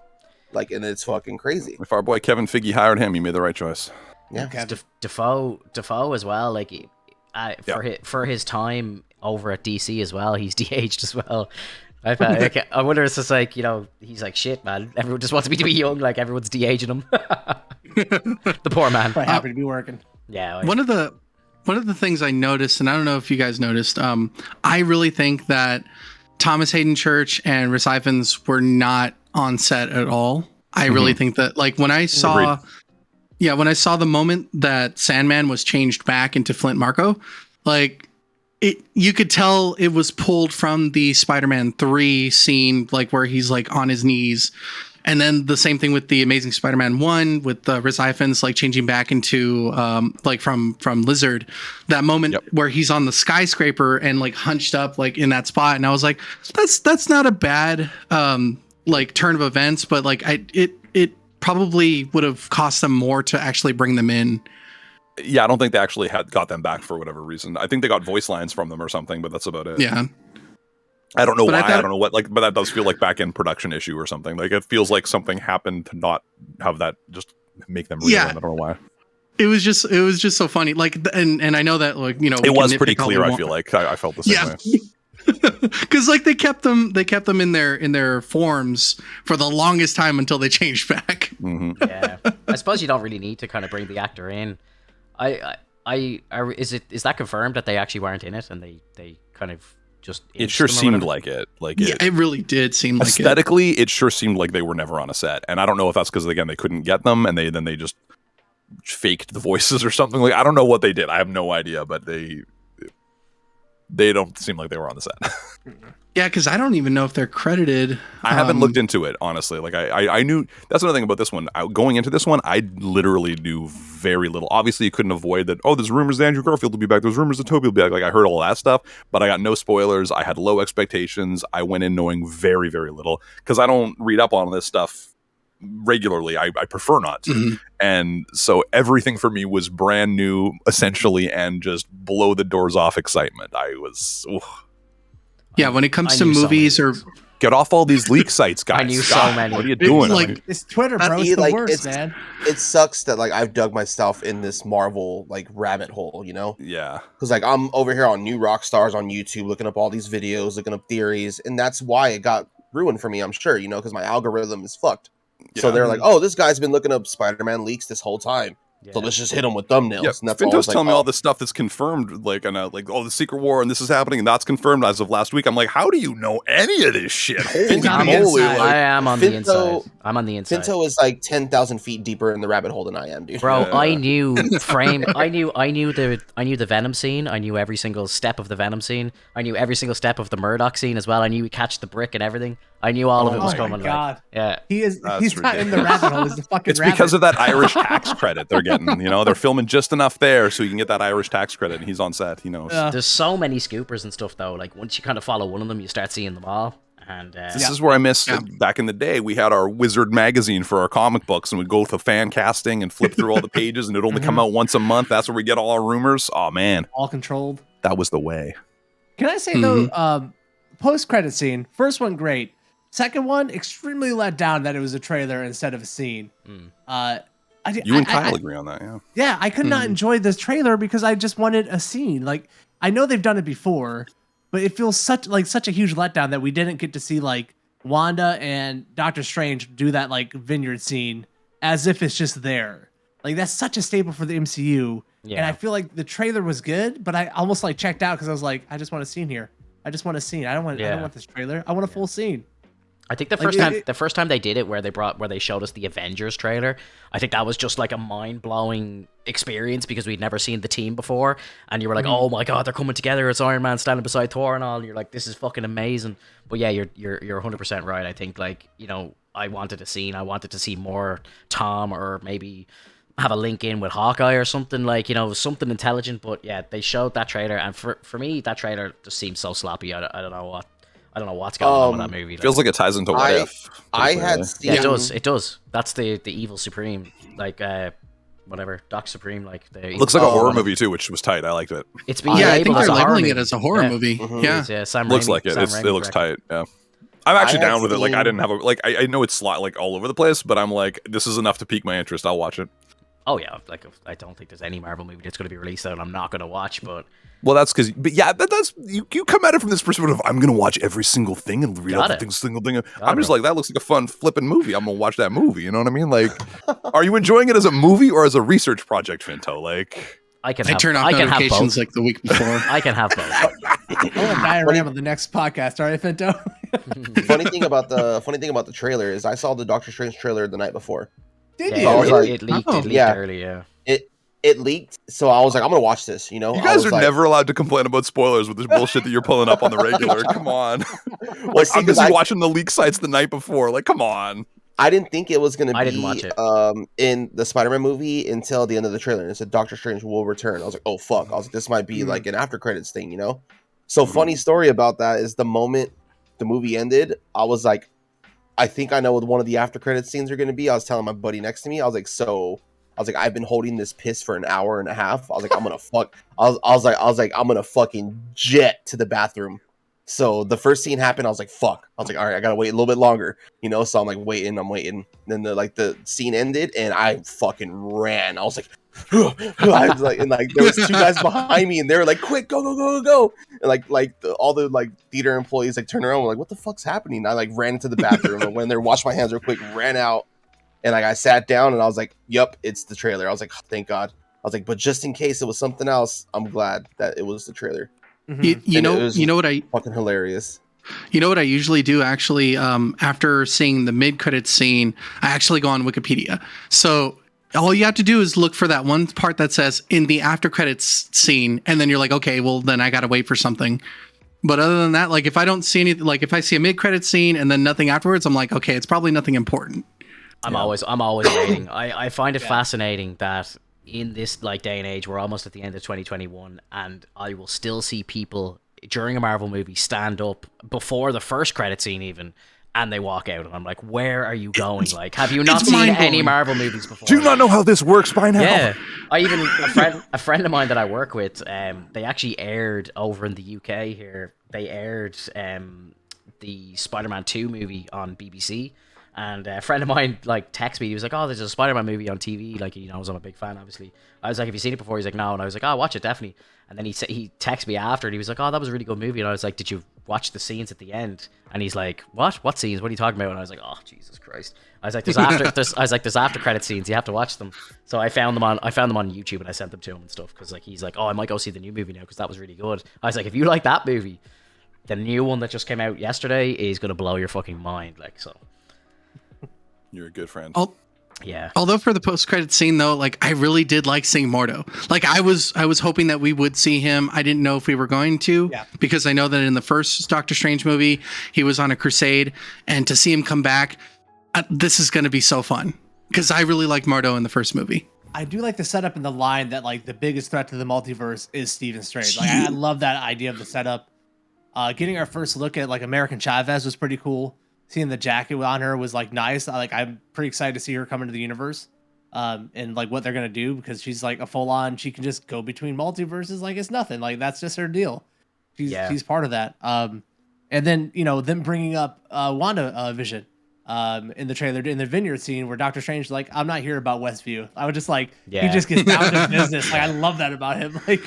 Like, and it's fucking crazy. If our boy Kevin Feige hired him, he made the right choice. Yeah, Defoe as well. Like, for his time over at DC as well, he's de-aged as well. I wonder if it's just like, you know, he's like, shit, man. Everyone just wants me to be young. Like everyone's de-aging him. The poor man. Quite happy to be working. Yeah. One of the things I noticed, and I don't know if you guys noticed, I really think that Thomas Hayden Church and Rhys Ifans were not on set at all. I really think that, like, when I saw the moment that Sandman was changed back into Flint Marko, like you could tell it was pulled from the Spider-Man 3 scene, like where he's like on his knees. And then the same thing with the Amazing Spider-Man 1 with Rhys Ifans like changing back into like from Lizard, that moment where he's on the skyscraper and like hunched up like in that spot. And I was like, that's not a bad like turn of events, but like it probably would have cost them more to actually bring them in. Yeah, I don't think they actually got them back for whatever reason. I think they got voice lines from them or something, but that's about it. Yeah. I don't know But why. I I don't know what. Like, but that does feel like back end production issue or something. Like, it feels like something happened to not have that just make them real. Yeah. I don't know why. It was just so funny. Like, and I know that, like, you know, It was pretty clear. I feel like I felt the same way. Because like they kept them in their forms for the longest time until they changed back. Mm-hmm. Yeah. I suppose you don't really need to kind of bring the actor in. Is that confirmed that they actually weren't in it and they kind of just It sure seemed like it. Like, it really did seem like aesthetically, it sure seemed like they were never on a set. And I don't know if that's because again they couldn't get them and they just faked the voices or something. Like, I don't know what they did. I have no idea, but they don't seem like they were on the set. Yeah, because I don't even know if they're credited. I haven't looked into it, honestly. Like, I knew, that's another thing about this one. Going into this one, I literally knew very little. Obviously, you couldn't avoid that, oh, there's rumors that Andrew Garfield will be back. There's rumors that Tobey will be back. Like, I heard all that stuff, but I got no spoilers. I had low expectations. I went in knowing very, very little because I don't read up on this stuff regularly. I prefer not to. Mm-hmm. And so everything for me was brand new, essentially, and just blow the doors off excitement. I was... Oof. Yeah, when it comes to movies or get off all these leak sites, guys. I knew so many. What are you doing? Like, it's Twitter, bro. It's the worst, man. It sucks that like I've dug myself in this Marvel like rabbit hole, you know? Yeah. Because like I'm over here on New Rock Stars on YouTube, looking up all these videos, looking up theories, and that's why it got ruined for me. I'm sure, you know, because my algorithm is fucked. Yeah. So they're like, oh, this guy's been looking up Spider-Man leaks this whole time. Yeah. So let's just hit him with thumbnails. Yeah, and that's Finto's telling me all this stuff that's confirmed, like, like, oh, the Secret War and this is happening and that's confirmed as of last week. I'm like, how do you know any of this shit? Holy moly! Like, I am on the inside. I'm on the inside. Finto is like 10,000 feet deeper in the rabbit hole than I am, dude. Bro, yeah. I knew the Venom scene. I knew every single step of the Venom scene. I knew every single step of the Murdoch scene as well. I knew he catch the brick and everything. I knew all of it was coming. Oh my god! Like, yeah, he's not in the rabbit hole. He's the fucking. It's because of that Irish tax credit they're getting. You know, they're filming just enough there so you can get that Irish tax credit, and he's on set. He knows. There's so many scoopers and stuff though. Like once you kind of follow one of them, you start seeing them all. And this is where I missed back in the day. We had our Wizard magazine for our comic books, and we'd go to fan casting and flip through all the pages, and it'd only come out once a month. That's where we get all our rumors. Oh man, all controlled. That was the way. Can I say though, post-credit scene, first one great, second one extremely let down that it was a trailer instead of a scene. You and Kyle agree on that, yeah? Yeah, I could not enjoy this trailer because I just wanted a scene. Like, I know they've done it before, but it feels such a huge letdown that we didn't get to see like Wanda and Doctor Strange do that like vineyard scene as if it's just there. Like, that's such a staple for the MCU. Yeah. And I feel like the trailer was good, but I almost like checked out because I was like, I just want a scene here. I just want a scene. I don't want this trailer. I want a full scene. I think the first time they did it, where they showed us the Avengers trailer, I think that was just like a mind blowing experience because we'd never seen the team before, and you were like, oh my god, they're coming together. It's Iron Man standing beside Thor and all. And you're like, this is fucking amazing. But yeah, you're 100% right. I think like, you know, I wanted a scene. I wanted to see more Tom, or maybe have a link in with Hawkeye or something, like, you know, something intelligent. But yeah, they showed that trailer, and for me, that trailer just seems so sloppy. I don't know what's going on with that movie. Feels like it ties into What If. I had seen... Yeah, it does. That's the evil supreme, like whatever, Doc Supreme, like the looks like a horror movie too, which was tight. I liked it. It's been I think they're labeling it as a horror movie. Yeah, Sam looks Raimi, like it. It looks tight. Yeah. I'm actually down with it. Like, I didn't have I know it's like all over the place, but I'm like, this is enough to pique my interest. I'll watch it. Oh yeah, like I don't think there's any Marvel movie that's going to be released that I'm not going to watch. But well, that's because, that's you come at it from this perspective. I'm going to watch every single thing and read every single thing. I'm just like, that looks like a fun flipping movie. I'm going to watch that movie. You know what I mean? Like, are you enjoying it as a movie or as a research project, Finto? Like, I turn off notifications like the week before. I can have both. I want diorama on the next podcast. All right, Finto. Funny thing about the trailer is I saw the Doctor Strange trailer the night before. Did you? It leaked early, yeah. It leaked, so I was like, I'm gonna watch this. You know, you guys are never allowed to complain about spoilers with this bullshit that you're pulling up on the regular. Come on. Like, I'm just watching the leak sites the night before. Like, come on. I didn't think it was gonna be. I didn't watch it. In the Spider-Man movie until the end of the trailer. And it said Doctor Strange will return. I was like, oh fuck. I was like, this might be like an after credits thing, you know. So funny story about that is the moment the movie ended, I was like, I think I know what one of the after credits scenes are gonna be. I was telling my buddy next to me, I was like, I've been holding this piss for an hour and a half. I was like, I'm gonna fuck. I was like, I'm gonna fucking jet to the bathroom. So the first scene happened. I was like, fuck. I was like, all right, I gotta wait a little bit longer, you know. So I'm like waiting. And then the scene ended, and I fucking ran. I was like, I was like, and like there was two guys behind me, and they were like, quick, go. And all the theater employees like turned around, and were like, what the fuck's happening? And I like ran into the bathroom and went there, washed my hands real quick, ran out. And like I sat down and I was like, "Yep, it's the trailer." I was like, "Thank God." I was like, "But just in case it was something else, I'm glad that it was the trailer." Mm-hmm. You know what I fucking hilarious. You know what I usually do actually after seeing the mid-credits scene, I actually go on Wikipedia. So all you have to do is look for that one part that says in the after credits scene, and then you're like, okay, well then I gotta wait for something. But other than that, like if I don't see anything, like if I see a mid-credits scene and then nothing afterwards, I'm like, okay, it's probably nothing important. I'm always waiting. I find it fascinating that in this like day and age, we're almost at the end of 2021, and I will still see people during a Marvel movie stand up before the first credit scene even, and they walk out, and I'm like, where are you going? Like, have you not seen any Marvel movies before? Do you not know how this works by now? Yeah, a friend of mine that I work with, they actually aired over in the UK here. They aired the Spider-Man 2 movie on BBC. And a friend of mine like texted me. He was like, "Oh, there's a Spider-Man movie on TV." Like, he knows I'm a big fan, obviously. I was like, "Have you seen it before?" He's like, "No." And I was like, "Oh, watch it, definitely." And then he texted me after, and he was like, "Oh, that was a really good movie." And I was like, "Did you watch the scenes at the end?" And he's like, "What scenes? What are you talking about?" And I was like, "Oh, Jesus Christ!" I was like, "There's after credit scenes. You have to watch them." So I found them on YouTube, and I sent them to him and stuff, because like he's like, "Oh, I might go see the new movie now because that was really good." I was like, "If you like that movie, the new one that just came out yesterday is gonna blow your fucking mind." Like, so. You're a good friend. Yeah. Although for the post-credit scene though, like I really did like seeing Mordo. Like I was hoping that we would see him. I didn't know if we were going to, because I know that in the first Doctor Strange movie, he was on a crusade, and to see him come back, this is going to be so fun, because I really liked Mordo in the first movie. I do like the setup in the line that like the biggest threat to the multiverse is Stephen Strange. Like I love that idea of the setup. Getting our first look at like American Chavez was pretty cool. Seeing the jacket on her was like nice. I'm pretty excited to see her come into the universe. And like what they're gonna do, because she's like a full on. She can just go between multiverses like it's nothing. Like that's just her deal. She's part of that. And then them bringing up Wanda Vision in the trailer in the vineyard scene where Doctor Strange like, I'm not here about Westview. I was just like, he just gets down to business. Like I love that about him. Like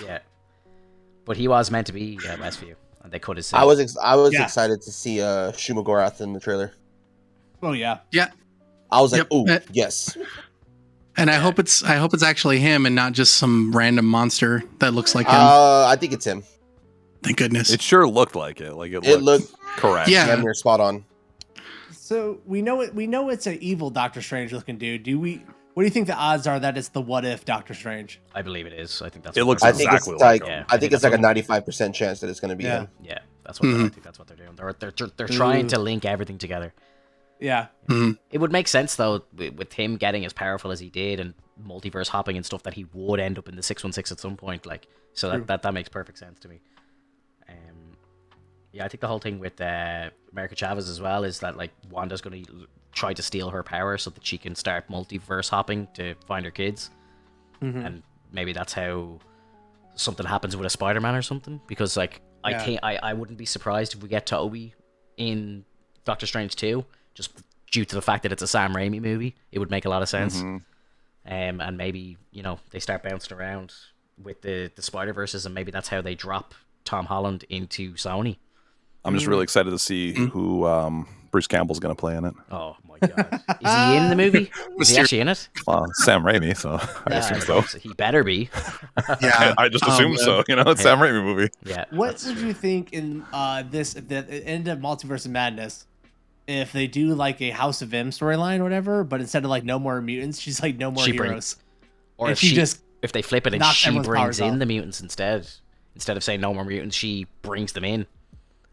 but he was meant to be Westview, and they cut his. I was excited to see Shumagorath in the trailer. Oh yeah. I was like, oh yes. And I hope it's actually him and not just some random monster that looks like him. I think it's him. Thank goodness. It sure looked like it. Like it looked correct. Yeah, you're spot on. So we know it's an evil Doctor Strange looking dude. What do you think the odds are that it's the What If Doctor Strange? I believe it is. I think that's. It looks I exactly think it's like. I think it's like a 95% chance that it's going to be him. Yeah, that's what I think. That's what they're doing. They're trying to link everything together. Yeah. It would make sense though with him getting as powerful as he did and multiverse hopping and stuff that he would end up in the 616 at some point. Like, so that makes perfect sense to me. Yeah, I think the whole thing with America Chavez as well is that like Wanda's going to try to steal her power so that she can start multiverse hopping to find her kids, and maybe that's how something happens with a Spider-Man or something. Because like I wouldn't be surprised if we get Toby in Doctor Strange 2, just due to the fact that it's a Sam Raimi movie. It would make a lot of sense. And maybe they start bouncing around with the Spider-Verses, and maybe that's how they drop Tom Holland into Sony. I'm just really excited to see who Bruce Campbell's going to play in it. Oh my god, is he in the movie? Is he actually in it? Well, Sam Raimi, so I assume so. He better be. Yeah, I just assume so. It's Sam Raimi movie. Yeah. What would you think in the end of Multiverse of Madness if they do like a House of M storyline or whatever, but instead of like no more mutants, she's like no more heroes. Or if if they flip it and she brings in the mutants instead of saying no more mutants, she brings them in.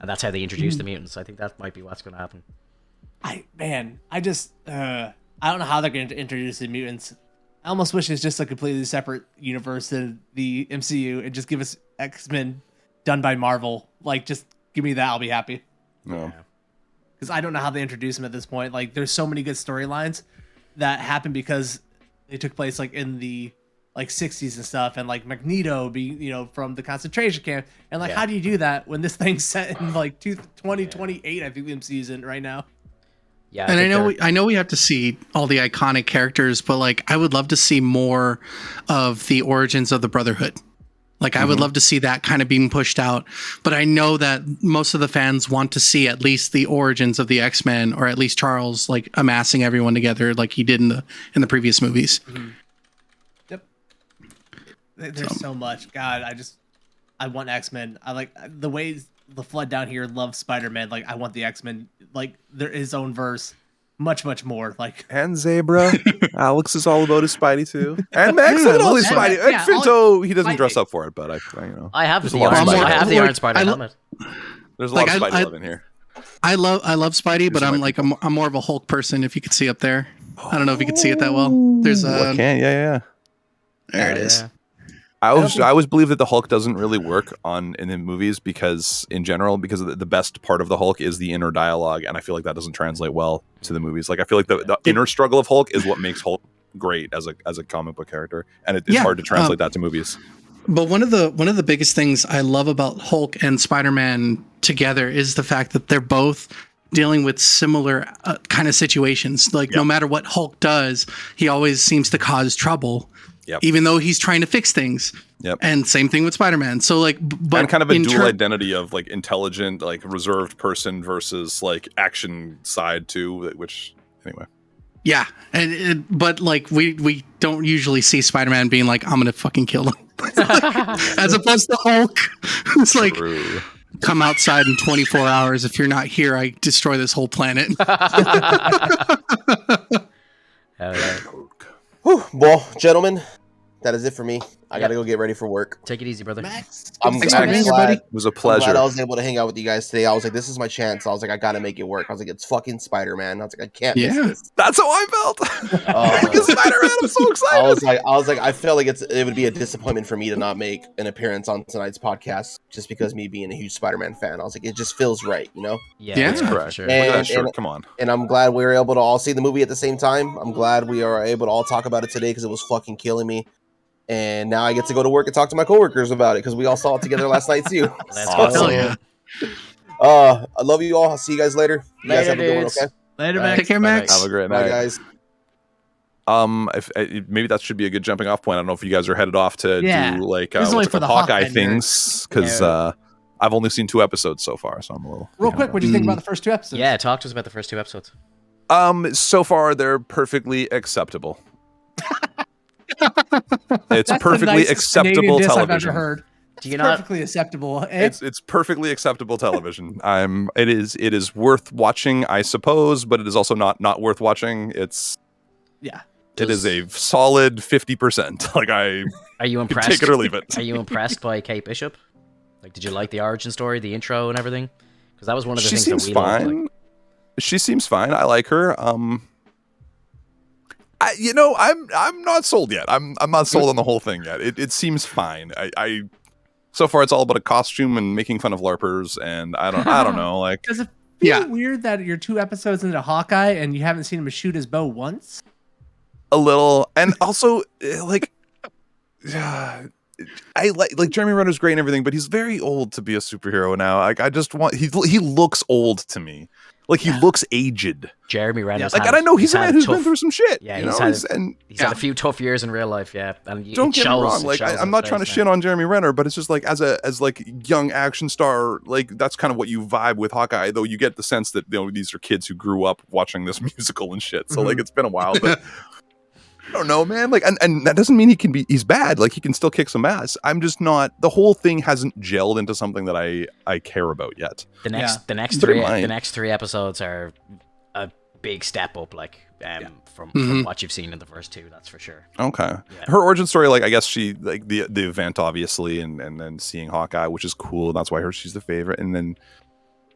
And that's how they introduce the mutants. I think that might be what's going to happen. I don't know how they're going to introduce the mutants. I almost wish it's just a completely separate universe than the MCU and just give us X-Men done by Marvel. Like, just give me that. I'll be happy. No. Because I don't know how they introduce them at this point. Like, there's so many good storylines that happen because they took place like in the like 60s and stuff, and like Magneto being from the concentration camp, and like how do you do that when this thing's set in like 2028? I think the MCU's in right now. Yeah, and I know we have to see all the iconic characters, but like I would love to see more of the origins of the Brotherhood. Like I would love to see that kind of being pushed out, but I know that most of the fans want to see at least the origins of the X-Men, or at least Charles like amassing everyone together like he did in the previous movies. Yep. There's so much. God, I want X-Men. I like the ways the Flood down here loves Spider-Man. Like I want the X-Men, like his own verse, much more. Like and Zebra, Alex is all about his Spidey too, and Max and all his Spidey. And Finto, he doesn't dress up for it, but I have the Iron Spider helmet. There's a lot of Spidey love in here. I love Spidey, but I'm more of a Hulk person. If you could see up there, I don't know if you could see it that well. There's a there it is. I always believe that the Hulk doesn't really work in the movies because the best part of the Hulk is the inner dialogue, and I feel like that doesn't translate well to the movies. Like I feel like the inner struggle of Hulk is what makes Hulk great as a comic book character, and it's hard to translate that to movies. But one of the biggest things I love about Hulk and Spider-Man together is the fact that they're both dealing with similar kind of situations. Like no matter what Hulk does, he always seems to cause trouble. Even though he's trying to fix things. And same thing with Spider-Man. So like, but and kind of a dual identity of like intelligent, like reserved person versus like action side too. Which anyway. Yeah, but like we don't usually see Spider-Man being like, I'm gonna fucking kill him, as opposed to Hulk, who's like, come outside in 24 hours. If you're not here, I destroy this whole planet. Well, gentlemen, that is it for me. I gotta go get ready for work. Take it easy, brother. Max, I'm glad it was a I'm pleasure. glad I was able to hang out with you guys today. I was like, this is my chance. I was like, I gotta make it work. I was like, it's fucking Spider-Man. I was like, I can't miss this. That's how I felt. Because Spider-Man, I'm so excited. I was like, I felt like it would be a disappointment for me to not make an appearance on tonight's podcast just because me being a huge Spider-Man fan. I was like, it just feels right, you know? Yeah, that's correct. Sure. Look at that shirt. Come on. And I'm glad we were able to all see the movie at the same time. I'm glad we are able to all talk about it today because it was fucking killing me. And now I get to go to work and talk to my coworkers about it because we all saw it together last night too. Awesome. I love you all. I'll see you guys later. You guys have a good one, okay? Later, Max. Take care, Max. Have a great Bye, night, guys. Maybe that should be a good jumping off point. I don't know if you guys are headed off to do like only for the Hawkeye Hawkeye things because I've only seen 2 episodes so far, so I'm a little real quick. What do you think about the first 2 episodes? Yeah, talk to us about the first 2 episodes. So far they're perfectly acceptable. It's That's perfectly the acceptable Canadian diss television. I've ever heard. Do you It's not? perfectly acceptable. Eh? It's perfectly acceptable television. It is worth watching, I suppose, but it is also not worth watching. It is a solid 50%. Like Are you impressed? take it or leave it. Are you impressed by Kate Bishop? Like, did you like the origin story, the intro, and everything? Because that was one of the She things seems that we fine. loved. Like, She seems fine. I like her. I'm not sold yet. I'm not sold on the whole thing yet. It seems fine. I so far it's all about a costume and making fun of LARPers, and I don't know. Like, Does it feel weird that you're 2 episodes into Hawkeye and you haven't seen him shoot his bow once? a little, and also like. I like Jeremy Renner's great and everything, but he's very old to be a superhero now. Like, I just want he looks old to me. Like, he looks aged. Jeremy Renner's Like, and I know he's a man who's been through some shit. Yeah, you he's know? had a few tough years in real life. Yeah, and Don't get me wrong. Like, I'm not trying to shit on Jeremy Renner, but it's just like as like young action star, like that's kind of what you vibe with Hawkeye. Though you get the sense that these are kids who grew up watching this musical and shit. So like it's been a while, but. I don't know, man. Like, and that doesn't mean he's bad. Like, he can still kick some ass. I'm just not. The whole thing hasn't gelled into something that I care about yet. The next three episodes are a big step up, like from what you've seen in the first 2. That's for sure. Okay. Yeah. Her origin story, like, I guess she like the event obviously, and then seeing Hawkeye, which is cool. That's why she's the favorite, and then.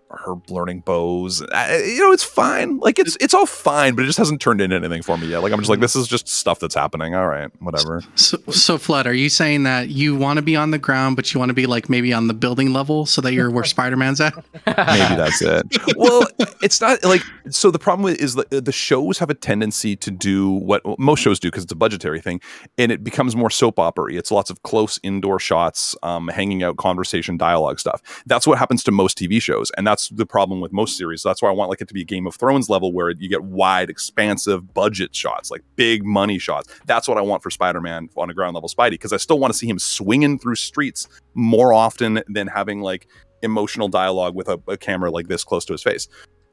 Her learning bows, it's fine. Like it's all fine, but it just hasn't turned into anything for me yet. Like I'm just like, this is just stuff that's happening. All right, whatever. So Flood, are you saying that you want to be on the ground, but you want to be like maybe on the building level so that you're where Spider-Man's at? Maybe that's it. Well, it's not like, so the problem is the shows have a tendency to do what most shows do because it's a budgetary thing, and it becomes more soap opera-y. It's lots of close indoor shots, hanging out, conversation, dialogue stuff. That's what happens to most TV shows, and that's the problem with most series. So that's why I want like it to be a Game of Thrones level where you get wide, expansive budget shots, like big money shots. That's what I want for Spider-Man on a ground level Spidey, because I still want to see him swinging through streets more often than having like emotional dialogue with a camera like this close to his face.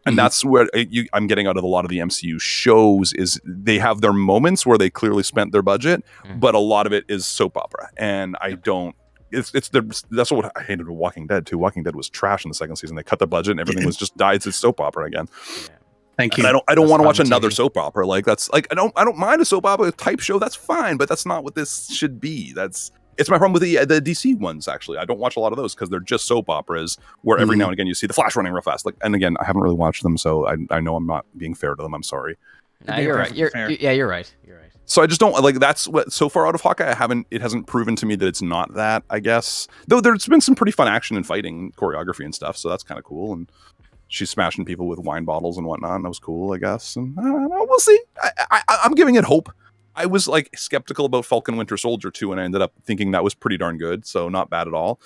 And that's where I'm getting out of a lot of the MCU shows is they have their moments where they clearly spent their budget, but a lot of it is soap opera, and I don't. That's what I hated with Walking Dead too. Walking Dead was trash in the second season. They cut the budget and everything was just died. It's soap opera again. Yeah. Thank you. And I don't want to watch another soap opera. Like that's like I don't mind a soap opera type show. That's fine, but that's not what this should be. It's my problem with the DC ones. Actually, I don't watch a lot of those because they're just soap operas where every now and again you see the Flash running real fast. Like, and again, I haven't really watched them, so I know I'm not being fair to them. I'm sorry. No, you're right. You're right. You're right. So I just don't like that's what so far out of Hawkeye it hasn't proven to me that it's not that, I guess. Though there's been some pretty fun action and fighting choreography and stuff, so that's kind of cool. And she's smashing people with wine bottles and whatnot, and that was cool, I guess. And I don't know, we'll see. I'm giving it hope. I was like skeptical about Falcon Winter Soldier 2, and I ended up thinking that was pretty darn good, so not bad at all.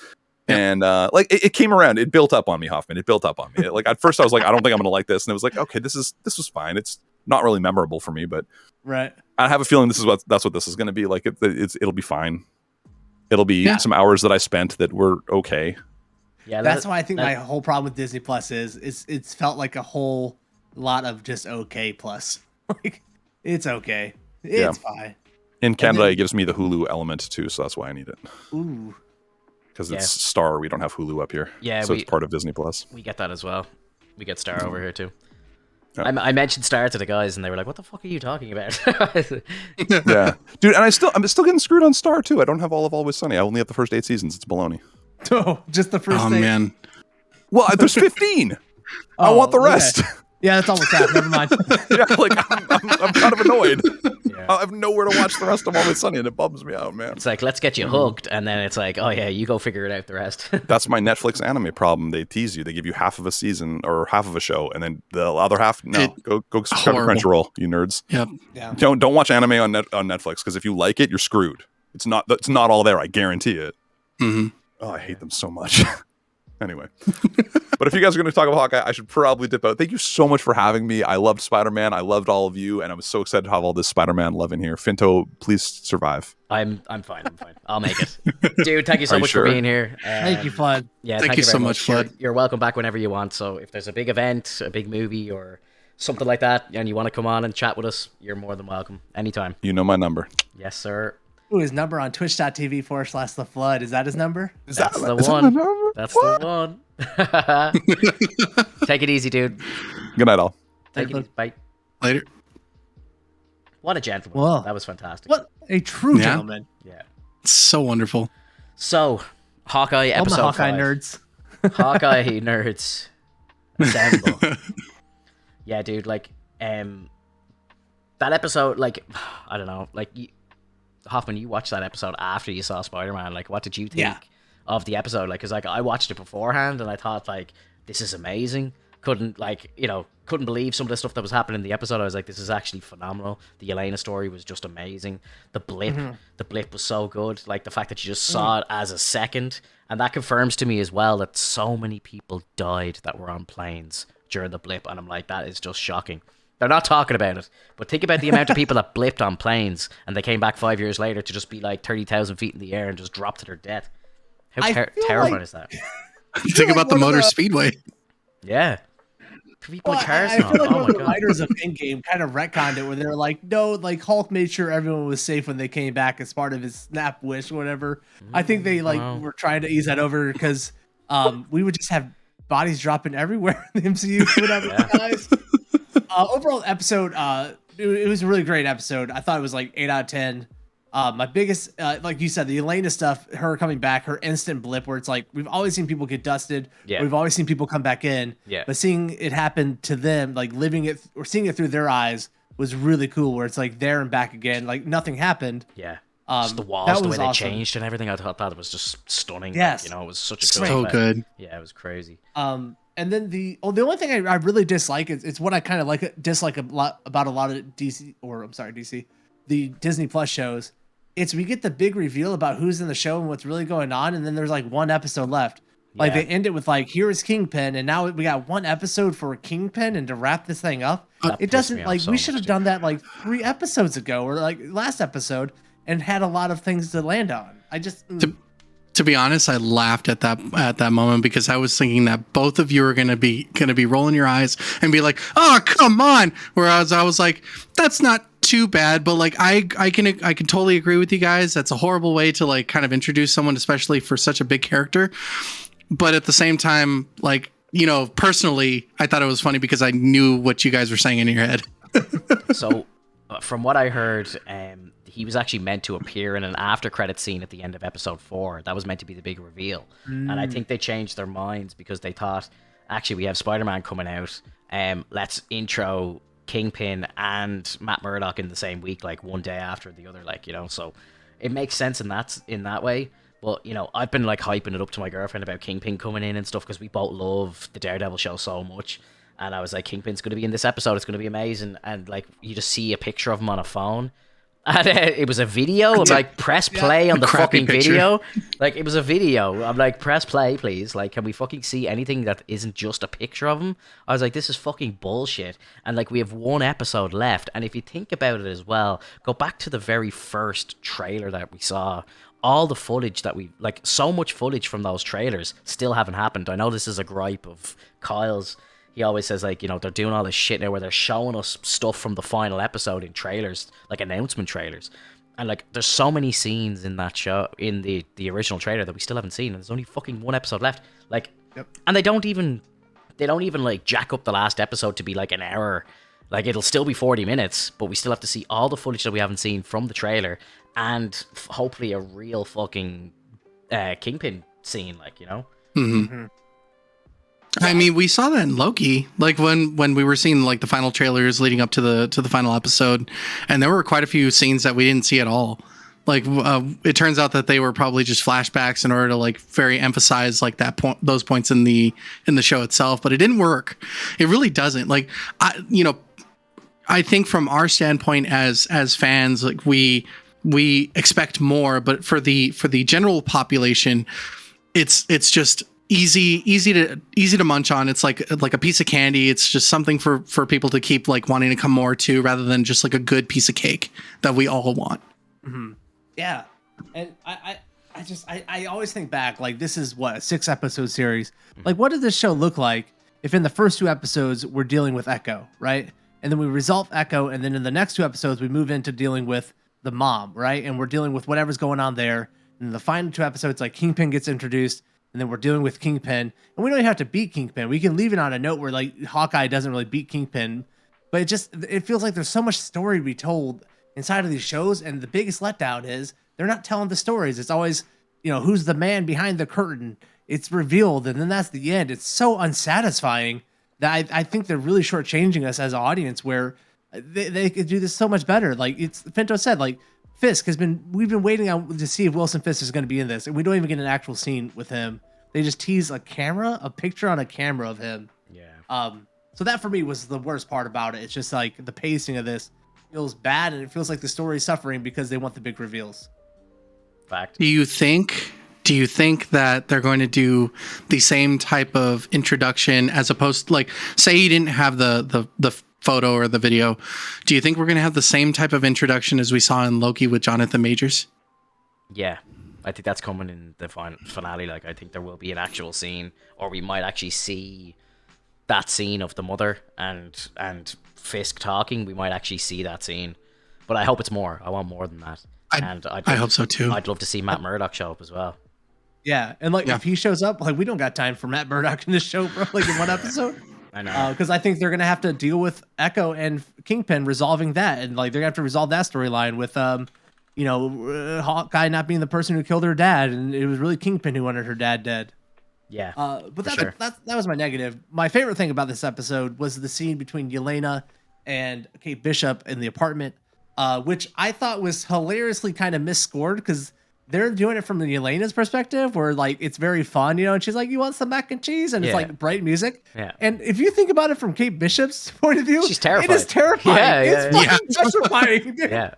And like it came around, it built up on me, Hoffman. It built up on me. Like at first I was like, I don't think I'm gonna like this, and it was like, okay, this was fine. It's not really memorable for me, but right. I have a feeling that's what this is going to be. Like it'll be fine. It'll be some hours that I spent that were okay. Yeah, that's why I think my whole problem with Disney Plus is it's felt like a whole lot of just okay plus. Like it's okay, it's fine. In Canada, it gives me the Hulu element too, so that's why I need it. Ooh, because it's Star. We don't have Hulu up here. Yeah, so it's part of Disney Plus. We get that as well. We get Star over here too. I mentioned Star to the guys, and they were like, "What the fuck are you talking about?" Yeah, dude, and I'm still getting screwed on Star too. I don't have all of Always Sunny. I only have the first 8 seasons. It's baloney. Oh, just the first. Oh thing. man. Well, there's 15. I want the rest. Okay. Yeah, that's almost half. Never mind. Yeah, like I'm kind of annoyed. Yeah. I have nowhere to watch the rest of Always Sunny, and it bums me out, man. It's like, let's get you hooked, and then it's like, oh yeah, you go figure it out the rest. That's my Netflix anime problem. They tease you. They give you half of a season or half of a show, and then the other half, no, go subscribe to Horrible. Crunchyroll, you nerds. Yep. Yeah. Don't watch anime on Netflix, because if you like it, you're screwed. It's not all there. I guarantee it. Hmm. Oh, I hate them so much. Anyway, but if you guys are going to talk about Hawkeye, I should probably dip out. Thank you so much for having me. I loved Spider-Man. I loved all of you, and I was so excited to have all this Spider-Man love in here. Finto, please survive. I'm fine. I'll make it, dude. Thank you so Are you much sure? for being here. Thank you, Flood. Yeah, Thank you very so much, Flood. You're welcome back whenever you want. So if there's a big event, a big movie, or something like that, and you want to come on and chat with us, you're more than welcome anytime. You know my number. Yes, sir. Ooh, his number on twitch.tv/The Flood. Is that his number? That's the is that one. my number? That's What? the one. Take it easy, dude. Good night, all. Take it easy. Bye. Later. What a gentleman. Whoa. That was fantastic. What a true Yeah. gentleman. Yeah. So wonderful. So, Hawkeye All the episode Hawkeye 5. nerds. Hawkeye nerds assemble. Yeah, dude, like, that episode, like, I don't know, like, Hoffman, you watched that episode after you saw Spider-Man. Like, what did you think of the episode? Like, because, like, I watched it beforehand, and I thought, like, this is amazing. Couldn't believe some of the stuff that was happening in the episode. I was like, this is actually phenomenal. The Elena story was just amazing. The blip was so good. Like, the fact that you just saw it as a second, and that confirms to me as well that so many people died that were on planes during the blip, and I'm like, that is just shocking. They're not talking about it, but think about the amount of people that blipped on planes, and they came back 5 years later to just be like 30,000 feet in the air and just drop to their death. How I feel terrifying like- is that? Think about the one of Motor the- Speedway. Yeah. People in cars I now. feel like Oh one my of the god. writers of Endgame kind of retconned it, where they're like, no, like Hulk made sure everyone was safe when they came back as part of his snap wish, or whatever. I think they Wow. were trying to ease that over because we would just have bodies dropping everywhere in the MCU. Whatever, guys. Overall episode, it was a really great episode. I thought it was like 8 out of 10. My biggest, like you said, the Elena stuff, her coming back, her instant blip, where it's like we've always seen people get dusted, Yeah. we've always seen people come back in, Yeah. but seeing it happen to them, like living it or seeing it through their eyes, was really cool. Where it's like there and back again, like nothing happened. Yeah. Um, Just the walls, that the way was they awesome. changed and everything. I thought that was just stunning. Yes. Like, it was such a So cool So effect. good. Yeah, it was crazy. And then the only thing I really dislike is it's what I kind of dislike a lot about a lot of DC, the Disney Plus shows. It's we get the big reveal about who's in the show and what's really going on, and then there's like one episode left. Like Yeah. they end it with like, here is Kingpin, and now we got one episode for Kingpin, and to wrap this thing up, That it pissed me doesn't off like so we should much, have dude. done that like 3 episodes ago or like last episode, and had a lot of things to land on. I just To be honest, I laughed at that moment because I was thinking that both of you are gonna be rolling your eyes and be like, "Oh, come on!" Whereas I was like, "That's not too bad," but like I can totally agree with you guys. That's a horrible way to like kind of introduce someone, especially for such a big character. But at the same time, like, personally, I thought it was funny because I knew what you guys were saying in your head. So, from what I heard, he was actually meant to appear in an after credit scene at the end of episode 4. That was meant to be the big reveal. And I think they changed their minds because they thought, actually, we have Spider-Man coming out. Let's intro Kingpin and Matt Murdock in the same week, like one day after the other, so it makes sense in that way. But, I've been like hyping it up to my girlfriend about Kingpin coming in and stuff because we both love the Daredevil show so much. And I was like, Kingpin's going to be in this episode. It's going to be amazing. And like, you just see a picture of him on a phone. And it was a video. I'm like, press play on the Crappy fucking picture. video. Like, it was a video. I'm like, press play, please. Like, can we fucking see anything that isn't just a picture of him? I was like, this is fucking bullshit. And like, we have one episode left. And if you think about it as well, go back to the very first trailer that we saw. All the footage that so much footage from those trailers still haven't happened. I know this is a gripe of Kyle's. He always says, like, they're doing all this shit now where they're showing us stuff from the final episode in trailers, like announcement trailers. And, like, there's so many scenes in that show, in the original trailer that we still haven't seen. And there's only fucking one episode left. Like, and they don't even they don't even like jack up the last episode to be like an hour. Like it'll still be 40 minutes, but we still have to see all the footage that we haven't seen from the trailer, and hopefully a real fucking Kingpin scene, like, you know. I mean, we saw that in Loki, like when we were seeing like the final trailers leading up to the final episode, and there were quite a few scenes that we didn't see at all. Like it turns out that they were probably just flashbacks in order to like very emphasize like that point, those points in the show itself, but it didn't work. It really doesn't. Like I think from our standpoint as fans, like we expect more, but for the general population, it's just easy to munch on. It's like a piece of candy. It's just something for people to keep like wanting to come more to, rather than just like a good piece of cake that we all want. Yeah, and I always think back, like, this is what, a 6-episode series. Like, what does this show look like if in the first 2 episodes we're dealing with Echo, right? And then we resolve Echo, and then in the next 2 episodes we move into dealing with the mom, right? And we're dealing with whatever's going on there. And in the final 2 episodes, like, Kingpin gets introduced, and then we're dealing with Kingpin. And we don't even have to beat Kingpin. We can leave it on a note where, like, Hawkeye doesn't really beat Kingpin. But it feels like there's so much story to be told inside of these shows, and the biggest letdown is they're not telling the stories. It's always, you know, who's the man behind the curtain. It's revealed, and then that's the end. It's so unsatisfying that I think they're really shortchanging us as an audience, where they could do this so much better. Like Finto said, like Fisk we've been waiting on to see if Wilson Fisk is going to be in this, and we don't even get an actual scene with him. They just tease a picture on a camera of him. Yeah. So that for me was the worst part about it. It's just like the pacing of this feels bad, and it feels like the story is suffering because they want the big reveals. Fact. Do you think that they're going to do the same type of introduction, as opposed to, like, say you didn't have the photo or the video, do you think we're going to have the same type of introduction as we saw in Loki with Jonathan Majors? Yeah, I think that's coming in the finale. Like, I think there will be an actual scene, or we might actually see that scene of the mother and Fisk talking. We might actually see that scene, but I hope it's more. I want more than that. I hope so too. I'd love to see Matt Murdock show up as well. Yeah, and if he shows up, like, we don't got time for Matt Murdock in this show, bro. Like, in one episode. I know, because I think they're gonna have to deal with Echo and Kingpin resolving that, and like they're gonna have to resolve that storyline with Hawkeye not being the person who killed her dad, and it was really Kingpin who wanted her dad dead. Yeah. But that was my negative. My favorite thing about this episode was the scene between Yelena and Kate Bishop in the apartment, which I thought was hilariously kind of misscored, because they're doing it from the Yelena's perspective, where like it's very fun, and she's like, "You want some mac and cheese?" and it's like bright music. Yeah. And if you think about it from Kate Bishop's point of view, she's terrified. It is terrifying. It's fucking terrifying. Dude. Yeah.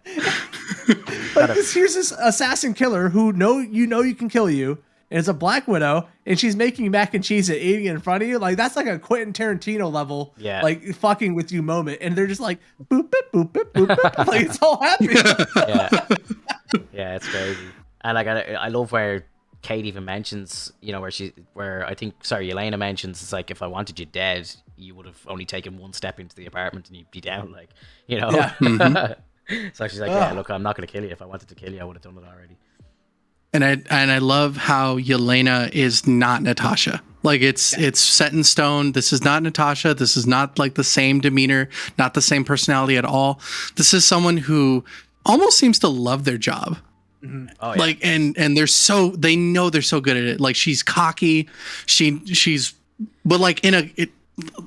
Like here's this assassin killer who you can kill you. And it's a Black Widow, and she's making mac and cheese and eating it in front of you. Like, that's like a Quentin Tarantino level, like, fucking with you moment. And they're just like, boop, boop, boop, boop, boop, boop. Like, it's all happening. Yeah, it's crazy. And like, I love where Kate even mentions, Yelena mentions, it's like, if I wanted you dead, you would have only taken one step into the apartment and you'd be down, like, Yeah. So she's like, yeah, look, I'm not going to kill you. If I wanted to kill you, I would have done it already. And I love how Yelena is not Natasha. Like, it's set in stone. This is not Natasha. This is not like the same demeanor, not the same personality at all. This is someone who almost seems to love their job. Mm-hmm. Oh, yeah. Like, and they know they're so good at it. Like, she's cocky. But like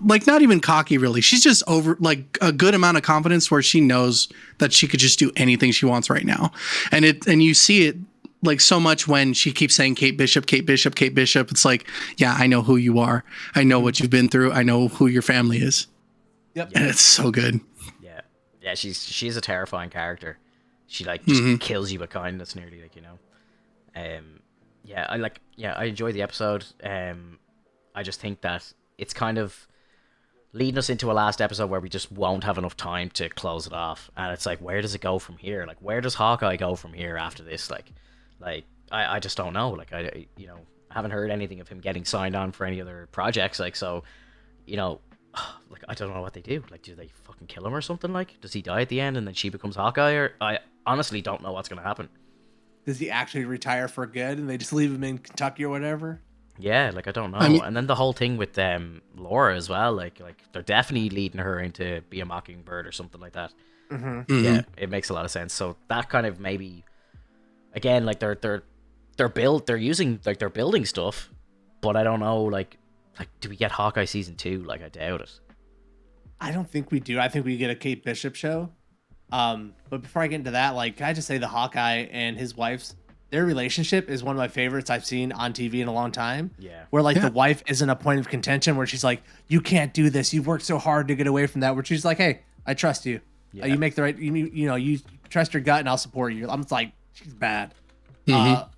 like not even cocky really. She's just over like a good amount of confidence where she knows that she could just do anything she wants right now. And you see it like so much when she keeps saying Kate Bishop, Kate Bishop, Kate Bishop. It's like, yeah, I know who you are. I know what you've been through. I know who your family is. Yep. And it's so good. Yeah. Yeah, she's a terrifying character. She like just kills you with kindness nearly, like, I enjoy the episode. I just think that it's kind of leading us into a last episode where we just won't have enough time to close it off. And it's like, where does it go from here? Like, where does Hawkeye go from here after this? Like I just don't know. Like, I haven't heard anything of him getting signed on for any other projects. Like, so, like, I don't know what they do. Like, do they fucking kill him or something? Like, does he die at the end and then she becomes Hawkeye? Or I honestly don't know what's going to happen. Does he actually retire for good and they just leave him in Kentucky or whatever? Yeah, like I don't know. I mean- And then the whole thing with Laura as well, like they're definitely leading her into Be a Mockingbird or something like that. Yeah, it makes a lot of sense. So that kind of maybe again, like they're using like they're building stuff, but I don't know, like do we get Hawkeye season 2? Like I doubt it. I don't think we do. I think we get a Kate Bishop show. But before I get into that, like, can I just say the Hawkeye and his wife's their relationship is one of my favorites I've seen on TV in a long time. Yeah. Where like the wife isn't a point of contention where she's like, you can't do this. You've worked so hard to get away from that. Where she's like, hey, I trust you. Yeah. You make the right. You trust your gut, and I'll support you. I'm just like, she's bad. Mhm.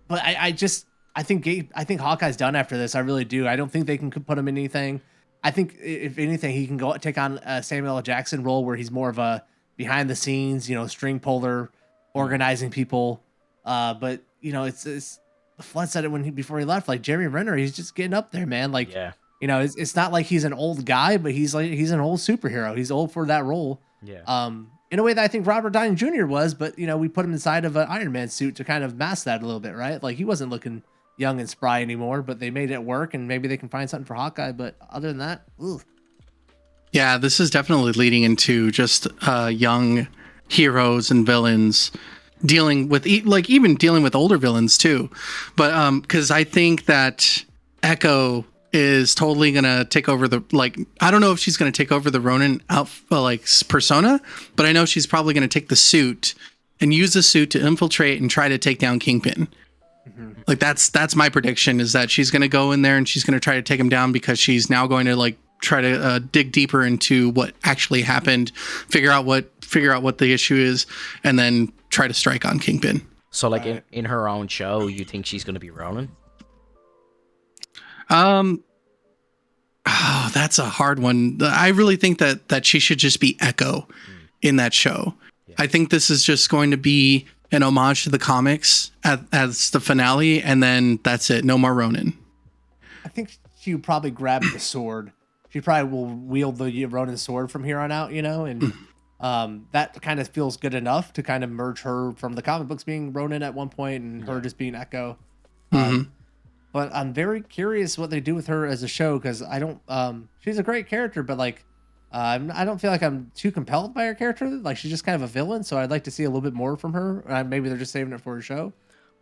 But I think Hawkeye's done after this. I really do. I don't think they can put him in anything. I think if anything, he can go take on a Samuel L. Jackson role where he's more of a behind the scenes, string puller, organizing people. But it's the Flood said it before he left. Like Jeremy Renner, he's just getting up there, man. Like, Yeah. it's not like he's an old guy, but he's an old superhero. He's old for that role. Yeah. In a way that I think Robert Downey Jr. was, but we put him inside of an Iron Man suit to kind of mask that a little bit, right? Like he wasn't looking young and spry anymore, but they made it work, and maybe they can find something for Hawkeye. But other than that, ugh. Yeah, this is definitely leading into just young heroes and villains dealing with even dealing with older villains too. But because I think that Echo is totally gonna take over I don't know if she's gonna take over the Ronin persona, but I know she's probably gonna take the suit and use the suit to infiltrate and try to take down Kingpin. Like that's my prediction, is that she's gonna go in there and she's gonna try to take him down because she's now going to try to dig deeper into what actually happened, figure out what the issue is, and then try to strike on Kingpin. So in her own show, you think she's going to be Ronin? Oh, that's a hard one. I really think that she should just be Echo in that show. Yeah. I think this is just going to be an homage to the comics as the finale, and then that's it. No more Ronin. I think she would probably grab the sword. She probably will wield the Ronin sword from here on out, and that kind of feels good enough to kind of merge her from the comic books being Ronin at one point and her just being Echo. But I'm very curious what they do with her as a show, because I don't. She's a great character, but I don't feel like I'm too compelled by her character. Like she's just kind of a villain, so I'd like to see a little bit more from her. Maybe they're just saving it for a show.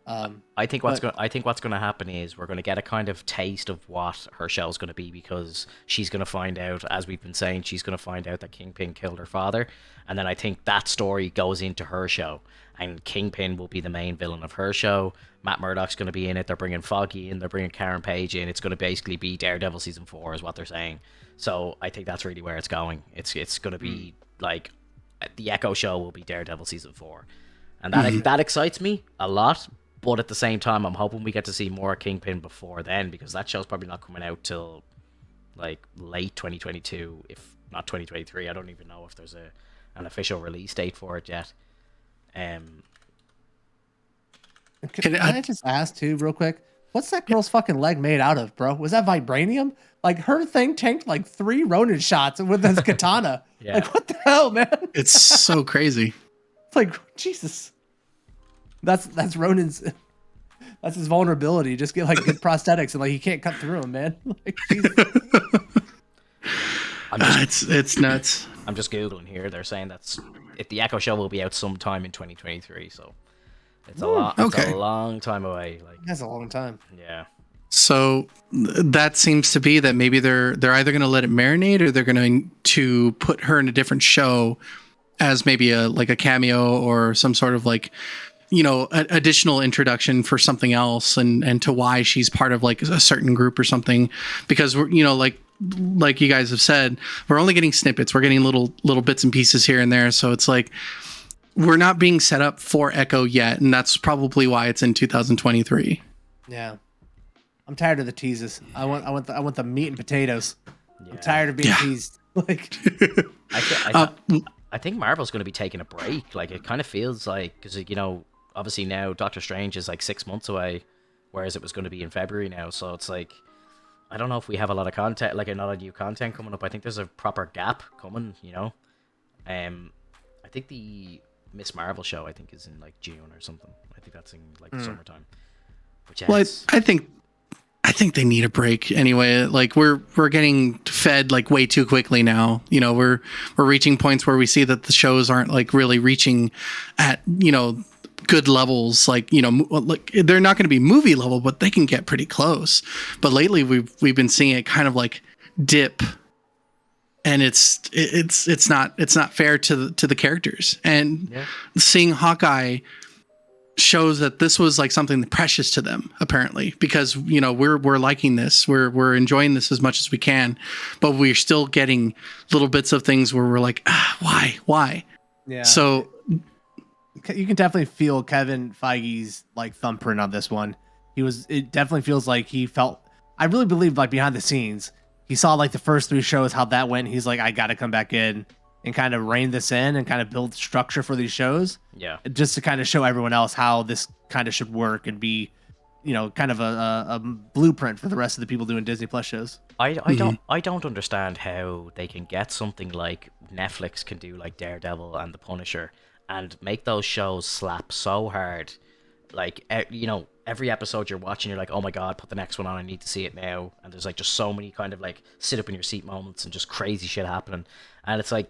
I think what's going to happen is we're going to get a kind of taste of what her show's going to be, because she's going to find out, as we've been saying, she's going to find out that Kingpin killed her father, and then I think that story goes into her show, and Kingpin will be the main villain of her show. Matt Murdock's going to be in it. They're bringing Foggy in. They're bringing Karen Page in. It's going to basically be Daredevil season 4 is what they're saying. So I think that's really where it's going. It's going to be like the Echo show will be Daredevil season 4, and that excites me a lot. But at the same time, I'm hoping we get to see more Kingpin before then, because that show's probably not coming out till late 2022, if not 2023. I don't even know if there's an official release date for it yet. Can I just ask too, real quick? What's that girl's fucking leg made out of, bro? Was that vibranium? Like her thing tanked 3 Ronin shots with this katana. Yeah. What the hell, man? It's so crazy. It's Jesus. That's Ronin's. That's his vulnerability. Just get good prosthetics, and he can't cut through them, man. Jesus. It's nuts. I'm just googling here. They're saying the Echo show will be out sometime in 2023. So it's a long time away. That's a long time. Yeah. So that seems to be that maybe they're either going to let it marinate, or they're going to put her in a different show as maybe a cameo or some sort of additional introduction for something else, and to why she's part of a certain group or something, because we're like you guys have said, we're only getting snippets, we're getting little bits and pieces here and there, so it's we're not being set up for Echo yet, and that's probably why it's in 2023. Yeah, I'm tired of the teases. I want the meat and potatoes. Yeah. I'm tired of being teased. I think Marvel's going to be taking a break. It kind of feels because obviously now Doctor Strange is 6 months away, whereas it was going to be in February now. So it's I don't know if we have a lot of content, a lot of new content coming up. I think there's a proper gap coming, I think the Miss Marvel show, I think, is in June or something. I think that's in summertime. But yeah, well, I think think they need a break anyway. Like we're getting fed like way too quickly now. You know, we're reaching points where we see that the shows aren't like really reaching at, you know, good levels. Like, you know, like they're not going to be movie level, but they can get pretty close. But lately we've been seeing it kind of like dip, and it's not fair to the characters. And seeing Hawkeye shows that this was like something precious to them, apparently, because, you know, we're liking this, we're enjoying this as much as we can, but we're still getting little bits of things where we're like, why? Yeah. So you can definitely feel Kevin Feige's like thumbprint on this one. It definitely feels like he felt, I really believe, like behind the scenes, he saw like the first 3 shows, how that went. He's like, I got to come back in and kind of rein this in and kind of build structure for these shows. Yeah. Just to kind of show everyone else how this kind of should work and be, you know, kind of a blueprint for the rest of the people doing Disney Plus shows. I don't understand how they can get something like Netflix can do, like Daredevil and The Punisher, and make those shows slap so hard. Like, you know, every episode you're watching, you're like, oh my god, put the next one on, I need to see it now. And there's like just so many kind of like sit up in your seat moments and just crazy shit happening. And it's like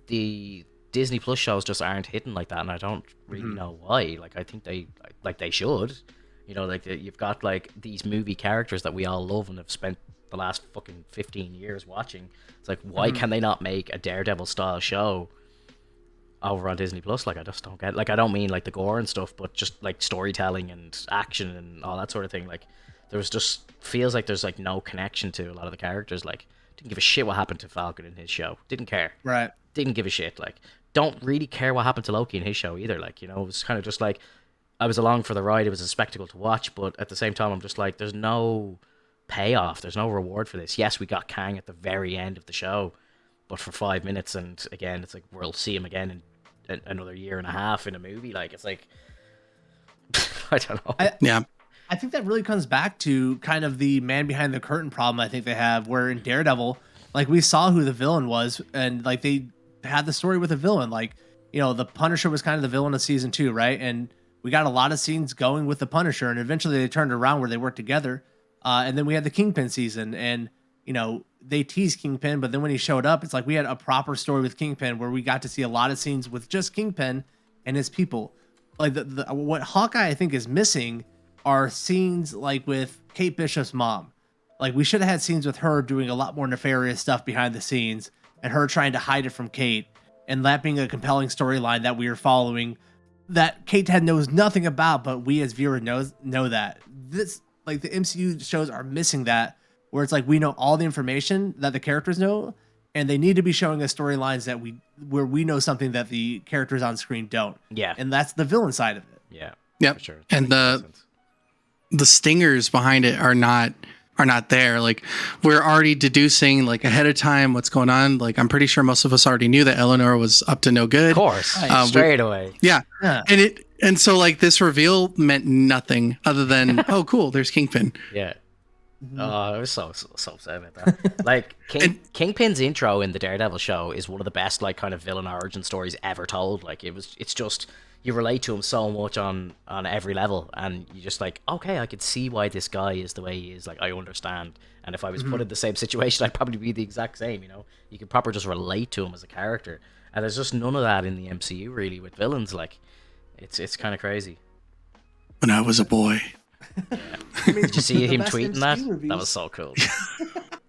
the Disney Plus shows just aren't hitting like that, and I don't really know why. Like, I think they should. You know, like you've got like these movie characters that we all love and have spent the last fucking 15 years watching. It's like, why can they not make a Daredevil style show over on Disney Plus? Like, I just don't get, like, I don't mean like the gore and stuff, but just like storytelling and action and all that sort of thing. Like, there's just feels like there's like no connection to a lot of the characters. Like, didn't give a shit what happened to Falcon in his show. Didn't care. Right. Didn't give a shit. Like, don't really care what happened to Loki in his show either. Like, you know, it was kind of just like, I was along for the ride. It was a spectacle to watch, but at the same time, I'm just like, there's no payoff. There's no reward for this. Yes, we got Kang at the very end of the show, but for 5 minutes, and again, it's like we'll see him again in another year and a half in a movie. Like, it's like, I don't know. I think that really comes back to kind of the man behind the curtain problem I think they have, where in Daredevil, like, we saw who the villain was, and like they had the story with the villain. Like, you know, the Punisher was kind of the villain of season 2, right? And we got a lot of scenes going with the Punisher, and eventually they turned around where they worked together. And then we had the Kingpin season, and, you know, they teased Kingpin, but then when he showed up, it's like we had a proper story with Kingpin where we got to see a lot of scenes with just Kingpin and his people. Like, what Hawkeye, I think, is missing are scenes like with Kate Bishop's mom. Like, we should have had scenes with her doing a lot more nefarious stuff behind the scenes and her trying to hide it from Kate, and that being a compelling storyline that we are following that Kate knows nothing about, but we as viewers know that. This, like, the MCU shows are missing that, where it's like we know all the information that the characters know, and they need to be showing us storylines where we know something that the characters on screen don't. Yeah. And that's the villain side of it. Yeah. Yep. For sure. And the stingers behind it are not there. Like, we're already deducing like ahead of time what's going on. Like, I'm pretty sure most of us already knew that Eleanor was up to no good. Of course. Straight away. Yeah. And so like this reveal meant nothing other than, oh cool, there's Kingpin. Yeah. I was so upset about that. Like, Kingpin's intro in the Daredevil show is one of the best like kind of villain origin stories ever told. Like, it's just, you relate to him so much on every level, and you just like, okay, I could see why this guy is the way he is. Like, I understand. And if I was put in the same situation, I'd probably be the exact same, you know? You could proper just relate to him as a character. And there's just none of that in the MCU, really, with villains. Like, it's kind of crazy. When I was a boy. Yeah. Did you see him tweeting that? Movies. That was so cool.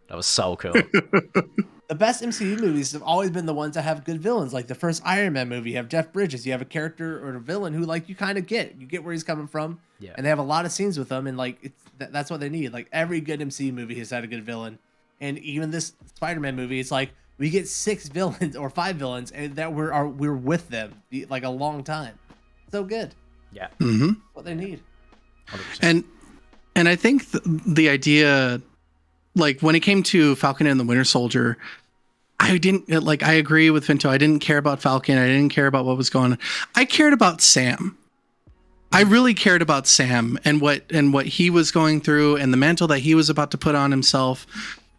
That was so cool. The best MCU movies have always been the ones that have good villains. Like the first Iron Man movie, you have Jeff Bridges. You have a character or a villain who, like, you kind of get. You get where he's coming from. Yeah. And they have a lot of scenes with them, and like that's what they need. Like, every good MCU movie has had a good villain. And even this Spider-Man movie, it's like we get 6 villains or 5 villains, and that we're with them like a long time. So good. Yeah. Mm-hmm. What they need. 100%. And I think the idea, like, when it came to Falcon and the Winter Soldier, I agree with Finto. I didn't care about Falcon. I didn't care about what was going on. I cared about Sam. I really cared about Sam and what he was going through, and the mantle that he was about to put on himself,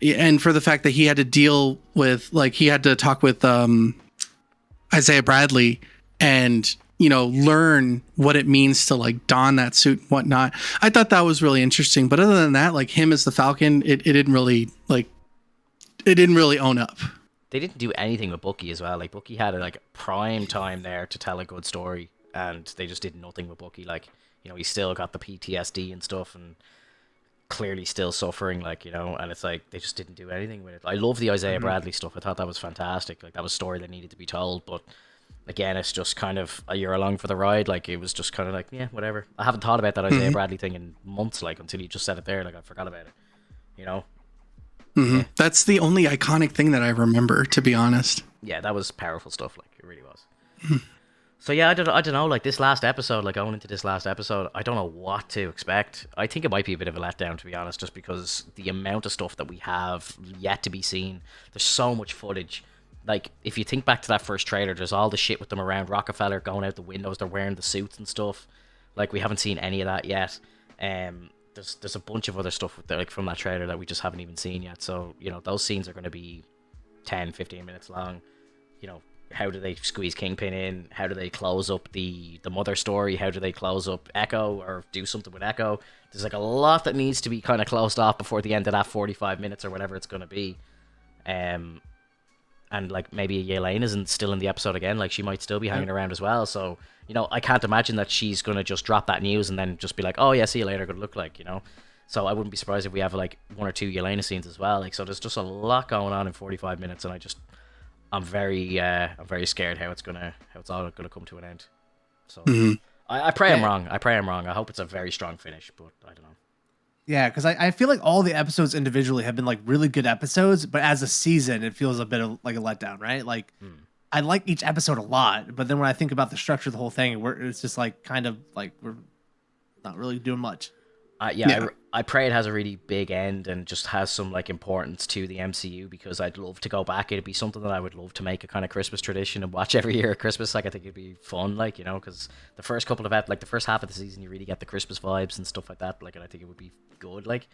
and for the fact that he had to deal with, like, he had to talk with Isaiah Bradley, and learn what it means to like don that suit and whatnot. I thought that was really interesting. But other than that, like him as the Falcon, it didn't really own up. They didn't do anything with Bucky as well. Like Bucky had like prime time there to tell a good story, and they just did nothing with Bucky. Like, he's still got the PTSD and stuff, and clearly still suffering. Like, and it's like they just didn't do anything with it. I love the Isaiah Bradley stuff. I thought that was fantastic. Like that was a story that needed to be told, but again, it's just kind of you're along for the ride. Like it was just kind of like, yeah, whatever. I haven't thought about that Isaiah Bradley thing in months. Like until you just said it there, like I forgot about it. Yeah. That's the only iconic thing that I remember, to be honest. Yeah, that was powerful stuff. Like it really was. So yeah, I don't know. Like this last episode, like going into this last episode, I don't know what to expect. I think it might be a bit of a letdown, to be honest, just because the amount of stuff that we have yet to be seen. There's so much footage. Like if you think back to that first trailer, there's all the shit with them around Rockefeller going out the windows. They're wearing the suits and stuff. Like we haven't seen any of that yet. There's a bunch of other stuff like from that trailer that we just haven't even seen yet. So those scenes are going to be 10-15 minutes long. How do they squeeze Kingpin in? How do they close up the mother story? How do they close up Echo or do something with Echo? There's like a lot that needs to be kind of closed off before the end of that 45 minutes or whatever it's going to be. And like maybe Yelena isn't still in the episode again. Like she might still be hanging around as well. So I can't imagine that she's gonna just drop that news and then just be like, oh yeah, see you later. Good luck, like So I wouldn't be surprised if we have like 1 or 2 Yelena scenes as well. Like so, there's just a lot going on in 45 minutes, and I'm very scared how it's all gonna come to an end. So I pray I'm wrong. I hope it's a very strong finish, but I don't know. Yeah, because I feel like all the episodes individually have been like really good episodes, but as a season, it feels a bit of like a letdown, right? Like I like each episode a lot, but then when I think about the structure of the whole thing, it's just like kind of like we're not really doing much. I pray it has a really big end and just has some like importance to the MCU, because I'd love to go back. It'd be something that I would love to make a kind of Christmas tradition and watch every year at Christmas. Like I think it'd be fun, like because the first couple of the first half of the season, you really get the Christmas vibes and stuff like that. Like, and I think it would be good. Like,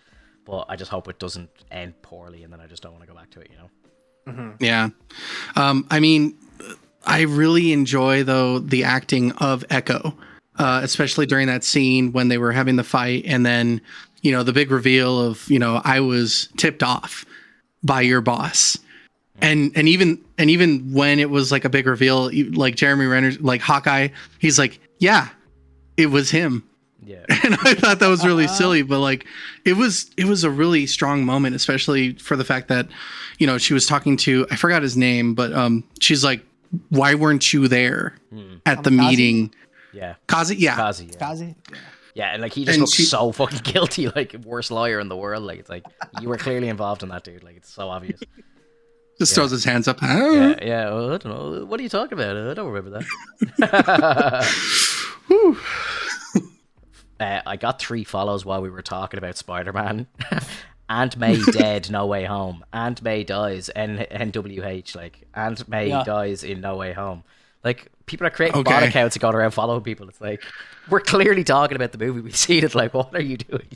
but I just hope it doesn't end poorly, and then I just don't want to go back to it. Yeah, I mean, I really enjoy though the acting of Echo. Especially during that scene when they were having the fight, and then the big reveal of I was tipped off by your boss, and even when it was like a big reveal, like Jeremy Renner, like Hawkeye, he's like, yeah, it was him. Yeah, and I thought that was really silly, but like it was a really strong moment, especially for the fact that she was talking to, I forgot his name, but she's like, why weren't you there at the meeting? Yeah. Kazi? Yeah. Kazi? Yeah, and like he just looks so fucking guilty, like worst lawyer in the world. Like it's like you were clearly involved in that, dude. Like it's so obvious. Just throws his hands up. Yeah. Well, I don't know. What are you talking about? I don't remember that. I got 3 follows while we were talking about Spider-Man. Aunt May dead, No Way Home. Aunt May dies, NWH. Like Aunt May dies in No Way Home. Like, people are creating bot accounts and going around following people. It's like, we're clearly talking about the movie. We've seen it. Like, what are you doing?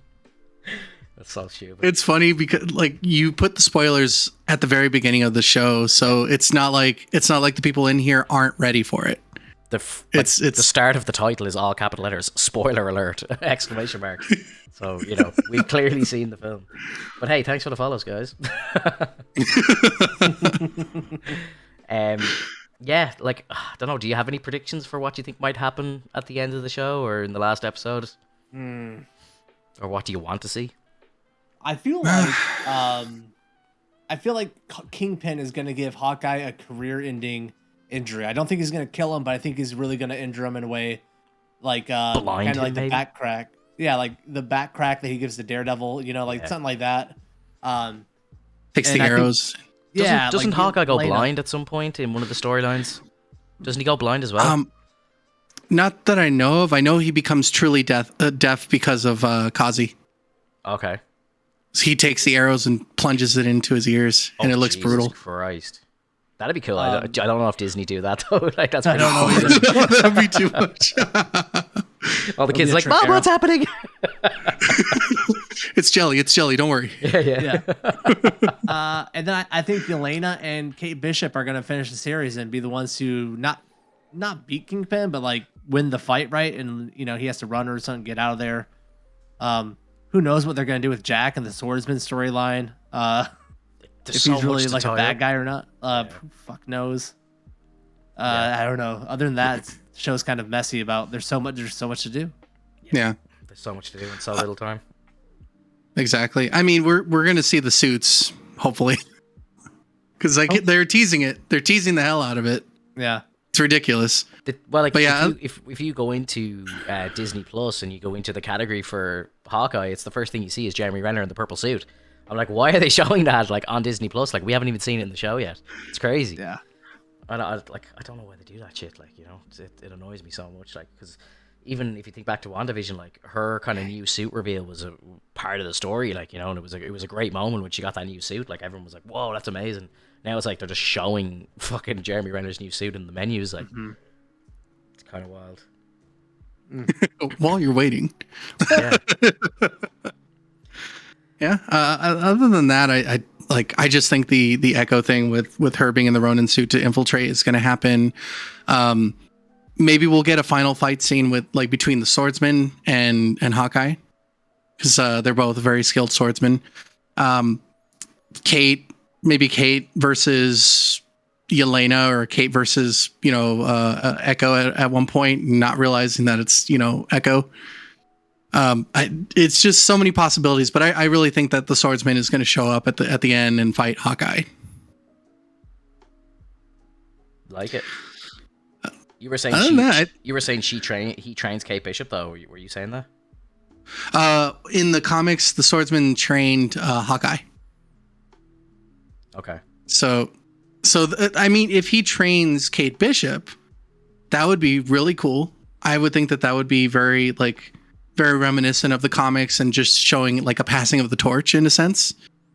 That's so stupid. It's funny because, like, you put the spoilers at the very beginning of the show, so it's not like the people in here aren't ready for it. It's the start of the title is all capital letters. Spoiler alert! ! So we've clearly seen the film. But hey, thanks for the follows, guys. Yeah, like, I don't know, do you have any predictions for what you think might happen at the end of the show or in the last episode? Or what do you want to see? I feel like Kingpin is going to give Hawkeye a career-ending injury. I don't think he's going to kill him, but I think he's really going to injure him in a way like kind of like the back crack. Yeah, like the back crack that he gives to Daredevil, something like that. Takes the arrows. Doesn't Hawkeye go blind at some point in one of the storylines? Doesn't he go blind as well? Not that I know of. I know he becomes truly deaf because of Kazi. Okay. So he takes the arrows and plunges it into his ears, and it looks brutal. Christ. That'd be cool. I don't know if Disney do that, though. Like, that's pretty cool. That'd be too much. All the kids are like, Mom, what's happening? It's jelly. Don't worry. Yeah. And then I think Yelena and Kate Bishop are going to finish the series and be the ones who not beat Kingpin, but like win the fight, right? And he has to run or something, get out of there. Who knows what they're gonna do with Jack and the swordsman storyline? If he's really like a bad guy or not. Who fuck knows. I don't know. Other than that, the show's kind of messy about there's so much to do. Yeah. There's so much to do in so little time. Exactly. I mean, we're gonna see the suits, hopefully. Because they're teasing it. They're teasing the hell out of it. Yeah. It's ridiculous. If you go into Disney Plus and you go into the category for Hawkeye, it's the first thing you see is Jeremy Renner in the purple suit. I'm like, why are they showing that like on Disney Plus? Like, we haven't even seen it in the show yet. It's crazy. Yeah. I don't know why they do that shit. Like, it annoys me so much. Like, because even if you think back to WandaVision, like her kind of new suit reveal was a part of the story. Like, and it was a great moment when she got that new suit. Like, everyone was like, whoa, that's amazing. Now it's like they're just showing fucking Jeremy Renner's new suit in the menus. Like, It's kind of wild. While you're waiting. Yeah. Yeah. Other than that, I just think the Echo thing with her being in the Ronin suit to infiltrate is going to happen. Maybe we'll get a final fight scene with between the swordsman and Hawkeye, because they're both very skilled swordsmen. Kate versus Yelena, or Kate versus Echo at one point, not realizing that it's Echo. It's just so many possibilities, but I really think that the swordsman is going to show up at the end and fight Hawkeye. Like it. You were saying he trains Kate Bishop though. Were you saying that? In the comics, the swordsman trained Hawkeye. Okay. So I mean, if he trains Kate Bishop, that would be really cool. I would think that would be very reminiscent of the comics and just showing like a passing of the torch in a sense,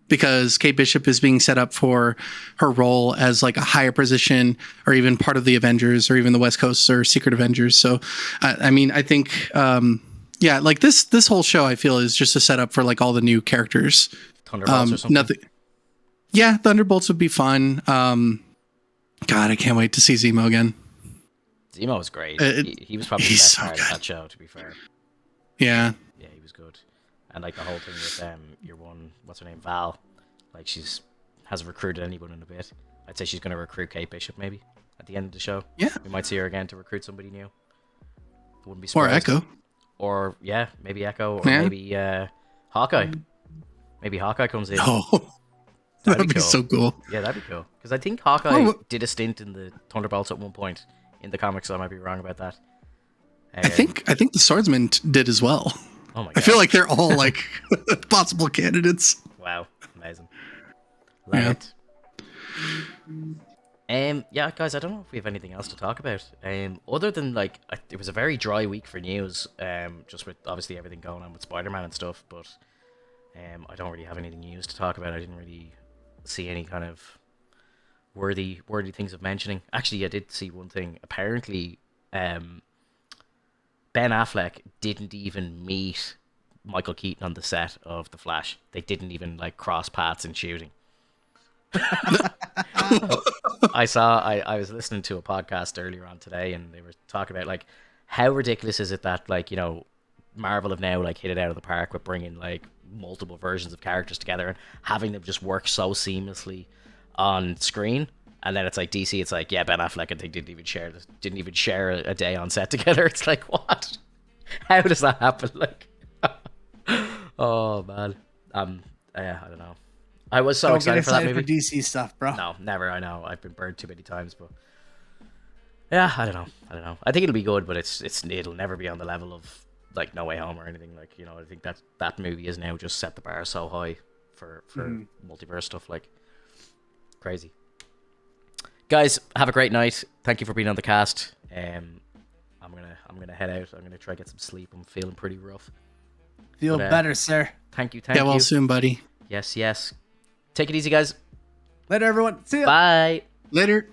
because Kate Bishop is being set up for her role as like a higher position, or even part of the Avengers, or even the West Coast or Secret Avengers. So, I mean, I think, like this whole show, I feel, is just a setup for like all the new characters. Thunderbolts or something. Nothing. Yeah, Thunderbolts would be fun. God, I can't wait to see Zemo again. Zemo was great. He was probably the best part of that show, to be fair. Yeah. Yeah, he was good. And like the whole thing with your one, what's her name, Val, like hasn't recruited anyone in a bit. I'd say she's going to recruit Kate Bishop maybe at the end of the show. Yeah. We might see her again to recruit somebody new. Wouldn't be surprised. Or Echo. Or maybe Echo, or maybe Hawkeye. Maybe Hawkeye comes in. Oh. That'd be cool. so cool. Yeah, that'd be cool. Because I think Hawkeye did a stint in the Thunderbolts at one point in the comics, so I might be wrong about that. I think the swordsman did as well. Oh my god! I feel like they're all like possible candidates. Wow, amazing. Love it. Yeah, guys, I don't know if we have anything else to talk about. Other than like, it was a very dry week for news. Just with obviously everything going on with Spider-Man and stuff, but I don't really have anything news to talk about. I didn't really see any kind of worthy things of mentioning. Actually, I did see one thing. Apparently, Ben Affleck didn't even meet Michael Keaton on the set of The Flash. They didn't even like cross paths in shooting. I was listening to a podcast earlier on today, and they were talking about like how ridiculous is it that like Marvel have now like hit it out of the park with bringing like multiple versions of characters together and having them just work so seamlessly on screen. And then it's like DC, it's like, yeah, Ben Affleck and they didn't even share a day on set together. It's like, what? How does that happen? Like, oh man, yeah, I don't know. I was so excited for that movie. For DC stuff, bro. No, never. I know I've been burned too many times, but yeah, I don't know. I think it'll be good, but it'll never be on the level of like No Way Home or anything. Like, I think that movie has now just set the bar so high for multiverse stuff. Like, crazy. Guys, have a great night. Thank you for being on the cast. I'm gonna head out. I'm gonna try to get some sleep. I'm feeling pretty rough. Feel better, sir. Thank you. Get well soon, buddy. Yes. Take it easy, guys. Later, everyone. See ya. Bye. Later.